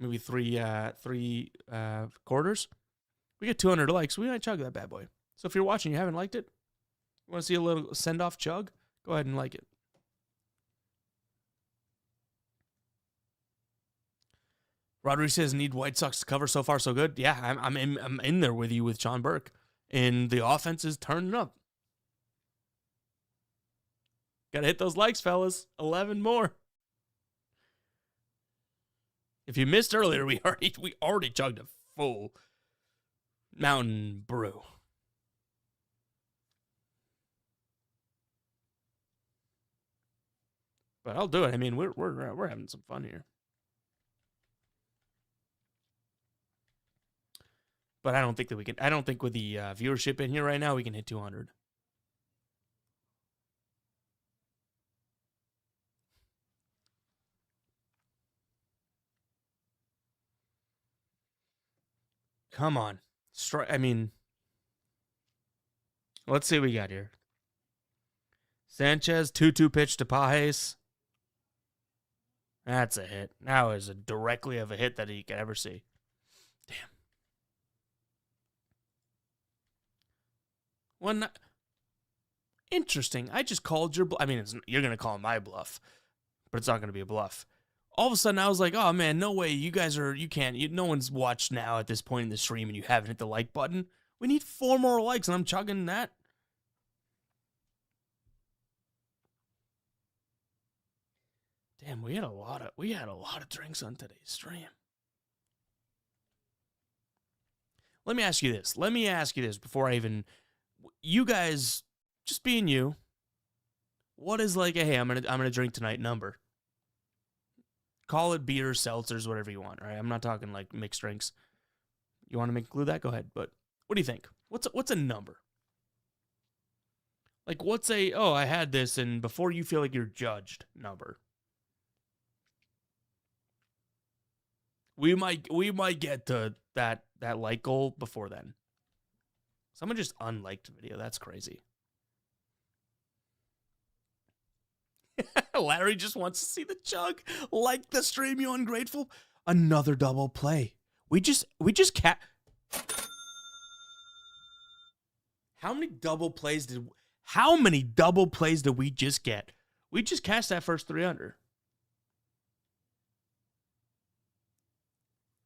maybe three quarters. We get 200 likes. We might chug that bad boy. So if you're watching, you haven't liked it, you want to see a little send off chug, go ahead and like it. Rodriguez says need White Sox to cover. So far, so good. Yeah, I'm in there with you with Sean Burke, and the offense is turning up. Gotta hit those likes, fellas. 11 more. If you missed earlier, we already chugged a full Mountain Brew. But I'll do it. I mean, we're having some fun here. But I don't think that we can. I don't think with the viewership in here right now, we can hit 200. Come on. I mean, let's see what we got here. Sanchez, 2-2 pitch to Pajes. That's a hit. Now is a directly of a hit that he could ever see. Damn. One. Interesting. I just called your bluff. I mean, you're going to call my bluff, but it's not going to be a bluff. All of a sudden, I was like, oh, man, no way. You guys are, no one's watched now at this point in the stream and you haven't hit the like button. We need 4 more likes, and I'm chugging that. Damn, we had a lot of drinks on today's stream. Let me ask you this before I even, you guys, just being you, what is like a, hey, I'm gonna drink tonight number? Call it beers, seltzers, whatever you want, right? I'm not talking like mixed drinks. You want to include that? Go ahead. But what do you think? What's a number? Like, what's a, oh, I had this, and before you feel like you're judged number? We might get to that like goal before then. Someone just unliked the video. That's crazy. Larry just wants to see the chug. Like the stream, you ungrateful. Another double play. We just How many double plays did we just get? We just cashed that first 3 under.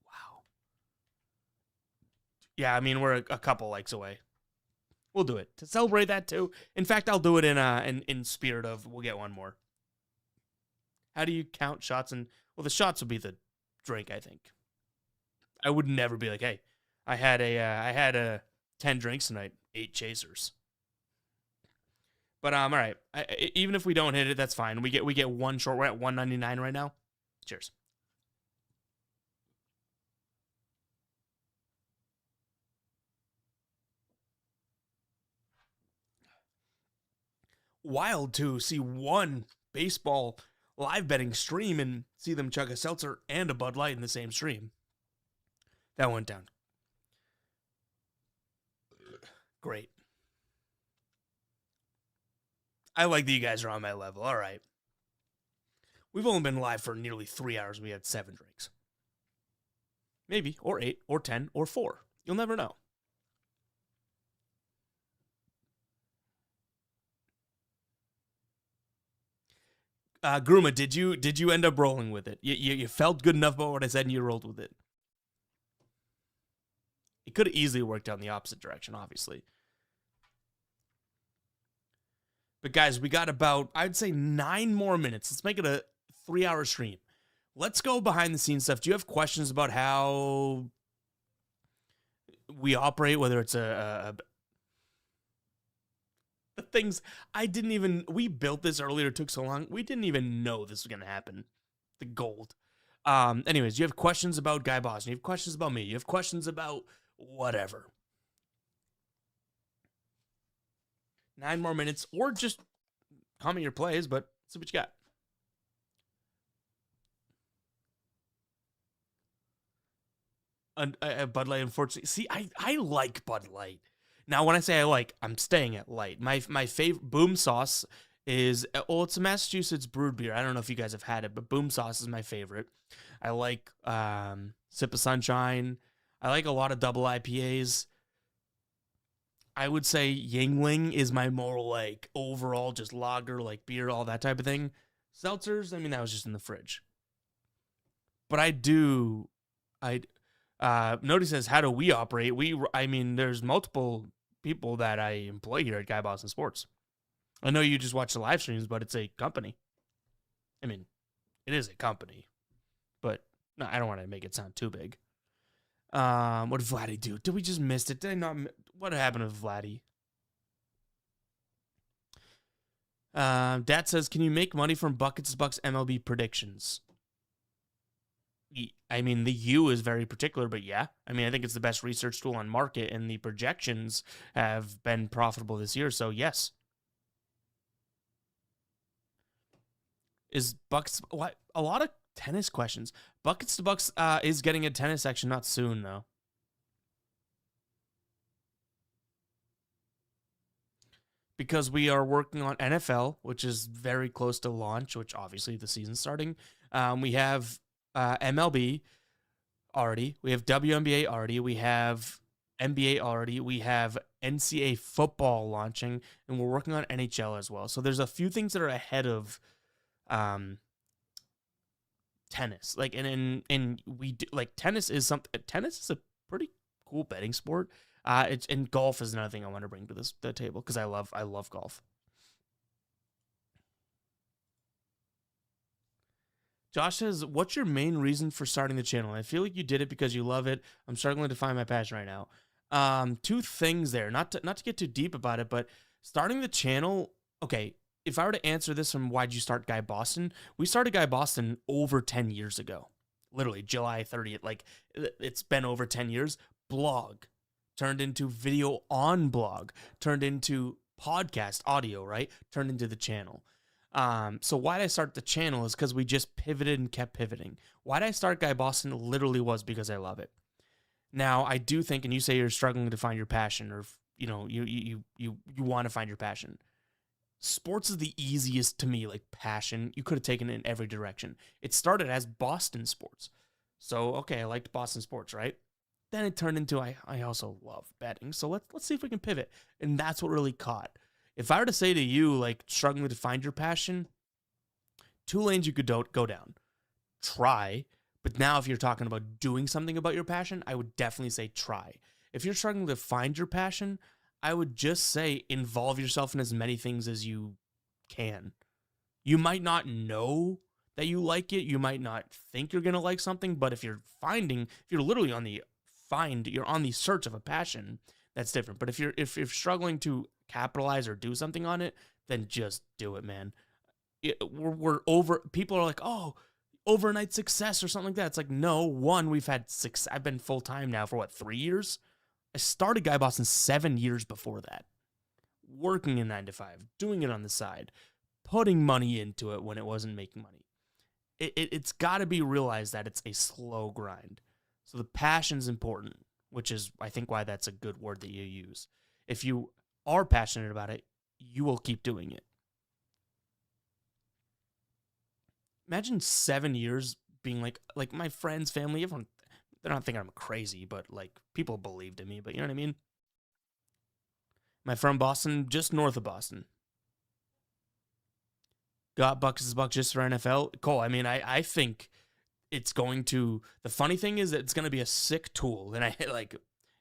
Wow. Yeah, I mean, we're a couple likes away. We'll do it to celebrate that too. In fact, I'll do it in spirit of we'll get one more. How do you count shots? Well, the shots would be the drink, I think. I would never be like, hey, I had a 10 drinks tonight, 8 chasers. But all right. Even if we don't hit it, that's fine. We get one short. We're at 199 right now. Cheers. Wild to see one baseball live betting stream and see them chug a seltzer and a Bud Light in the same stream. That went down. Great. I like that you guys are on my level. All right. We've only been live for nearly 3 hours. We had 7 drinks. Maybe, or 8, or 10, or 4. You'll never know. Gruma, did you end up rolling with it? You felt good enough about what I said and you rolled with it. It could have easily worked down the opposite direction, obviously. But guys, we got about, I'd say 9 more minutes. Let's make it a 3-hour stream. Let's go behind the scenes stuff. Do you have questions about how we operate, whether it's the things we built this earlier, it took so long, we didn't even know this was going to happen. The gold. Anyways, you have questions about Guy Boston. You have questions about me. You have questions about whatever. 9 more minutes, or just comment your plays, but see what you got. Bud Light, unfortunately. See, I like Bud Light. Now, when I say I like, I'm staying at light. My favorite Boom Sauce is, it's a Massachusetts brewed beer. I don't know if you guys have had it, but Boom Sauce is my favorite. I like Sip of Sunshine. I like a lot of double IPAs. I would say Yingling is my more like overall just lager, like beer, all that type of thing. Seltzers, I mean, that was just in the fridge. But Noti says, how do we operate? There's multiple people that I employ here at Guy Boston Sports. I know you just watch the live streams, but it's a company. I mean, it is a company, but no, I don't want to make it sound too big. What did Vladdy do? Did we just miss it? Did I not? What happened to Vladdy? Dad says, can you make money from Buckets Bucks MLB predictions? I mean, the U is very particular, but yeah. I mean, I think it's the best research tool on market, and the projections have been profitable this year, so yes. Is Bucks... What? A lot of tennis questions. Buckets to Bucks is getting a tennis section, not soon, though. Because we are working on NFL, which is very close to launch, which obviously the season's starting. We have MLB already. We have WNBA already. We have NBA already. We have NCAA football launching, and we're working on NHL as well. So there's a few things that are ahead of tennis. Like, and we do, like, tennis is a pretty cool betting sport. And golf is another thing I want to bring to the table because I love golf. Josh says, what's your main reason for starting the channel? I feel like you did it because you love it. I'm struggling to find my passion right now. 2 things there. Not to get too deep about it, but starting the channel, okay, if I were to answer this from why'd you start Guy Boston, we started Guy Boston over 10 years ago. Literally, July 30th. Like, it's been over 10 years. Blog turned into video on blog, turned into podcast audio, right? Turned into the channel. So why did I start the channel is because we just pivoted and kept pivoting. Why did I start Guy Boston literally was because I love it. Now, I do think, and you say you're struggling to find your passion, or, you know, you want to find your passion. Sports is the easiest to me, like passion. You could have taken it in every direction. It started as Boston sports. So, okay, I liked Boston sports, right? Then it turned into, I also love betting. So let's see if we can pivot. And that's what really caught. If I were to say to you, like, struggling to find your passion, 2 lanes you could go down. Try. But now if you're talking about doing something about your passion, I would definitely say try. If you're struggling to find your passion, I would just say involve yourself in as many things as you can. You might not know that you like it. You might not think you're going to like something. But if you're literally on the you're on the search of a passion, that's different. But if you're struggling to capitalize or do something on it, then just do it, man. We're over. People are like, oh, overnight success or something like that. It's like, no. One, we've had six. I've been full time now for what, 3 years? I started Guy Boston 7 years before that, working in 9 to 5, doing it on the side, putting money into it when it wasn't making money. It's got to be realized that it's a slow grind. So the passion's important, which is, I think, why that's a good word that you use. If you are passionate about it, you will keep doing it. Imagine 7 years being like my friends, family, everyone, they're not thinking I'm crazy, but like people believed in me, but you know what I mean? My friend Boston, just north of Boston. Got Bucks' Bucks just for NFL. Cool. I mean, I think it's going to, the funny thing is that it's going to be a sick tool, and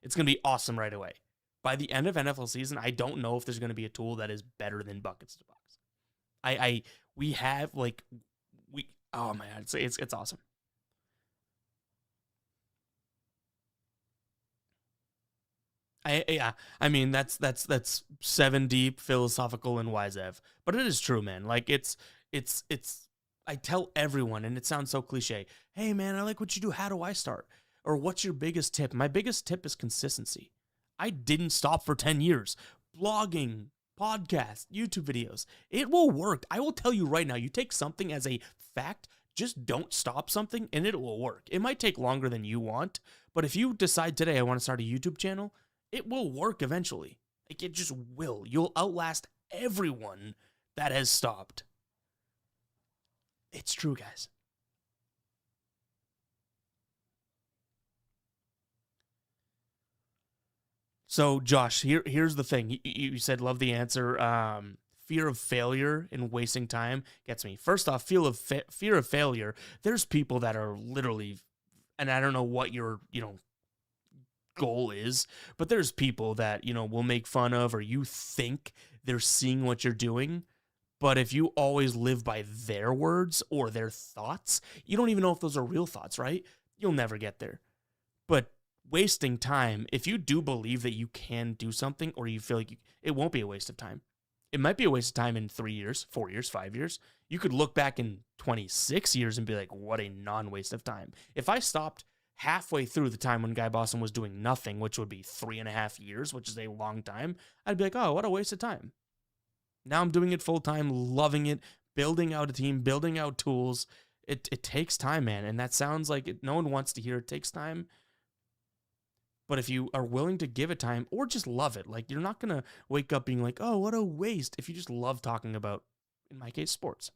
it's going to be awesome right away. By the end of NFL season, I don't know if there's going to be a tool that is better than Buckets to Bucks. We have oh my God, it's awesome. I mean that's 7 deep, philosophical, and wise Ev. But it is true, man. Like it's I tell everyone, and it sounds so cliche. Hey man, I like what you do. How do I start? Or what's your biggest tip? My biggest tip is consistency. I didn't stop for 10 years. Blogging, podcasts, YouTube videos. It will work. I will tell you right now, you take something as a fact, just don't stop something and it will work. It might take longer than you want, but if you decide today I want to start a YouTube channel, it will work eventually. Like, it just will. You'll outlast everyone that has stopped. It's true, guys. So, Josh, here's the thing. You said love the answer. Fear of failure and wasting time gets me. First off, fear of failure. There's people that are literally, and I don't know what your goal is, but there's people that will make fun of, or you think they're seeing what you're doing. But if you always live by their words or their thoughts, you don't even know if those are real thoughts, right? You'll never get there. But wasting time, if you do believe that you can do something, or you feel like it won't be a waste of time. It might be a waste of time in 3 years, 4 years, 5 years. You could look back in 26 years and be like, what a non-waste of time. If I stopped halfway through the time when Guy Boston was doing nothing, which would be 3.5 years, which is a long time, I'd be like, oh, what a waste of time. Now I'm doing it full time, loving it, building out a team, building out tools. It takes time, man. And that sounds like no one wants to hear it takes time. But if you are willing to give it time, or just love it, like, you're not going to wake up being like, oh, what a waste, if you just love talking about, in my case, sports.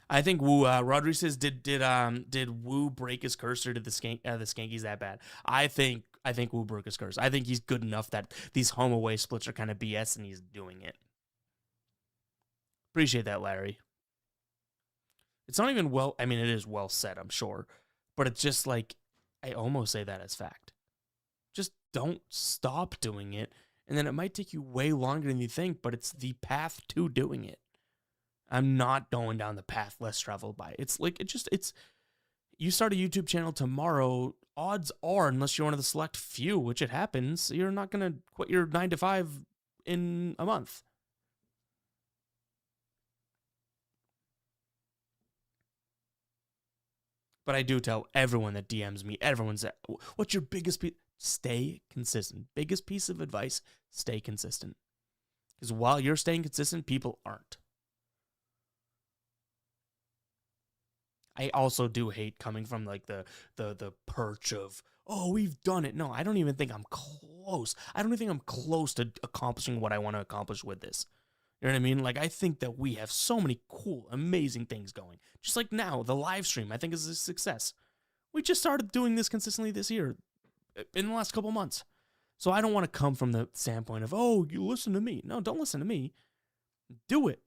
I think Wu Rodriguez says, did Wu break his curse, or did the Skankies that bad? I think Wu broke his curse. I think he's good enough that these home away splits are kind of BS, and he's doing it. Appreciate that, Larry. It's not even well, I mean, it is well said, I'm sure, but it's just like, I almost say that as fact. Just don't stop doing it, and then it might take you way longer than you think, but it's the path to doing it. I'm not going down the path less traveled by. It's like, you start a YouTube channel tomorrow, odds are, unless you're one of the select few, which it happens, you're not going to quit your 9 to 5 in a month. But I do tell everyone that DMs me, everyone's like, what's your biggest piece? Stay consistent. Biggest piece of advice, stay consistent. Because while you're staying consistent, people aren't. I also do hate coming from like the perch of, oh, we've done it. No, I don't even think I'm close. I don't even think I'm close to accomplishing what I want to accomplish with this. You know what I mean? Like, I think that we have so many cool, amazing things going. Just like now, the live stream, I think, is a success. We just started doing this consistently this year, in the last couple months. So I don't want to come from the standpoint of, oh, you listen to me. No, don't listen to me. Do it.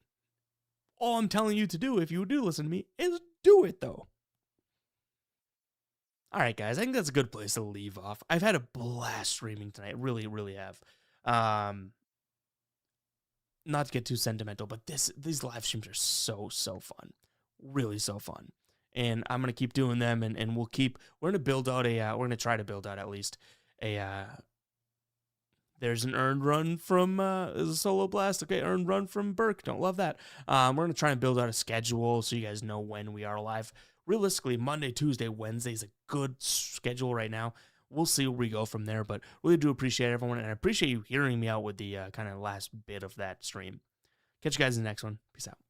All I'm telling you to do, if you do listen to me, is do it, though. All right, guys, I think that's a good place to leave off. I've had a blast streaming tonight. Really, really have. Not to get too sentimental, but these live streams are so fun. Really so fun. and I'm gonna keep doing them, and we're gonna build out we're gonna try to build out at least a there's an earned run from a solo blast. Okay, earned run from Burke. Don't love that. We're gonna try and build out a schedule so you guys know when we are live. Realistically, Monday, Tuesday, Wednesday is a good schedule right now. We'll see where we go from there, but really do appreciate everyone, and I appreciate you hearing me out with the kind of last bit of that stream. Catch you guys in the next one. Peace out.